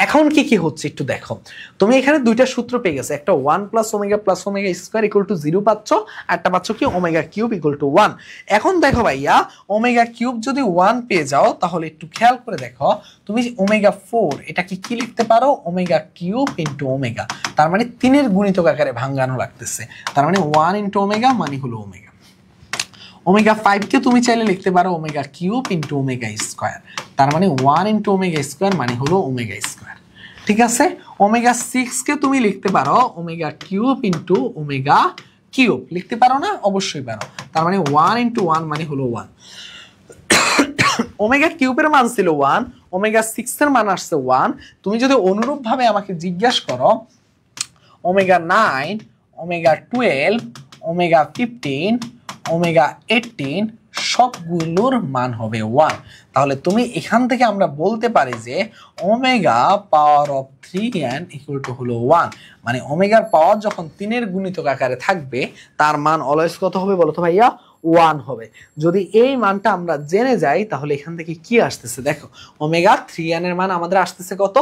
এখন কি কি হচ্ছে একটু দেখো। তুমি এখানে দুইটা সূত্র পেয়ে গেছো, একটা 1 plus omega square equal two 0 পাচ্ছ, আর একটা পাচ্ছ কি ওমেগা কিউব ইকুয়াল টু 1। এখন দেখো ভাইয়া, ওমেগা কিউব যদি 1 পেয়ে যাও তাহলে একটু খেয়াল করে দেখো, তুমি ওমেগা 4 এটাকে কি লিখতে পারো? ওমেগা কিউব ইনটু ওমেগা, তার মানে 3 এর গুণিতক আকারে ভাঙানো লাগতেছে, তার মানে 1 ইনটু ওমেগা মানে হলো ওমেগা। ওমেগা 5 কে তুমি চাইলে লিখতে পারো omega cube into omega square, তার মানে 1 ইনটু ওমেগা স্কয়ার মানে হলো ওমেগা স্কয়ার। ঠিক আছে, ওমেগা 6 কে তুমি লিখতে পারো omega cube into omega cube, লিখতে পারো না? অবশ্যই পারো, তার মানে 1 ইনটু 1 মানে হলো 1। ওমেগা কিউবের মান ছিল 1, ওমেগা 6 এর মান আসছে 1। তুমি যদি অনুরূপ ভাবে আমাকে জিজ্ঞাসা করো ওমেগা 9, ওমেগা 12, ওমেগা 15, ওমেগা 18 সবগুলোর মান হবে 1। তাহলে তুমি এখান থেকে আমরা বলতে পারি যে omega power of 3n equal to হলো 1, মানে ওমেগার পাওয়ার যখন 3 এর গুণিতক আকারে থাকবে তার মান অলওয়েজ কত হবে বলো তো ভাইয়া? 1 হবে। যদি এই মানটা আমরা জেনে যাই তাহলে এখান থেকে কি আসতেছে দেখো, ওমেগা 3n এর মান আমাদের আসতেছে কত?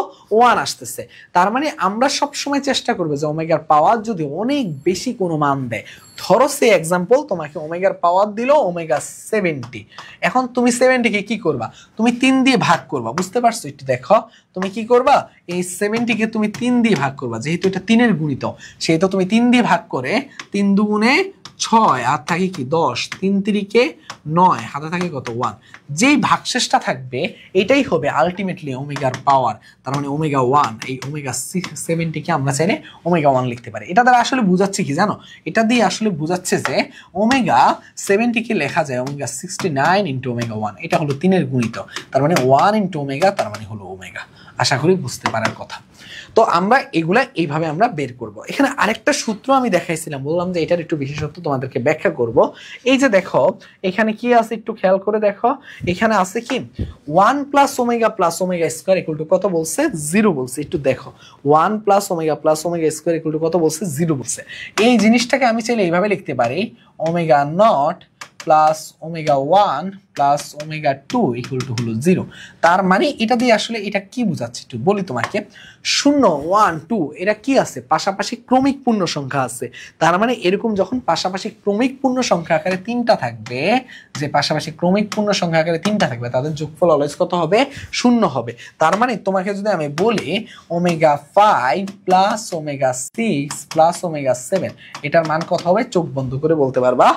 1 আসতেছে। তার মানে আমরা সব সময় চেষ্টা করব যে ওমেগার পাওয়ার যদি অনেক বেশি কোনো মান দেয়, ধরো সে এক্সাম্পল তোমাকে ওমেগার পাওয়ার দিল ওমেগা 70, এখন তুমি 70 কে কি করবা? তুমি 3 দিয়ে ভাগ করবা, বুঝতে পারছো? একটু দেখো, তুমি কি করবা? এই 70 কে তুমি 3 দিয়ে ভাগ করবা, যেহেতু এটা 3 এর গুণিতক সেহেতু তুমি 3 দিয়ে ভাগ করে 3 দুগুণে 6 আর থাকে কি 10, 3 তিরিকে 9, হাতে থাকে কত? 1। যেই ভাগশেষটা থাকবে এটাই হবে আলটিমেটলি ওমেগার পাওয়ার, তার মানে ওমেগা 1। এই ওমেগা 70 কে আমরা চাইলে ওমেগা 1 লিখতে পারি। এটা দ্বারা আসলে বোঝাচ্ছে কি জানো? এটা দিয়ে আসলে বোঝাচ্ছে যে ওমেগা 70 কে লেখা যায় ওমেগা 69 ইনটু ওমেগা 1, এটা হলো 3 এর গুণিতক, তার মানে 1 ইনটু ওমেগা, তার মানে হলো ওমেগা। আশা করি বুঝতে পারার কথা। তো আমরা এগুলা এইভাবে আমরা বের করব। এখানে আরেকটা সূত্র আমি দেখাইছিলাম, বললাম যে এটার একটু বিশেষত্ব তোমাদেরকে ব্যাখ্যা করব। এই যে দেখো এখানে কি আছে একটু খেয়াল করে দেখো, এখানে আছে কি 1 plus omega square equal two কত বলছে? 0 বলছে। একটু দেখো 1 plus omega square equal two কত বলছে? 0 বলছে। এই জিনিসটাকে আমি চাইলে এইভাবে লিখতে পারি, omega not plus omega 1 plus omega 2 equal to হলো 0। তার মানে এটা দিয়ে আসলে এটা কি বোঝাচ্ছে একটু বলি তোমাকে। 0, 1, 2 এটা কি আছে? পাশাপাশি ক্রমিক পূর্ণ সংখ্যা আছে। তার মানে এরকম যখন পাশাপাশি ক্রমিক পূর্ণ সংখ্যা আকারে 3টা থাকবে, যে পাশাপাশি ক্রমিক পূর্ণ সংখ্যা আকারে 3টা থাকবে তাদের যোগফল অলওয়েজ কত হবে? 0 হবে। তার মানে তোমাকে যদি আমি বলি omega 5 plus omega 6 plus omega 7 এটার মান কত হবে? চোখ বন্ধ করে বলতে পারবা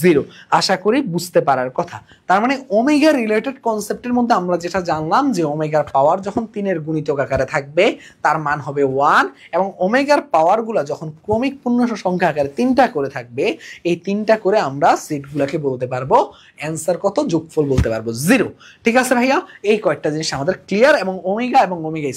0। আশা করি বুঝতে পারার কথা। তার মানে ওমেগা রিলেটেড কনসেপ্টের মধ্যে আমরা যেটা জানলাম যে ওমেগার পাওয়ার যখন 3 এর গুণিতক আকারে থাকবে তার মান হবে 1, এবং ওমেগার পাওয়ারগুলো যখন ক্রমিক পূর্ণ সংখ্যা আকারে 3টা করে থাকবে, এই 3টা করে আমরা সেটগুলোকে বলতে পারবো অ্যান্সার কত? যোগফল বলতে পারবো 0। ঠিক আছে ভাইয়া, এই কয়েকটা জিনিস আমাদের ক্লিয়ার, এবং ওমেগা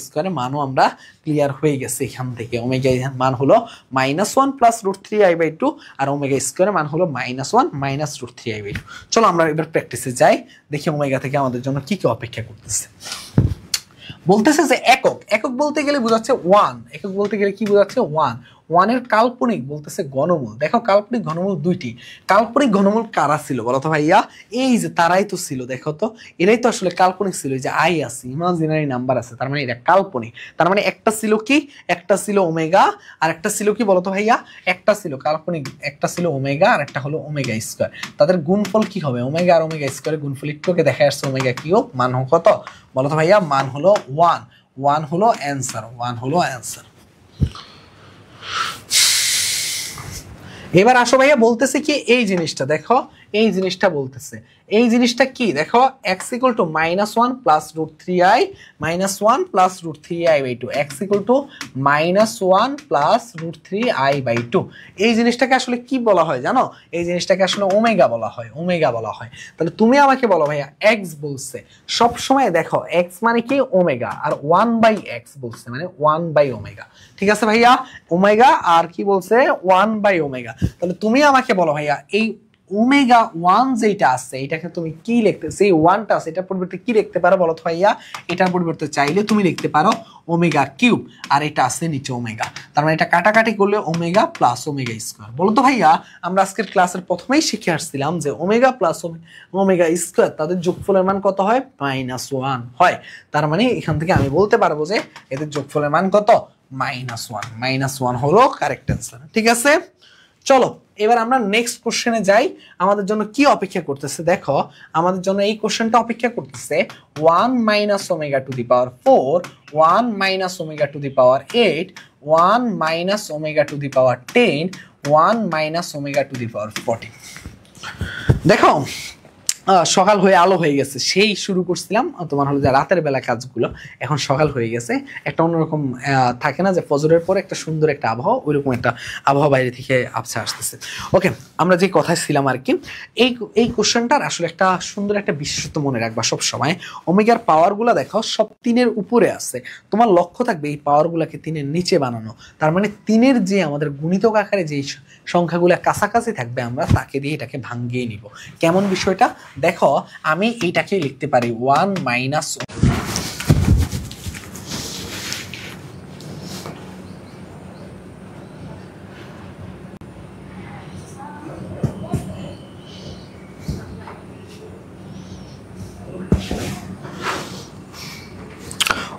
স্কয়ারের মানও আমরা ক্লিয়ার হয়ে গেছে। এখান থেকে ওমেগা মান হলো -1 প্লাস √3i/2, আর ওমেগা স্কয়ারের মান হলো -1 মাইনাস √3i/2। চলো আমরা এবার প্র্যাকটিসে যাই, দেখি ওমেগা থেকে আমাদের জন্য কি কি অপেক্ষা করতেছে। বলতেছে যে একক বলতে গেলে বোঝাচ্ছে 1, একক বলতে গেলে কি বোঝাচ্ছে? 1 এর কাল্পনিক বলতেছে ঘনমূল। দেখো কাল্পনিক ঘনমূল দুইটি। কাল্পনিক ঘনমূল কারা ছিল বলো তো ভাইয়া? এই যে তারাই তো ছিল, দেখো তো এরাই তো আসলে কাল্পনিক ছিল। এই যে আই আছে, ইমাজিনারি নাম্বার আছে, তার মানে এটা কাল্পনিক। তার মানে একটা ছিল কি? একটা ছিল ওমেগা, আর একটা ছিল কি বলো তো ভাইয়া? একটা ছিল কাল্পনিক, একটা ছিল ওমেগা আর একটা হলো ওমেগা স্কয়ার। তাদের গুণফল কি হবে? ওমেগা আর ওমেগা স্কয়ারের গুণফল একটুকে দেখা আসছে ওমেগা কিউব। মান কত বলো তো ভাইয়া? মান হলো 1। 1 হলো অ্যান্সার, 1 হলো অ্যান্সার। এবার আসো ভাইয়া, বলতেছে কি এই জিনিসটা দেখো, এই জিনিসটা বলতেছে, এই জিনিসটা কি দেখো, x equal to -1 plus √3i -1 plus √3i/2, x equal to -1 plus √3i/2। এই জিনিসটাকে আসলে কি বলা হয় জানো? এই জিনিসটাকে আসলে ওমেগা বলা হয়, ওমেগা বলা হয়। তাহলে তুমি আমাকে বলো ভাইয়া, x বলছে সব সময় দেখো x মানে কি? ওমেগা, আর 1/x বলছে মানে 1/ওমেগা। ঠিক আছে ভাইয়া, ওমেগা আর কি বলছে? 1/ওমেগা। তাহলে তুমি আমাকে বলো ভাইয়া এই ওমেগা 1 যেটা আছে এটাকে তুমি কি লিখতে, সেই 1টা আছে এটার পরিবর্তে কি লিখতে পারো বলো তো ভাইয়া? এটার পরিবর্তে চাইলে তুমি লিখতে পারো ওমেগা কিউব, আর এটা আছে নিচে ওমেগা, তার মানে এটা কাটাকাটি করলে ওমেগা প্লাস ওমেগা স্কয়ার। বলো তো ভাইয়া, আমরা আজকের ক্লাসের প্রথমেই শিখে আসছিলাম যে ওমেগা প্লাস ওমেগা স্কয়ার তাদের যোগফলের মান কত হয়? -1 হয়। তার মানে এখান থেকে আমি বলতে পারবো যে এদের যোগফলের মান কত? -1। -1 হলো কারেক্ট অ্যান্সার। ঠিক আছে, চলো এবার আমরা নেক্সট কোশ্চেনে যাই। আমাদের জন্য কি অপেক্ষা করতেছে দেখো, আমাদের জন্য এই কোশ্চেনটা অপেক্ষা করতেছে 1 minus omega to the power 4, 1 minus omega to the power 8, 1 minus omega to the power 10, 1 minus omega to the power 40। দেখো সকাল হয়ে আলো হয়ে গেছে, সেই শুরু করছিলাম তোমার হলো যে রাতের বেলা কাজগুলো, এখন সকাল হয়ে গেছে। একটা অন্যরকম থাকে না যে ফজরের পরে একটা সুন্দর একটা আবহাওয়া, ওইরকম একটা আবহাওয়া বাইরে থেকে আবছা আসতেছে। ওকে, আমরা যে কথায় ছিলাম আর কি, এই কোশ্চেনটার আসলে একটা সুন্দর একটা বিশেষত্ব মনে রাখবা সব সময়। ওমেগার পাওয়ারগুলো দেখো সব 3-এর উপরে আছে, তোমার লক্ষ্য থাকবে এই পাওয়ারগুলোকে 3-এর নিচে বানানো। তার মানে 3-এর যে আমাদের গুণিতক আকারে যে সংখ্যাগুলো কাছাকাছি থাকবে আমরা তাকে দিয়ে এটাকে ভাঙিয়ে নিব। কেমন বিষয়টা দেখো, আমি এইটাকে লিখতে পারি 1 মাইনাস,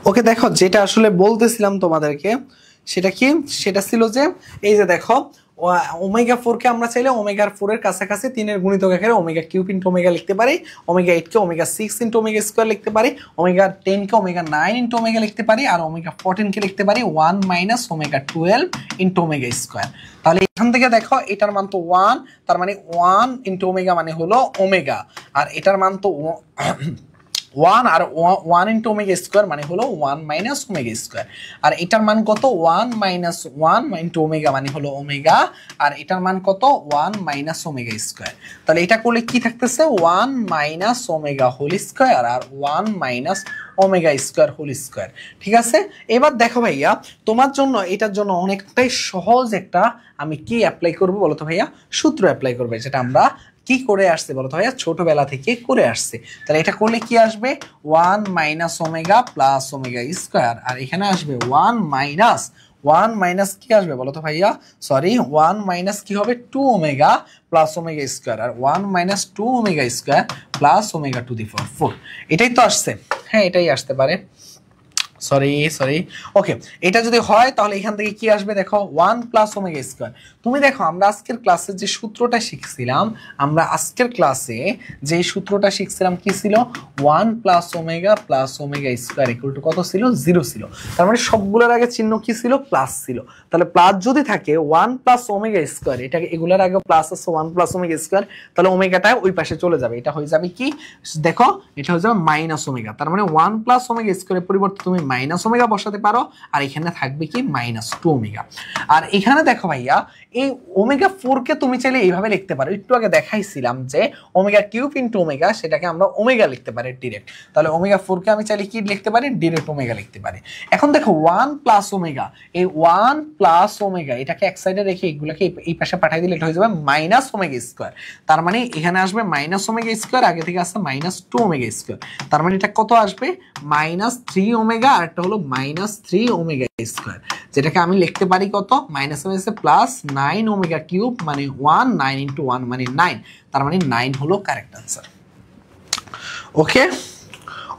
ওকে দেখো যেটা আসলে বলতেছিলাম তোমাদেরকে সেটা কি, সেটা ছিল যে এই যে দেখো ওমেগা 4 কে আমরা চাইলে ওমেগা 4 এর কাছাকাছি 3-এর গুণিতক আকারে ওমেগা কিউব ইনটু ওমেগা লিখতে পারি, ওমেগা 8 কে ওমেগা 6 ইনটু ওমেগা স্কয়ার লিখতে পারি, ওমেগা 10 কে ওমেগা 9 ইনটু ওমেগা লিখতে পারি, আর ওমেগা 14 কে লিখতে পারি 1 minus omega 12 into omega square. তাহলে এখান থেকে দেখো এটার মান তো 1, তার মানে 1 ইনটু ওমেগা মানে হলো ওমেগা, আর এটার মান তো 1, আর 1 ইনটু ওমেগা স্কয়ার মানে হলো 1 মাইনাস ওমেগা স্কয়ার, আর এটার মান কত 1 মাইনাস 1 ইনটু ওমেগা মানে হলো ওমেগা, আর এটার মান কত 1 মাইনাস ওমেগা স্কয়ার। তাহলে এটা করলে কি থাকতেছে 1 মাইনাস ওমেগা হোল স্কয়ার আর 1 minus omega square whole square. ঠিক আছে, এবার দেখো ভাইয়া তোমার জন্য এটার জন্য অনেকটাই সহজ একটা আমি কি অ্যাপ্লাই করব বলো তো ভাইয়া? সূত্র অ্যাপ্লাই করবে, যেটা আমরা কি করে আসছে বলতো ভাইয়া? ছোটবেলা থেকে করে আসছে। তাহলে এটা করলে কি আসবে 1 minus omega plus omega square, আর এখানে আসবে 1 মাইনাস কি আসবে বলতো ভাইয়া? সরি 1 মাইনাস কি হবে 2 ওমেগা প্লাস ওমেগা স্কয়ার, আর 1 minus 2 omega square plus omega to the power 4। এটাই তো আসছে, হ্যাঁ এটাই আসতে পারে, সরি ওকে। এটা যদি হয় তাহলে এখান থেকে কি আসবে দেখো 1 প্লাস ওমেগা স্কয়ার। তুমি দেখো আমরা আজকের ক্লাসে যে সূত্রটা শিখছিলাম, কি ছিল 1 plus omega square equal two কত ছিল? 0 ছিল। তার মানে সবগুলোর আগে চিহ্ন কি ছিল? প্লাস ছিল। তাহলে প্লাস যদি থাকে 1 প্লাস ওমেগা স্কয়ার, এটা এগুলোর আগে প্লাস আছে 1 প্লাস ওমেগা স্কয়ার, তাহলে ওমেগাটা ওই পাশে চলে যাবে, এটা হয়ে যাবে কি দেখো, এটা হয়ে যাবে মাইনাস ওমেগা। তার মানে 1 প্লাস ওমেগা স্কয়ারের পরিবর্তে তুমি মাইনাস ওমেগা বসাতে পারো, আর এখানে থাকবে কি -2 ওমেগা। আর এখানে দেখো ভাইয়া এই ওমেগা 4 কে তুমি চাইলে এইভাবে লিখতে পারো, একটু আগে দেখাইছিলাম যে ওমেগা কিউব ইনটু ওমেগা, সেটাকে আমরা ওমেগা লিখতে পারি ডিরেক্ট। তাহলে ওমেগা 4 কে আমি চাইলে কি লিখতে পারি? ডিরেক্ট ওমেগা লিখতে পারি। এখন দেখো 1 প্লাস ওমেগা, এই 1 প্লাস ওমেগা এটাকে এক সাইডে রেখে এগুলোকে এই পাশে পাঠিয়ে দিলে এটা হয়ে যাবে মাইনাস ওমেগা স্কয়ার। তার মানে এখানে আসবে মাইনাস ওমেগা স্কয়ার, আগে থেকে আসছে -2 ওমেগা স্কয়ার। তার মানে এটা কত আসবে? -3 ওমেগা, আর একটা হলো -3 ওমেগা স্কয়ার, যেটাকে আমি লিখতে পারি কত? মাইনাস এসে প্লাস 9 ওমেগা কিউব মানে 1, 9 ইনটু 1 মানে 9, তার মানে 9 হলো কারেক্ট আনসার।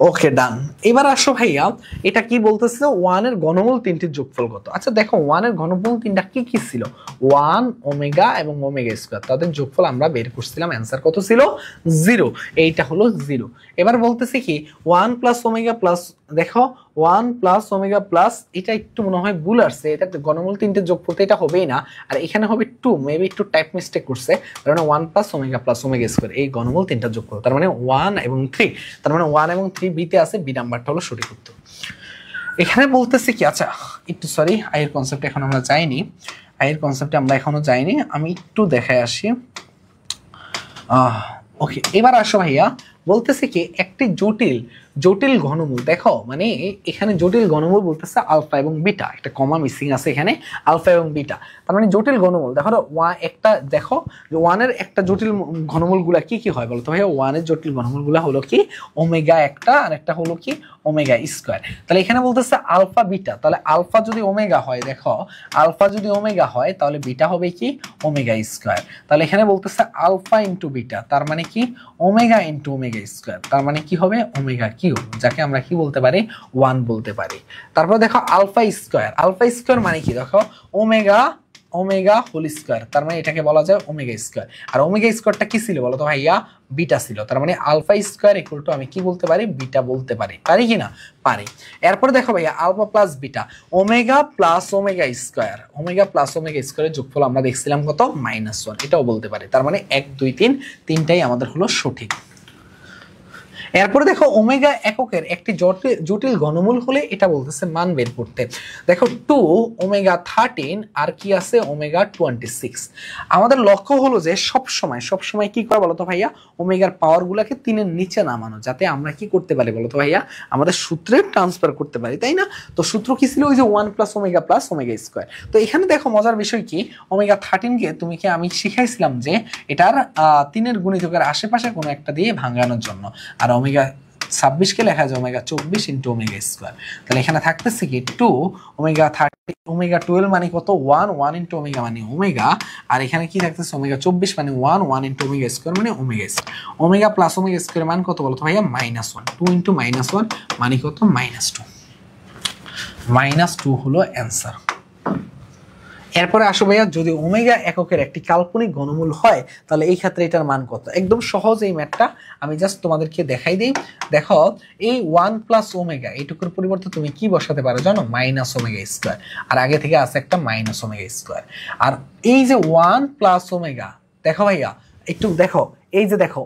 ওকে ডান। এবার আসো ভাইয়া, এটা কি বলতেছিল 1 এর ঘনমূল 3টির যোগফল কত? আচ্ছা দেখো 1 এর ঘনমূল 3টা কি কি ছিল? 1 ওমেগা এবং ওমেগা স্কয়ার, তাদের যোগফল আমরা বের করছিলাম, অ্যান্সার কত ছিল? 0। এইটা হলো 0। এবার বলতেছি কি 1 প্লাস ওমেগা প্লাস, দেখো 1 প্লাস ওমেগা প্লাস, এটা একটু মনে হয় ভুল আসছে, এটা ঘনমূল 3টের যোগফল তো এটা হবেই না, আর এখানে হবে 2, মেবি একটু টাইপ মিস্টেক করছে, তার মানে 1 প্লাস ওমেগা স্কয়ার এই ঘনমূল 3টার যোগফল, তার মানে 1 এবং 3, তার মানে 1 এবং 3 বিতে আছে, বি নাম্বারটা হলো সঠিক উত্তর। এখানে বলতেছি কি, আচ্ছা একটু সরি আয়ের কনসেপ্টে এখন আমরা যাইনি, আমি একটু দেখায় আসি। ওকে এবার আসো ভাইয়া, বলতেছে কি একটি জটিল জটিল ঘনমূল, দেখো মানে এখানে জটিল ঘনমূল বলতেছে আলফা এবং বিটা, একটা কমা মিসিং আছে এখানে, আলফা এবং বিটা, তার মানে জটিল ঘনমূল। দেখো একটা দেখো ওয়ানের একটা জটিল ঘনমূল গুলা কি কি হয় বলতো ভাই? ওয়ানের জটিল ঘনমূল গুলা হলো কি ওমেগা একটা, আর একটা হলো কি ওমেগা স্কোয়ার। তাহলে এখানে বলতেছে আলফা বিটা, তাহলে আলফা যদি ওমেগা হয়, দেখো আলফা যদি ওমেগা হয় তাহলে বিটা হবে কি ওমেগা স্কোয়ার। তাহলে এখানে বলতেছে আলফা ইন্টু বিটা, তার মানে কি ওমেগা ইন্টু ওমেগা স্কোয়ার, তার মানে কি হবে ওমেগা কিউব, যাকে আমরা কি বলতে পারি 1 বলতে পারি। তারপর দেখো আলফা স্কোয়ার, আলফা স্কোয়ার মানে কি দেখো ওমেগা ওমেগা হোল স্কোয়ার, তার মানে এটাকে বলা যায় ওমেগা স্কোয়ার। আর ওমেগা স্কোয়ারটা কি ছিল বলো তো ভাইয়া? বিটা ছিল, তার মানে আলফা স্কোয়ার ইকুয়াল টু আমি কি বলতে পারি বিটা বলতে পারি, পারি কি না? পারি। এরপরে দেখো ভাইয়া alpha plus beta, omega plus omega square, omega plus omega স্কোয়ারের যোগফল আমরা দেখছিলাম কত -1, এটাও বলতে পারি। তার মানে 1 2 3 তিনটাই আমাদের হলো সঠিক। এরপরে দেখো ওমেগা এককের একটি জটিল ঘনমূল হলে এটা বলতেছে মান বের করতে। দেখো 2 ওমেগা 13 আর কি আছে ওমেগা 26। আমাদের লক্ষ্য হলো যে সব সময় কি করা বলতো ভাইয়া? ওমেগার পাওয়ার গুলাকে 3 এর নিচে নামানো, যাতে আমরা কি করতে পারি বলতো ভাইয়া? আমাদের সূত্রে ট্রান্সফার করতে পারি, তাই না? তো সূত্র কি ছিল? ওই যে 1 প্লাস ওমেগা স্কোয়ার। তো এখানে দেখো মজার বিষয় কি, ওমেগা 13 কে তুমি কি আমি শিখাইছিলাম যে এটার 3 এর গুণিতকের আশেপাশে কোনো একটা দিয়ে ভাঙানোর জন্য, আর ওমেগা 26 কে লেখা যায় ওমেগা 24 ইন্টু ওমেগা স্কোয়ার। তাহলে এখানে থাকতেছে কি 2 ওমেগা 30 ওমেগা 12 মানে কত 1 ইন্টু ওমেগা মানে ওমেগা, আর এখানে কি থাকতেছে ওমেগা 24 মানে 1 ইন্টু ওমেগা স্কোয়ার মানে omega square. Omega plus omega square মান কত বলতো ভাইয়া? -1, 2 ইন্টু -1 মানে কত -2, -2 হলো অ্যান্সার। এরপরে আসো ভাইয়া যদি ওমেগা এককের একটি কাল্পনিক ঘনমূল হয় তাহলে এই ক্ষেত্রে এটার মান কত? একদম সহজ এই ম্যাথটা, আমি জাস্ট তোমাদেরকে দেখাই দিই। দেখো এই 1 প্লাস ওমেগা এইটুকুর পরিবর্তে তুমি কি বসাতে পারো জানো? মাইনাস ওমেগা স্কোয়ার, আর আগে থেকে আছে একটা মাইনাস ওমেগা স্কোয়ার। আর এই যে 1 প্লাস ওমেগা, দেখো ভাইয়া একটু দেখো, এই যে দেখো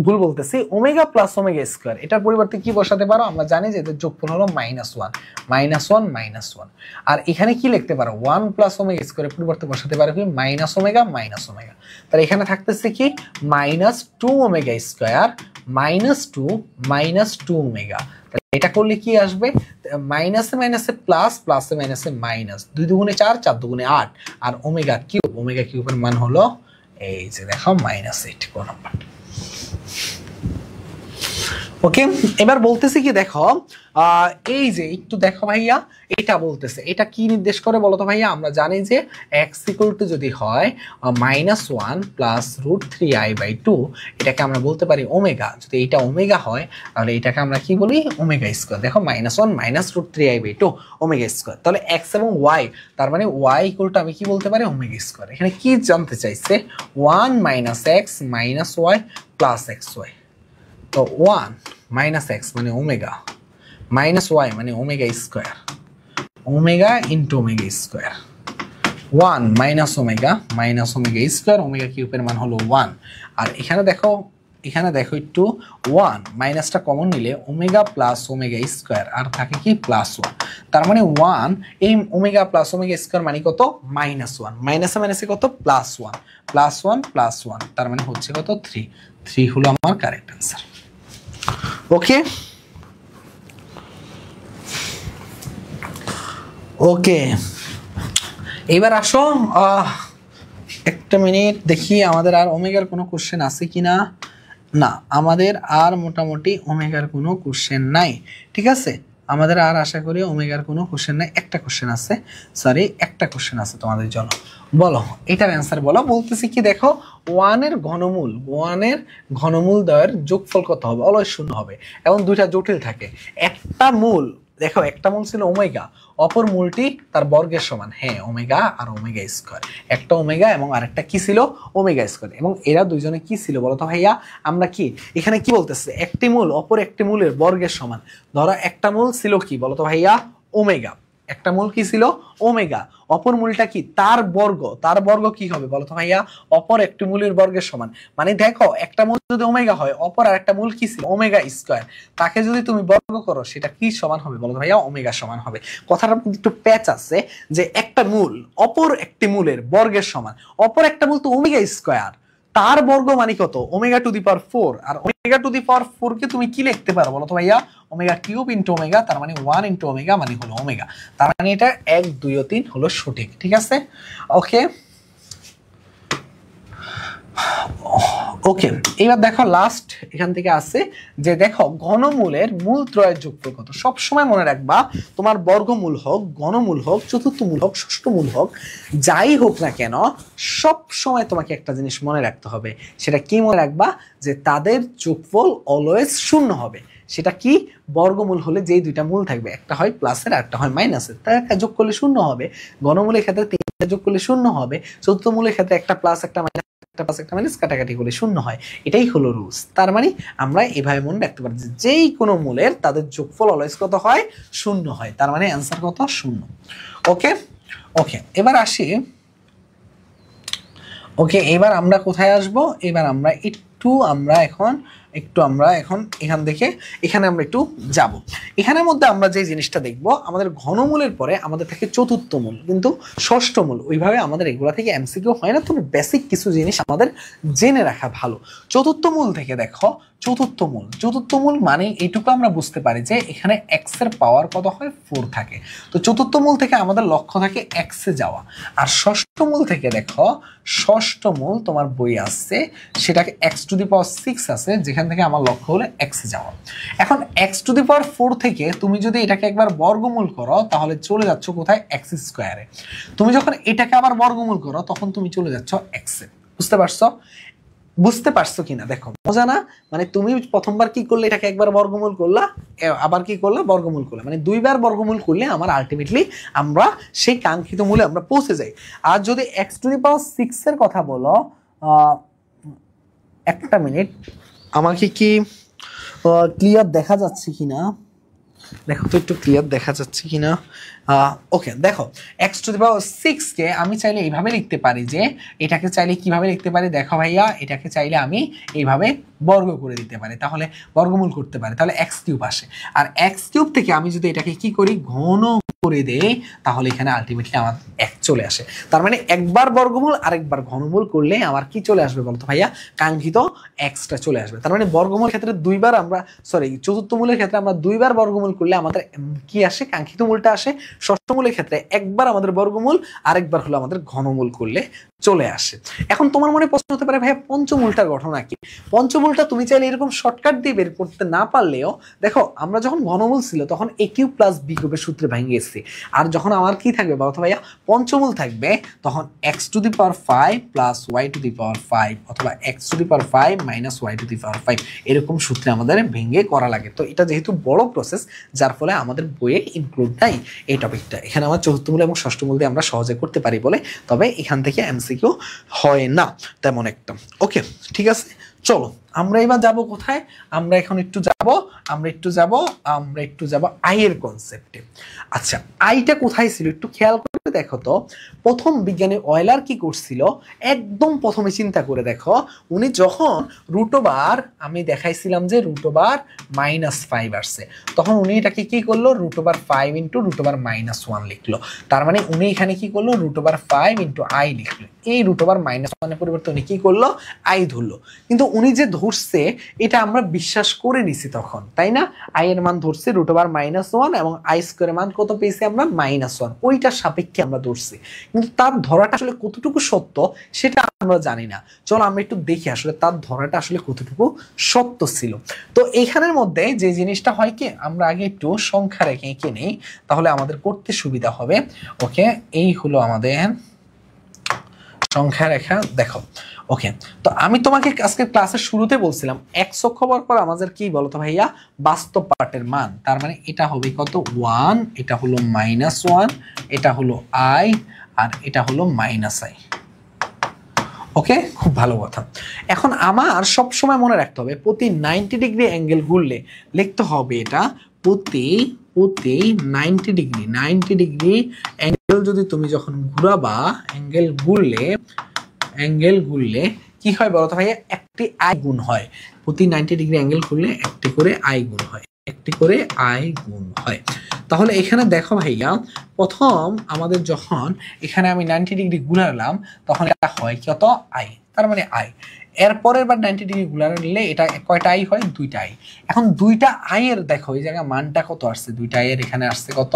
ভুল বলতেছি, ওমেগা প্লাস ওমেগা স্কোয়ার, এটার পরিবর্তে কি বসাতে পারো? আমরা জানি যে এদের যোগফল হলো -1, আর এখানে কি লিখতে পারো? 1 প্লাস ওমেগা স্কোয়ারের পরিবর্তে বসাতে পারো কি মাইনাস ওমেগা। তাহলে এখানে থাকতেছে কি -2 ওমেগা স্কোয়ার -2 ওমেগা। এটা করলে কি আসবে? মাইনাসে মাইনাসে প্লাস, প্লাসে মাইনাসে মাইনাস, 2 দুগুণে 4, 4 দুগুণে 8, আর ওমেগা কিউবের মান হলো এই যে দেখো -8 কোন নাম্বার। ওকে, এবার বলতেছি কি দেখো এই যে একটু দেখো ভাইয়া, এটা বলতেছে এটা কি নির্দেশ করে বলো তো ভাইয়া? আমরা জানি যে x ইকুয়াল টু যদি হয় -1 প্লাস √3i/2, এটাকে আমরা বলতে পারি ওমেগা। যদি এটা ওমেগা হয় তাহলে এটাকে আমরা কি বলি ওমেগা স্কোয়ার। দেখো -1 মাইনাস √3i/2 ওমেগা স্কোয়ার, তাহলে x এবং y, তার মানে y ইকুয়াল টু আমি কি বলতে পারি ওমেগা স্কোয়ার। এখানে কি জানতে চাইছে? 1 - x - y প্লাস xy, তো 1 - x মানে ওমেগা, -y মানে omega square, omega into omega square, 1 - omega square, omega কিউবের মান হলো 1। আর এখানে দেখো একটু 1 মাইনাসটা কমন নিলে ওমেগা প্লাস ওমেগা স্কোয়ার, আর থাকে কি +1, তার মানে 1 এই ওমেগা প্লাস ওমেগা স্কোয়ার মানে কত -1, মাইনাসে মাইনাসে কত +1, তার মানে হচ্ছে কত 3 হলো আমার কারেক্ট অ্যান্সার। ওকে এবার আসো একটা মিনিট দেখি আমাদের আর ওমেগার কোনো কোশ্চেন আছে কিনা। না, আমাদের আর মোটামুটি ওমেগার কোনো কোশ্চেন নাই, ঠিক আছে? আমাদের আর আশা করি ওমেগার কোনো কোশ্চেন নাই। একটা কোশ্চেন আছে তোমাদের জন্য। বলো এটার অ্যান্সার বলো। বলতেছি কি দেখো 1 এর ঘনমূল দ্বয়ের যোগফল কত হবে? অলয় 0 হবে, এবং দুইটা জটিল থাকে। একটা মূল দেখো, একটা মূল ছিল ওমেগা, অপর মূলটি তার বর্গের সমান, হ্যাঁ ওমেগা আর ওমেগা স্কোয়ার। একটা ওমেগা এবং আরেকটা কি ছিল ওমেগা স্কোয়ার, এবং এরা দুইজনে কি ছিল বলতো ভাইয়া? আমরা কি এখানে কি বলতেছে? একটি মূল অপর একটি মূলের বর্গের সমান। ধরো একটা মূল ছিল কি বলতো ভাইয়া ওমেগা, একটা মূল কি ছিল ওমেগা, অপর মূলটা কি তার বর্গ কি হবে বলতো ভাইয়া? অপর একটি মূলের বর্গের সমান। মানে দেখো একটা মূল যদি ওমেগা হয়, অপর আর একটা মূল কি ছিল ওমেগা স্কোয়ার, তাকে যদি তুমি বর্গ করো সেটা কি সমান হবে বলতো ভাইয়া? ওমেগা সমান হবে। কথাটা একটু প্যাচ আছে যে একটা মূল অপর একটি মূলের বর্গের সমান, অপর একটা মূল তো ওমেগা স্কোয়ার, তার বর্গ মানে কত, ওমেগা টু দি পাওয়ার 4। আর ওমেগা টু দি পাওয়ার 4 কে তুমি কি লিখতে পারো বলো তো ভাইয়া, ওমেগা কিউব ইনটু ওমেগা, তার মানে 1 ইনটু ওমেগা মানে হলো ওমেগা। তার মানে এটা 1 2 ও 3 হলো সঠিক, ঠিক আছে। ওকে ওকে, এবার দেখো লাস্ট এখান থেকে আছে যে দেখো ঘনমূলের মূল ত্রয়ের যোগফল কত। সব সময় মনে রাখবা তোমার বর্গমূল হোক, ঘনমূল হোক, চতুর্থ মূল হোক, ষষ্ঠ মূল হোক, যাই হোক না কেন সব সময় তোমাকে একটা জিনিস মনে রাখতে হবে। সেটা কি মনে রাখবা, যে তাদের যোগফল অলওয়েজ শূন্য হবে। সেটা কি, বর্গমূল হলে যেই দুইটা মূল থাকবে, একটা হয় প্লাসের আর একটা হয় মাইনাসের, তার একটা যোগ করলে শূন্য হবে। ঘনমূলের ক্ষেত্রে তিনটা যোগ করলে শূন্য হবে, চতুর্থ মূলের ক্ষেত্রে একটা প্লাস একটা মাইনাস একটা প্লাস একটা মাইনাস কাটাকাটি করলে শূন্য হয়। এটাই হলো রুলস। তার মানে আমরা এভাবে মনে রাখতে পারি যে যেই কোনো মূলের তাদের যোগফল অলওয়েজ কত হয়, শূন্য হয়। তার মানে অ্যান্সার কত, শূন্য। ওকে ওকে, এবার আসি। ওকে, এবার আমরা কোথায় আসব, এবার আমরা এখন এখান থেকে এখানে আমরা একটু যাব। এখানের মধ্যে আমরা যে জিনিসটা দেখব, আমাদের ঘনমূলের পরে আমাদের থাকে চতুর্থ মূল, কিন্তু ষষ্ঠ মূল ওইভাবে আমাদের এগুলা থেকে এমসিকিউ হয় না। তবে বেসিক কিছু জিনিস আমাদের জেনে রাখা ভালো। চতুর্থ মূল থেকে দেখো, চতুর্থ মূল মানে এইটুকু আমরা বুঝতে পারি যে এখানে এক্স এর পাওয়ার কত হয়, 4 থাকে। তো চতুর্থ মূল থেকে আমাদের লক্ষ্য থাকে এক্স এ যাওয়া। আর ষষ্ঠ মূল থেকে দেখো, ষষ্ঠ মূল তোমার বই আসছে সেটাকে এক্স টু দি পাওয়ার 6 আছে, যেখান থেকে আমার লক্ষ্য হলো এক্স এ যাওয়া। এখন এক্স টু দি পাওয়ার 4 থেকে তুমি যদি এটাকে একবার বর্গমূল করো তাহলে চলে যাচ্ছ কোথায়, এক্স স্কোয়ারে। তুমি যখন এটাকে আবার বর্গমূল করো তখন তুমি চলে যাচ্ছ এক্স এ। বুঝতে পারছো কিনা দেখো, মজা না? মানে তুমি প্রথমবার কি করলে, এটাকে একবার বর্গমূল করলা, আবার কি করলা, বর্গমূল করলা, মানে দুইবার বর্গমূল করলে আমার আলটিমেটলি আমরা সেই কাঙ্ক্ষিত মূলে আমরা পৌঁছে যাই। আর যদি এক্স টু দি পাওয়ার 6 এর কথা বলো, একটা মিনিট, আমাকে কি ক্লিয়ার দেখা যাচ্ছে কিনা দেখো তো, একটু ক্লিয়ার দেখা যাচ্ছে কিনা। ওকে, দেখো এক্স টু দি পাওয়ার 6 কে আমি চাইলে এইভাবে লিখতে পারি, যে এটাকে চাইলে কিভাবে লিখতে পারি, দেখো ভাইয়া, এটাকে চাইলে আমি এইভাবে বর্গ করে দিতে পারি, তাহলে বর্গমূল করতে পারি, তাহলে এক্স কিউব আসে। আর এক্স কিউব থেকে আমি যদি এটাকে কি করি, ঘন করে দেই, তাহলে এখানে আলটিমেটলি আমার এক চলে আসে। তার মানে একবার বর্গমূল আরেকবার ঘনমূল করলে আমার কি চলে আসবে বলতো ভাইয়া, কাঙ্ক্ষিত এক্সটা চলে আসবে। তার মানে বর্গমূল ক্ষেত্রে দুইবার আমরা, চতুর্থ মূলের ক্ষেত্রে আমরা দুইবার বর্গমূল করলে আমাদের কি আসে, কাঙ্ক্ষিত মূলটা আসে। ষষ্ঠ মূলের ক্ষেত্রে একবার আমাদের বর্গমূল, আরেকবার হলো আমাদের ঘনমূল করলে চলে আসে। এখন তোমার মনে প্রশ্ন হতে পারে, ভাইয়া পঞ্চমূলটার ঘটনা কি? পঞ্চমূলটা তুমি চাইলে এরকম শর্টকাট দিয়ে বের করতে না পারলেও, দেখো আমরা যখন ঘনমূল ছিল তখন এ কিউব প্লাস বি কিউবের সূত্রে ভেঙে গেছি। আর যখন আমার কি থাকবে বলতো ভাইয়া, পঞ্চমূল থাকবে, তখন x to the power 5 plus y to the power 5 অথবা x to the power 5 minus y to the power 5 এরকম সূত্রে আমাদের ভেঙে করা লাগে। তো এটা যেহেতু বড় প্রসেস, যার ফলে আমাদের বইয়ে ইনক্লুড নাই এই টপিকটা। এখানে আমার চতুর্থ মূল এবং ষষ্ঠ মূল দিয়ে আমরা সহজে করতে পারি বলে, তবে এখান থেকে এমসিকিউ হয় না তেমন একটা। ওকে, ঠিক আছে, চলো আমরা এবার যাব কোথায়, আমরা একটু যাব আই এর কনসেপ্টে। আচ্ছা, আইটা কোথায় ছিল একটু খেয়াল করে দেখো তো। প্রথম বিজ্ঞানী অয়লার কি করছিল, একদম প্রথমে চিন্তা করে দেখো, উনি যখন রুটোবার, আমি দেখাইছিলাম যে রুটোবার -5 আসছে, তখন উনি এটাকে কি করলো, রুটোবার 5 ইন্টু রুটোবার -1 লিখলো। তার মানে উনি এখানে কি করলো, রুটোবার 5 ইন্টু আই লিখলো। এই রুটোবার -1 পরিবর্তে উনি কি করলো, আই ধরলো। কিন্তু উনি যে ধরছে এটা আমরা বিশ্বাস করে নিছি তখন, তাই না? আই এর মান ধরছে রুটোবার -1 এবং আই স্কোয়ারের মান কত পেয়েছি আমরা, -1, ওইটার সাপেক্ষে আমরা ধরছি। কিন্তু তার ধরাটা আসলে কতটুকু সত্য সেটা আমরা জানি না। চলো আমরা একটু দেখি আসলে তার ধরাটা আসলে কতটুকু সত্য ছিল। তো এইখানের মধ্যে যে জিনিসটা হয় কি, আমরা আগে একটু সংখ্যা রেখে এঁকে নেই, তাহলে আমাদের করতে সুবিধা হবে। ওকে, এই হলো আমাদের সংখ্যা রেখা। দেখো, ওকে, তো আমি তোমাকে আজকে ক্লাসের শুরুতে বলছিলাম এক্স অক্ষ বরাবর আমাদের কি বলতো ভাইয়া, বাস্তব পার্টের মান। তার মানে এটা হবে কত, 1, এটা হলো -1, এটা হলো আই, আর এটা হলো -i। ওকে, খুব ভালো কথা। এখন আমার সব সময় মনে রাখতে হবে, প্রতি 90 ডিগ্রি অ্যাঙ্গেল ঘুরলে লিখতে হবে এটা প্রতি 90 ডিগ্রি অ্যাঙ্গেল যদি তুমি যখন ঘুরাবা, অ্যাঙ্গেল ঘুরলে কি হয় বলতো ভাইয়া, একটি আই গুণ হয়। প্রতি 90 ডিগ্রি অ্যাঙ্গেল ঘুরলে একটি করে আই গুণ হয়। তাহলে এখানে দেখো ভাইয়া, প্রথম আমাদের যখন এখানে আমি 90 ডিগ্রি ঘুরালাম তখন এটা হয় কত, আই। তার মানে আই। এরপরের বার 90 ডিগ্রি ঘুরানো নিলে এটা কয়টা আই হয়, দুইটা আই। এখন দুইটা আই এর দেখো এই জায়গায় মানটা কত আসছে, দুইটা আই এর এখানে আসছে কত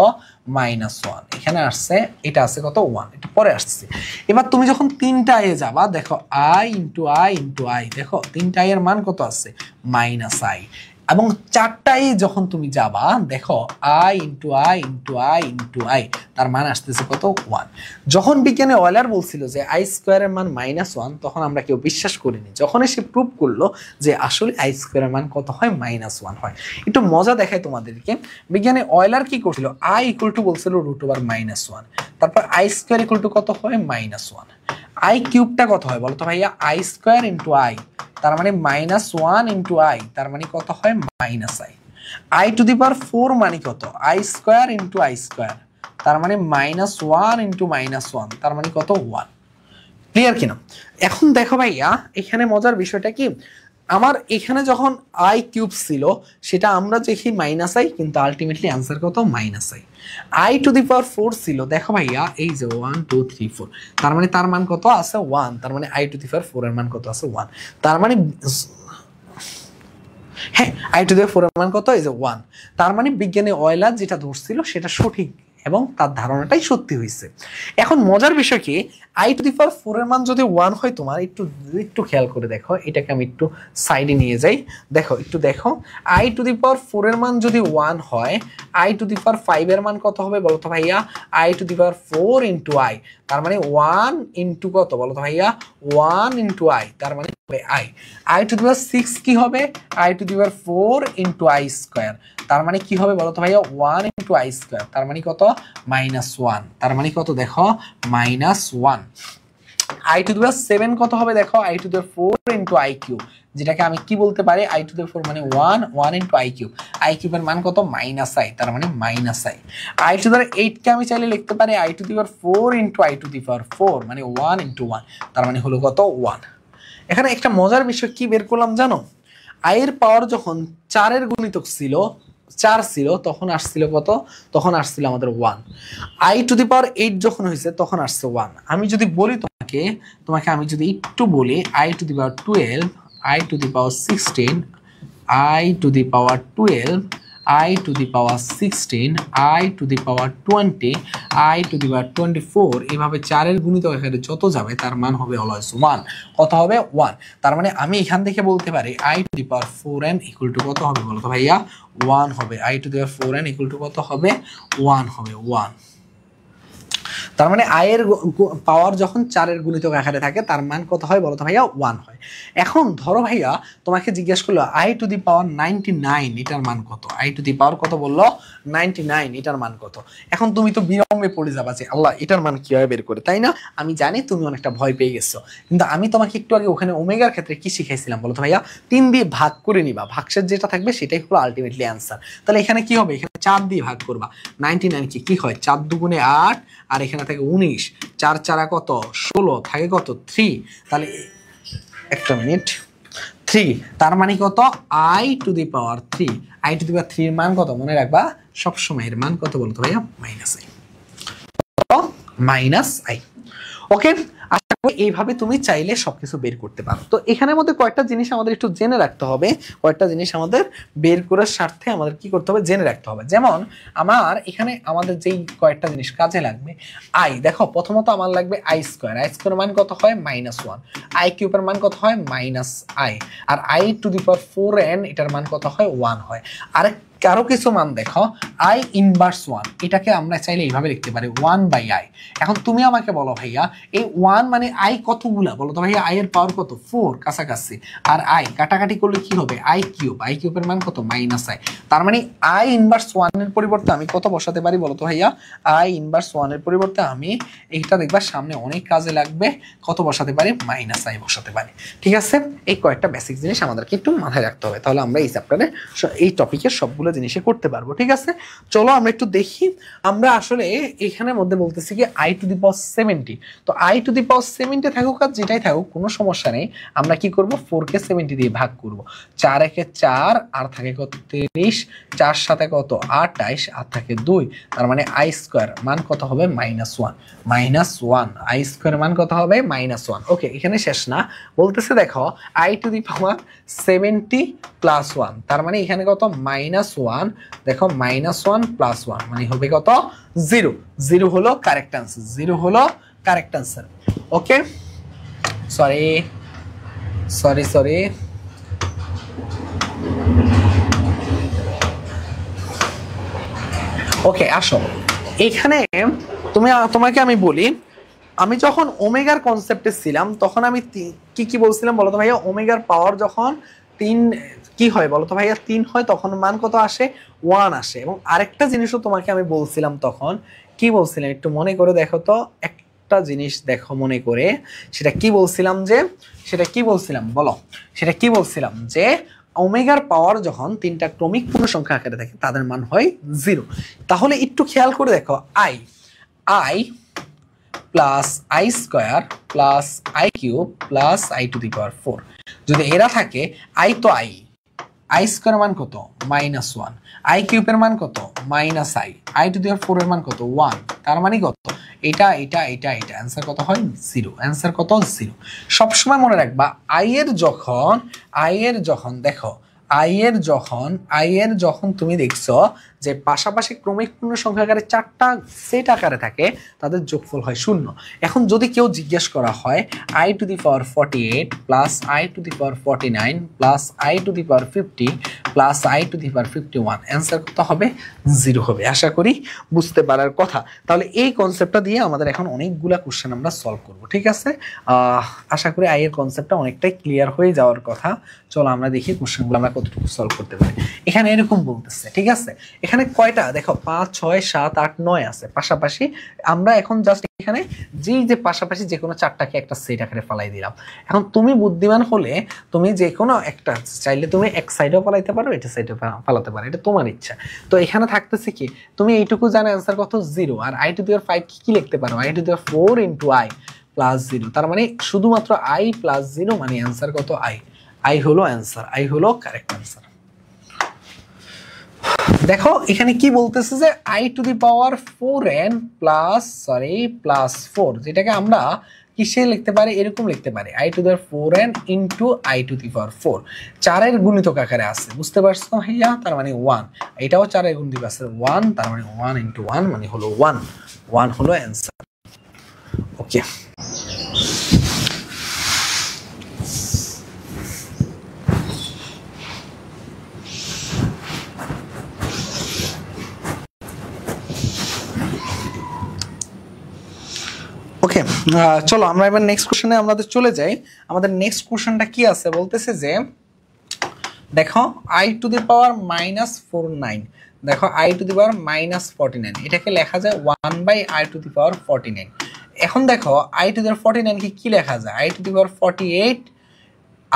-1, এখানে আসছে এটা আছে কত 1, এটা পরে আসছে। এবার তুমি যখন তিনটা আই এ যাবা দেখো I into I into I, দেখো তিনটা আই এর মান কত আছে -i। এবং চারটায় যখন তুমি যাবা দেখো I into I into I into I, তার মান আসতেছে কত 1। যখন বিজ্ঞানে অয়লার বলছিল যে আই স্কোয়ারের মান -1, তখন আমরা কেউ বিশ্বাস করিনি। যখন সে প্রুভ করলো যে আসলে আই স্কোয়ারের মান কত হয়, -1 হয়। একটু মজা দেখায় তোমাদেরকে, বিজ্ঞানে অয়লার কি করছিল, আই ইকুয়াল টু বলছিল √1, তারপর আই স্কোয়ার ইকুয়াল টু কত হয় -1, আই কিউবটা কত হয় বলতো ভাইয়া, আই স্কোয়ার ইন্টু আই, তার মানে -1 ইন্টু আই, তার মানে কত হয় -i। I to the power 4 মানে কত, I square into I square, তার মানে -1 ইন্টু -1, তার মানে কত 1। ক্লিয়ার কিনা? এখন দেখো ভাইয়া এখানে মজার বিষয়টা কি, আমার এখানে যখন আই কিউব ছিল সেটা আমরা দেখি -i, কিন্তু আলটিমেটলি অ্যান্সার কত -i। I to the power 4 ছিল, দেখো ভাইয়া এই যে 1 2 3 4, তার মানে তার মান কত আছে 1, তার মানে আই টু দি পাওয়ার 4 এর মান কত আছে 1, তার মানে হ্যাঁ আই টু দি পাওয়ার 4 এর মান কত, এই যে 1। তার মানে বিজ্ঞানী অয়লার যেটা ধরছিল সেটা সঠিক এবং তার ধারণাটাই সত্যি হয়েছে। এখন মজার বিষয় কি, আই টু দি পাওয়ার 4 এর মান যদি 1 হয়, তোমার একটু খেয়াল করে দেখো, এটাকে আমি একটু সাইডে নিয়ে যাই, দেখো একটু দেখো, আই টু দি পাওয়ার 4 এর মান যদি 1 হয়, আই টু দি পাওয়ার 5 এর মান কত হবে বলো তো ভাইয়া, I to the power 4 into I, তার মানে 1 ইন্টু কত বলো তো ভাইয়া, 1 ইন্টু আই, তার মানে আই। আই টু দি পাওয়ার 6 কি হবে, I to the power 4 into I square, তার মানে কি হবে বলো তো ভাইয়া, 1 ইন্টু আই স্কোয়ার, তার মানে কত -1, তার মানে কত দেখো -1। আই টু দি পাওয়ার 7 কত হবে দেখো, I to the power 4 into I cube, যেটাকে আমি কি বলতে পারি, আই টু দি পাওয়ার 4 মানে 1 ইন্টু আই কিউব, আই কিউবের মান কত -i, তার মানে -i। I to the power 8 কে আমি চাইলে লিখতে পারি i to the power 4 into i to the power 4, মানে 1 ইন্টু 1, তার মানে হলো কত 1। এখানে একটা মজার বিষয় কি বের করলাম জানো, আই এর পাওয়ার যখন 4 এর গুণিতক ছিল, 4 ছিল, তখন আসছিল কত, তখন আসছিল আমাদের 1। আই টু দি পাওয়ার 8 যখন হয়েছে তখন আসছে 1। আমি যদি বলি তোমাকে আমি যদি একটু বলি, i to the power 12, i to the power 16, i to the power 12, i to the power 16, i to the power 20, i to the power 24, এভাবে 4 এর গুণিতক এখানে যত যাবে তার মান হবে অলওয়েজ 1। কত হবে 1। তার মানে আমি এখান থেকে বলতে পারি i to the power 4n equal to কত হবে বলো তো ভাইয়া, 1 হবে। I to the power 4n equal to কত হবে, 1 হবে, 1। তার মানে আই এর পাওয়ার যখন 4 এর গুণিতক আকারে থাকে তার মান কত হয় বলো তো ভাইয়া, 1 হয়। এখন ধরো ভাইয়া তোমাকে জিজ্ঞেস করলো আই টু দি পাওয়ার 99 এটার মান কত, আই টু দি পাওয়ার কত বললো 99, এটার মান কত। এখন তুমি তো বিরঙ্গে পড়ে যাবা যে আল্লাহ এটার মান কিভাবে বের করে, তাই না? আমি জানি তুমি অনেকটা ভয় পেয়ে গেছো, কিন্তু আমি তোমাকে একটু আগে ওখানে ওমেগার ক্ষেত্রে কি শিখাইছিলাম বলো তো ভাইয়া, 3 দিয়ে ভাগ করে নিবা, ভাগশেষ যেটা থাকবে সেটাই হলো আলটিমেটলি অ্যান্সার। তাহলে এখানে কি হবে, এখানে 4 দিয়ে ভাগ করবা, 99 কি হয় 4 দুগুণে 8, আর এখানে থাকে 19, 4 4 কত 16, থাকে কত 3, তাহলে একটা মিনিট 3, তার মানে কত i to the power 3, i to the power 3 এর মান কত মনে রাখবা সবসময়, এর মান কত বলতো ভাইয়া -i। ওকে, আশা করি এইভাবে তুমি চাইলে সবকিছু বের করতে পারো। তো এখানের মধ্যে কয়েকটা জিনিস আমাদের একটু জেনে রাখতে হবে, কয়েকটা জিনিস আমাদের বের করার স্বার্থে আমাদের কি করতে হবে, জেনে রাখতে হবে। যেমন আমার এখানে আমাদের যেই কয়েকটা জিনিস কাজে লাগবে, আই দেখো প্রথমত আমার লাগবে আই স্কোয়ার, আই স্কোয়ার মান কত হয় -1, আই কিউবের মান কত হয় -i, আর I to the power 4n এটার মান কত হয় 1 হয়। আর কারো কিছু মান দেখো আই ইনভার্স 1, এটাকে আমরা চাইলে এইভাবে লিখতে পারি 1/i। এখন তুমি আমাকে বলো ভাইয়া এই 1 মানে আই কতগুলা বলো তো ভাইয়া, আই এর পাওয়ার কত 4 কাছাকাছি, আর আই কাটাকাটি করলে কি হবে আই কিউব, আই কিউবের মান কত -i। তার মানে আই ইনভার্স 1 এর পরিবর্তে আমি কত বসাতে পারি বলো তো ভাইয়া, আই ইনভার্স 1 এর পরিবর্তে আমি এইটা দেখবা সামনে অনেক কাজে লাগবে, কত বসাতে পারি -i বসাতে পারি। ঠিক আছে, এই কয়েকটা বেসিক জিনিস আমাদেরকে একটু মাথায় রাখতে হবে, তাহলে আমরা এই চ্যাপ্টারে এই টপিকের সবগুলো সবগুলো জিনিসই করতে পারবো। ঠিক আছে, চলো আমরা একটু দেখি। আমরা আসলে এখানের মধ্যে বলতেছি কি i টু দি পাওয়ার 70, তো i টু দি পাওয়ার 70 থাকুক আর যেটাই থাকুক কোনো সমস্যা নেই। আমরা কি করব, 4 কে 70 দিয়ে ভাগ করব। 4 একে 4 আর থাকে কত 30, 4 সাথে কত 28 আর থাকে 2, তার মানে i স্কয়ার মান কত হবে -1, i স্কয়ার মান কত হবে -1। ওকে, এখানে শেষ না, বলতেছে দেখো i to the power 70 plus 1, তার মানে এখানে কত -1, দেখো -1 প্লাস 1 মানে হবে কত 0। 0 হলো কারেক্ট আনসার, 0 হলো কারেক্ট আনসার। ওকে, সরি ওকে, আসো এখানে তোমাকে আমি বলি, আমি যখন ওমেগার কনসেপ্টে ছিলাম তখন আমি কি বলছিলাম বলো তো ভাইয়া, ওমেগার পাওয়ার যখন 3 কি হয় বলো তো ভাইয়া, 3 হয় তখন মান কত আসে, 1 আসে। এবং আরেকটা জিনিসও তোমাকে আমি বলছিলাম তখন, কি বলছিলাম একটু মনে করে দেখো তো, একটা জিনিস দেখো মনে করে, সেটা কি বলছিলাম বলো, সেটা কি বলছিলাম যে ওমেগার পাওয়ার যখন 3টা ক্রমিক পূর্ণসংখ্যা আকারে থাকে তাদের মান হয় 0। তাহলে একটু খেয়াল করে দেখো, i plus i square plus i cube plus i to the power 4, যদি এরা থাকে i তো i স্কয়ার মান কত -1, i কিউবের মান কত -i টু দি পাওয়ার 4 এর মান কত 1, তার মানে কত এটা অ্যান্সার কত হয় 0, অ্যান্সার কত 0। সবসময় মনে রাখবা i এর যখন দেখো i এর যখন তুমি দেখছো যে পাশাপাশি ক্রমিক পূর্ণসংখ্যা আকারে 4টা সেট আকারে থাকে তাদের যোগফল হয় 0। এখন যদি কেউ জিজ্ঞেস করা হয় i to the power 48 plus i to the power 49 plus i to the power 50 plus i to the power 51, answer কত হবে 0 হবে। আশা করি বুঝতে পারার কথা। তাহলে এই কনসেপ্টটা দিয়ে আমাদের এখন অনেকগুলা কোশ্চেন আমরা সলভ করব। ঠিক আছে, আশা করি i এর কনসেপ্টটা অনেকটাই ক্লিয়ার হয়ে যাওয়ার কথা। চলো আমরা দেখি কোশ্চেনগুলো আমরা কতটুকু সলভ করতে পারি। এখানে এরকম বলতেছে, ঠিক আছে, এখানে কয়টা দেখো 5 6 7 8 9 আছে পাশাপাশি। আমরা এখন জাস্ট এখানে যে পাশাপাশি যে কোনো 4টাকে একটা সেট আকারে ফালাই দিলাম। এখন তুমি বুদ্ধিমান হলে তুমি যে কোনো একটা চাইলে তুমি এক সাইডেও ফালাইতে পারো, এটা সাইডে ফালাতে পারো, এটা তোমার ইচ্ছা। তো এখানে থাকতেছে কি, তুমি এইটুকু জানো অ্যান্সার কত 0, আর i টু দি পাওয়ার 5 কি লিখতে পারো, i to the power 4 into i plus 0, তার মানে শুধুমাত্র i প্লাস 0 মানে অ্যান্সার কত i হলো অ্যান্সার, i হলো কারেক্ট অ্যান্সার। দেখো এখানে কি বলতেছে যে i to the power 4n plus 4, যেটাকে আমরা কিসে লিখতে পারি, এরকম লিখতে পারি i to the power 4n into i to the power 4, 4 এর গুণিতক আকারে আছে, বুঝতে পারছো ভাইয়া, তার মানে 1, এটাও 4 এর গুণিতক আছে 1, তার মানে 1 ইনটু 1 মানে হলো 1 হলো অ্যান্সার। ওকে, ওকে, চলো আমরা এবার নেক্সট কোশ্চেনে আমাদের চলে যাই। আমাদের নেক্সট কোশ্চেনটা কি আছে, বলতেছে যে দেখো i টু দি পাওয়ার -49, দেখো i টু দি পাওয়ার -49, এটাকে লেখা যায় 1/i টু দি পাওয়ার 49। এখন দেখো i টু দি পাওয়ার 49 কি লেখা যায়, i টু দি পাওয়ার 48,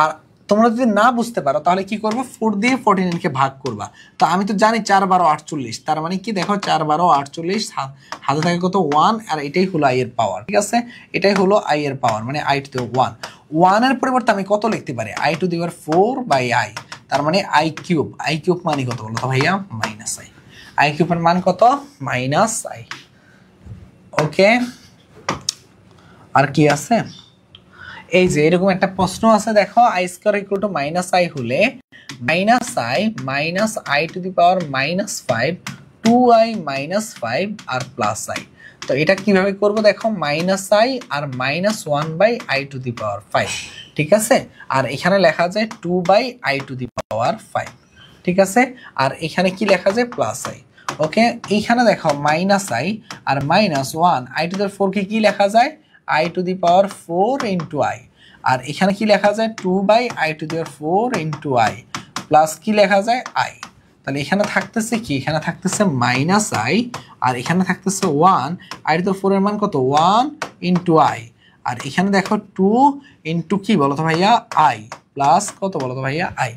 আর তোমরা যদি না বুঝতে পারো তাহলে কি করবো, 4 দিয়ে 49 কে ভাগ করবা। তো আমি তো জানি 4 12 48, তার মানে কি দেখো 4 12 48, হাতে থাকে কত 1, আর এটাই হলো i এর পাওয়ার। ঠিক আছে, এটাই হলো i এর পাওয়ার, মানে i টু দি পাওয়ার 1 এর পরিবর্তে আমি কত লিখতে পারি, i to the power 4/i, তার মানে i কিউব মানে কত বলো তো ভাইয়া -i কিউবের মান কত -i। ওকে, আর কি আছে, এই যে এরকম একটা প্রশ্ন আছে, দেখো i square equal to -i হলে -i to the power -5, 2i -5 আর প্লাস i। তো এটা কিভাবে করব, দেখো -i R -1/i two the power 5, ঠিক আছে, আর এখানে লেখা যায় 2/i টু দি পাওয়ার 5, ঠিক আছে, আর এখানে কি লেখা যায় +i। ওকে, এইখানে দেখো -i R -1i two the power 4 কি লেখা যায়, i to the power 4 into i, আর এখানে কি লেখা যায় 2/i two the power 4 into i plus কি লেখা যায় i। তাহলে এখানে থাকতেছে কি, এখানে থাকতেছে -i আর এখানে থাকতেছে 1, i টু দি পাওয়ার 4 এর মান কত 1 ইনটু i, আর এখানে দেখো 2 ইনটু কি বলো তো ভাইয়া i প্লাস কত বলো তো ভাইয়া i।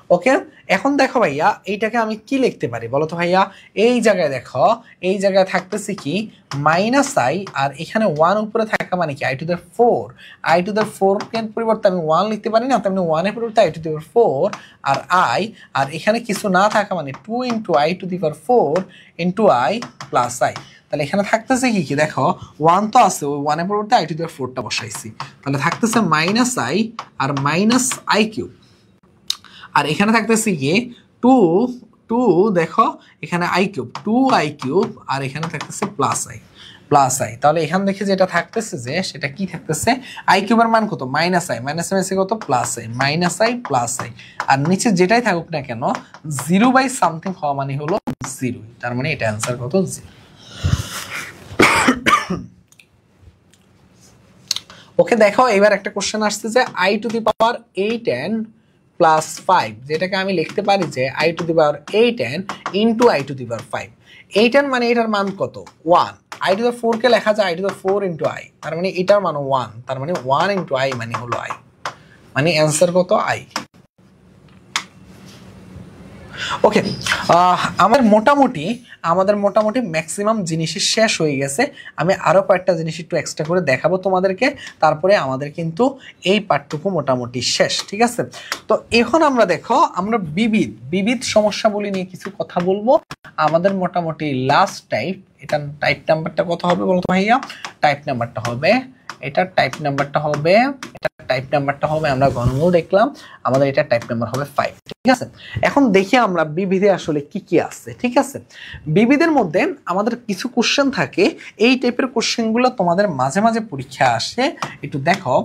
ওকে, এখন দেখো ভাইয়া এইটাকে আমি কি লিখতে পারি বলো তো ভাইয়া? এই জায়গায় দেখো, এই জায়গায় থাকতেছে কি মাইনাস আই, আর এখানে 1 উপরে থাকা মানে কি I to the 4। I to the 4 এর পরিবর্তে আমি 1 লিখতে পারি না, তার মানে 1 এর পরিবর্তে আই টু দ্য 4 আর আই, আর এখানে কিছু না থাকা মানে 2 into i to the power 4 into i plus i. তাহলে এখানে থাকতেছে কি কি দেখো, 1 তো আছে, ওই 1 এর পরিবর্তে আই টু দি পাওয়ার 4টা বসাইছি, তাহলে থাকতেছে মাইনাস আই আর মাইনাস আই কিউব। আর এখানে থাকতেছে কি 2 2 দেখো এখানে আই কিউব 2 আই কিউব, আর এখানে থাকতেছে প্লাস আই প্লাস আই। তাহলে এখান দেখে যেটা থাকতেছে যে সেটা কি থাকতেছে, আই কিউবের মান কত মাইনাস আই, মাইনাস আই কত plus i, minus i plus i, আর নিচে যেটাই থাকুক না কেন 0/something হওয়া মানে হলো 0, তার মানে এটা অ্যান্সার কত 0। ওকে দেখো এবার একটা কোশ্চেন আসছে যে I to the power 8n plus 5, যেটাকে আমি লিখতে পারি যে I to the power 8n into i to the power 5। 8n মানে এটার মান কত 1, আই টু দি 4 কে লেখা যায় I to the 4 into I, তার মানে এটার মান 1, তার মানে 1 ইন্টু আই মানে হলো আই, মানে অ্যান্সার কত আই। ওকে, আমাদের মোটামুটি ম্যাক্সিমাম জিনিসই শেষ হয়ে গেছে। আমি আরো কয়েকটা জিনিস একটু এক্সট্রা করে দেখাবো তোমাদেরকে, তারপরে আমাদের কিন্তু এই পাঠটুকু মোটামুটি শেষ, ঠিক আছে? তো এখন আমরা দেখো আমরা বিবিধ সমস্যাগুলি নিয়ে কিছু কথা বলবো। আমাদের মোটামুটি লাস্ট টাইপ, এটা টাইপ নাম্বারটা কত হবে বলতো ভাইয়া? টাইপ নাম্বারটা হবে এটা, টাইপ নাম্বারটা হবে এটা, টাইপ নাম্বারটা হবে আমরা ঘনমূল দেখলাম, আমাদের এটা টাইপ নাম্বার হবে 5, ঠিক আছে? এখন দেখি আমরা বিবিধে আসলে কি কি আছে, ঠিক আছে? বিবিধের মধ্যে আমাদের কিছু কোশ্চেন থাকে, এই টাইপের কোশ্চেনগুলো তোমাদের মাঝে মাঝে পরীক্ষা আসে। একটু দেখো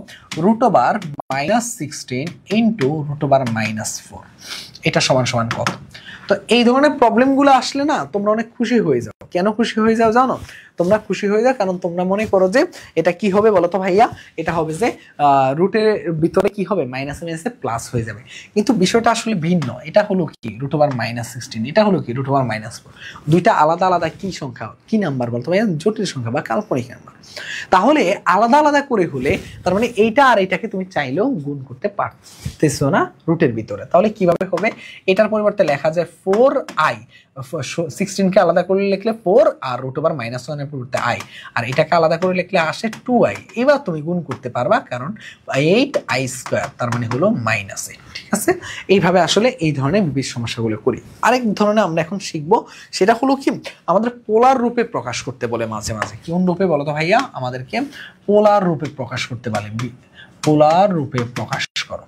√−16 ইন্টু √−4 এটা সমান সমান কত? তো এই ধরনের প্রবলেমগুলো আসলে না তোমরা অনেক খুশি হয়ে যাও। কেন খুশি হয়ে যাও জানো? তোমরা খুশি হয়ে যাও কারণ তোমরা মনে করো যে এটা কি হবে বলো তো ভাইয়া? এটা হবে যে রুটের ভিতরে কি হবে মাইনাসে মাইনাসে প্লাস হয়ে যাবে, কিন্তু বিষয়টা আসলে ভিন্ন। এটা হলো কি √−16, এটা হলো কি √−4, দুইটা আলাদা আলাদা কি সংখ্যা, কি নাম্বার বলতো ভাইয়া? জটিল সংখ্যা বা কাল্পনিক নাম্বার। তাহলে আলাদা আলাদা করে হলে তার মানে এইটা আর এটাকে তুমি চাইলেও গুণ করতে পারতেছো না রুটের ভিতরে। তাহলে কিভাবে হবে? এটার পরিবর্তে লেখা যায় 4i, 16 কে আলাদা করে লিখলে 4 আর √−1 এর পরিবর্তে i, আর এটাকে আলাদা করে লিখলে আসে 2i। এবার তুমি গুণ করতে পারবা কারণ 8i², তার মানে হলো -8, ঠিক আছে? এইভাবে আসলে এই ধরনের বিবিধ সমস্যাগুলো করি। আরেক ধরনের আমরা এখন শিখবো, সেটা হলো কি আমাদের পোলার রূপে প্রকাশ করতে বলে মাঝে মাঝে। কোন রূপে বলো তো ভাইয়া? আমাদেরকে পোলার রূপে প্রকাশ করতে বলে, পোলার রূপে প্রকাশ করো,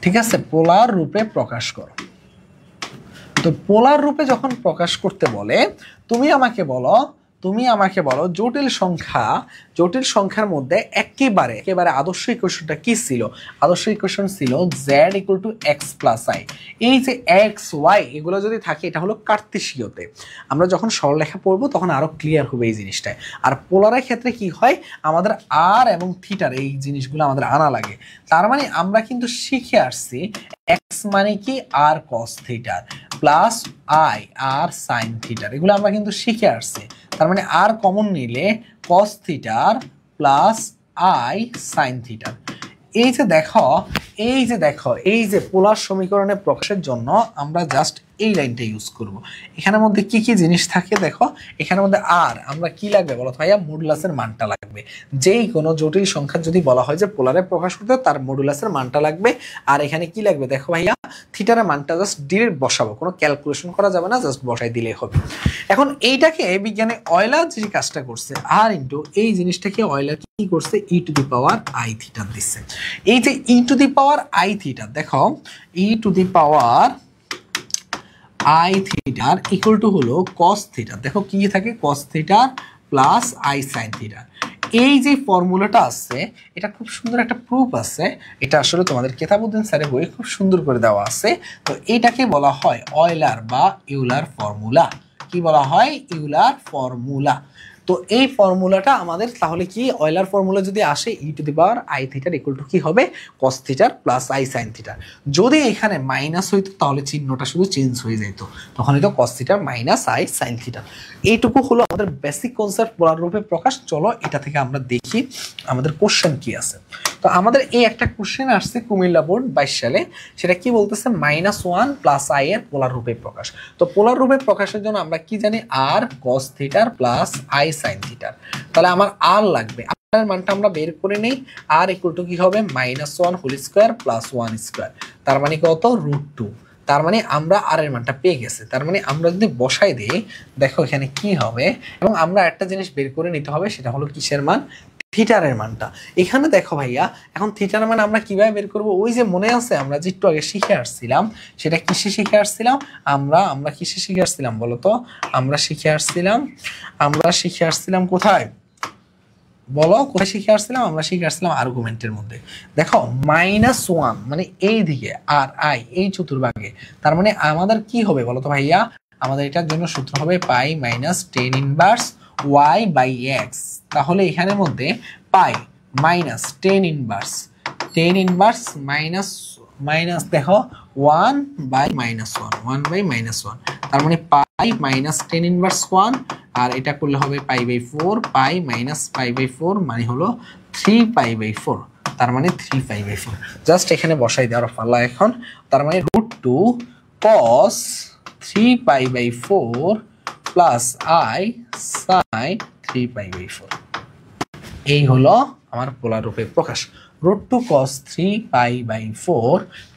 ঠিক আছে? পোলার রূপে প্রকাশ করো। তো পোলার রূপে যখন প্রকাশ করতে বলে তুমি আমাকে বলো জটিল সংখ্যার মধ্যে একেবারে আদর্শ ইকুয়েশনটা কি ছিল? আদর্শ ইকুয়েশন ছিল z = x + i। এই যে x y এগুলো যদি থাকে এটা হলো কার্তেশীয়তে। আমরা যখন সরলরেখা পড়বো তখন আরো ক্লিয়ার হবে এই জিনিসটায়। আর পোলারের ক্ষেত্রে কি হয়, আমাদের r এবং থিটার এই জিনিসগুলো আমাদের আনা লাগে। তার মানে আমরা কিন্তু শিখে আসছি x মানে কি r cos theta plus i r sin theta, এগুলো আমরা কিন্তু শিখে আসছি। তার মানে r কমন নিলে cos থিটার প্লাস i sin থিটার। এই যে পোলার সমীকরণে প্রকাশের জন্য আমরা জাস্ট এই লাইনটা ইউজ করব। এখানের মধ্যে কি কি জিনিস থাকে দেখো, এখানের মধ্যে আর আমরা কি লাগবে বলো ভাইয়া? মডুলাসের মানটা লাগবে। যেই কোনো জটিল সংখ্যা যদি বলা হয় যে পোলারে প্রকাশ করতে, তার মডুলাসের মানটা লাগবে। আর এখানে কি লাগবে দেখো ভাইয়া? থিটারের মানটা জাস্ট ডিরেক্ট বসাবো, কোনো ক্যালকুলেশন করা যাবে না, জাস্ট বসাই দিলেই হবে। এখন এইটাকে বিজ্ঞানে অয়লার যে কাজটা করছে, আর ইন্টু এই জিনিসটাকে অয়লার কি করছে? e⁻i থিটা দিচ্ছে। এই যে e⁻i থিটা দেখো, e⁻i থিটার ইকুয়াল টু হলো cos থিটা। দেখো কি থাকে? cos theta plus i sin theta. এই যে ফর্মুলাটা আছে এটা খুব সুন্দর একটা প্রুফ আছে, এটা আসলে তোমাদের কিতাবউদ্দিন স্যারের বইয়ে খুব সুন্দর করে দেওয়া আছে। তো এটাকে বলা হয় অয়লার বা ইউলার ফর্মুলা। কি বলা হয়? Euler formula. তো এই ফর্মুলাটা আমাদের তাহলে কি অয়লার ফর্মুলা যদি আসে e⁻i থিটার ইকুয়াল টু কি হবে? cos থিটার প্লাস i sin থিটা। যদি এখানে মাইনাস হইতো তাহলে চিহ্নটা শুধু চেঞ্জ হয়ে যেত, তখন হয়তো cos থিটার মাইনাস i sin থিটা। এইটুকু হলো আমাদের বেসিক কনসেপ্ট পোলার রূপে প্রকাশ। চলো এটা থেকে আমরা দেখি আমাদের কোশ্চেন কি আছে। তো আমাদের এই একটা কোশ্চেন আসছে কুমিল্লা বোর্ড 22 সালে, সেটা কি বলতেছে -1 প্লাস আই এর পোলার রূপে প্রকাশ। তো পোলার রূপে প্রকাশের জন্য আমরা কি জানি আর cos থিটার প্লাস আই sin থিটার। তাহলে আমার আর লাগবে, আর এর মানটা আমরা বের করে নেই। আর ইকুয়াল টু কি হবে -1 হোল স্কয়ার প্লাস 1 স্কয়ার, তার মানে কত √2। তার মানে আমরা আর এর মানটা পেয়ে গেছে। তার মানে আমরা যদি বসাই দিই, দেখো এখানে কি হবে, এবং আমরা একটা জিনিস বের করে নিতে হবে, সেটা হলো কিসের মান, থিটারের মানটা। এখানে দেখো ভাইয়া, এখন থিটার মান আমরা কিভাবে বের করব, ওই যে মনে আছে আমরা যে একটু আগে শিখে আসছিলাম, সেটা কিসে শিখে আসছিলাম, আমরা কিসে শিখে আসছিলাম বলো তো, আমরা শিখে আসছিলাম কোথায় বলো, কোথায় শিখে আসছিলাম, আমরা শিখে আসছিলাম আর্গুমেন্টের মধ্যে। দেখো -1 মানে এই দিকে আর আই এই চতুর্ভাগে, তার মানে আমাদের কি হবে বলো তো ভাইয়া, আমাদের এটার জন্য সূত্র হবে pi minus tan inverse Y by x. তাহলে এখানের মধ্যে pi minus tan inverse minus দেখো 1 বাই -1 তার মানে পাই মাইনাস টেন ইনভার্স 1, আর এটা করলে হবে pi by 4, pi minus pi by 4 মানে হলো 3 পাই বাই 4, তার মানে 3 পাই বাই 4। জাস্ট এখানে বসাই দেওয়ার পালা এখন। তার মানে √2 cos 3 pi by 4 plus I sin 3 pi by 4। এই হলো আমার পোলার রূপে প্রকাশ, √2 cos 3 pi by 4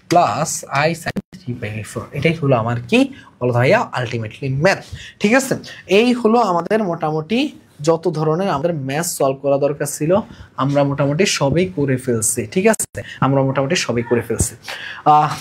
plus I sin 3 pi by 4। এটাই হলো আমার কি বলো ভাইয়া আলটিমেটলি ম্যাথ। ঠিক আছে, এই হলো আমাদের মোটামুটি যত ধরনের আমাদের ম্যাথ সলভ করা দরকার ছিল, আমরা মোটামুটি সবই করে ফেলছি। ঠিক আছে, আমরা মোটামুটি সবই করে ফেলছি।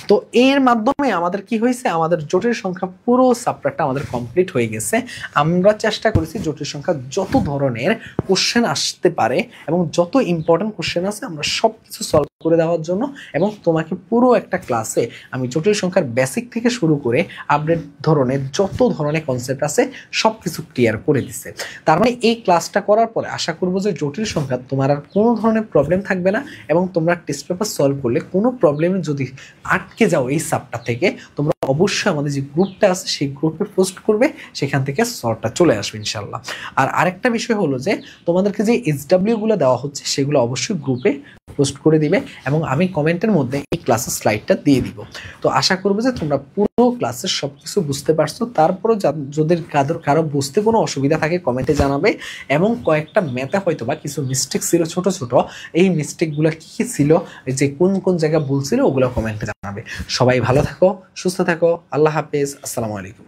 তো এর মাধ্যমে আমাদের কি হয়েছে, আমাদের জটিল সংখ্যা পুরো চ্যাপ্টারটা আমাদের কমপ্লিট হয়ে গেছে। আমরা চেষ্টা করেছি জটিল সংখ্যা যত ধরনের কোশ্চেন আসতে পারে এবং যত ইম্পর্টেন্ট কোশ্চেন আছে আমরা সব কিছু সলভ করে দেওয়ার জন্য, এবং তোমাকে পুরো একটা ক্লাসে আমি জটিল সংখ্যার বেসিক থেকে শুরু করে আপডেট ধরনের যত ধরনের কনসেপ্ট আছে সব কিছু ক্লিয়ার করে দিচ্ছে। তার মানে এই ক্লাসটা করার পরে আশা করবো যে জটিল সংখ্যা তোমার আর কোনো ধরনের প্রবলেম থাকবে না, এবং তোমরা টেস্ট পেপার সলভ করলে কোনো প্রবলেম যদি আটকে যাও এই সাবটা থেকে, তোমরা অবশ্যই আমাদের যে গ্রুপটা আছে সেই গ্রুপে পোস্ট করবে, সেখান থেকে সলভটা চলে আসবে ইনশাল্লাহ। আর আরেকটা বিষয় হলো যে তোমাদেরকে যে SW গুলো দেওয়া হচ্ছে সেগুলো অবশ্যই গ্রুপে পোস্ট করে দিবে, এবং আমি কমেন্টের মধ্যে এই ক্লাসের স্লাইডটা দিয়ে দিব। তো আশা করবো যে তোমরা পুরো ক্লাসের সবকিছু বুঝতে পারছো। তারপরও যদি কারো বুঝতে কোনো অসুবিধা থাকে কমেন্টে জানাবে, এবং কয়েকটা ম্যাথে হয়তো বা কিছু মিস্টেক ছিল ছোট ছোট, এই মিস্টেকগুলো কি কি ছিল, যে কোন কোন জায়গা ভুল ছিল, ওগুলো কমেন্টে জানাবে। সবাই ভালো থাকো, সুস্থ থাকো, আল্লাহ হাফেজ, আসসালামু আলাইকুম।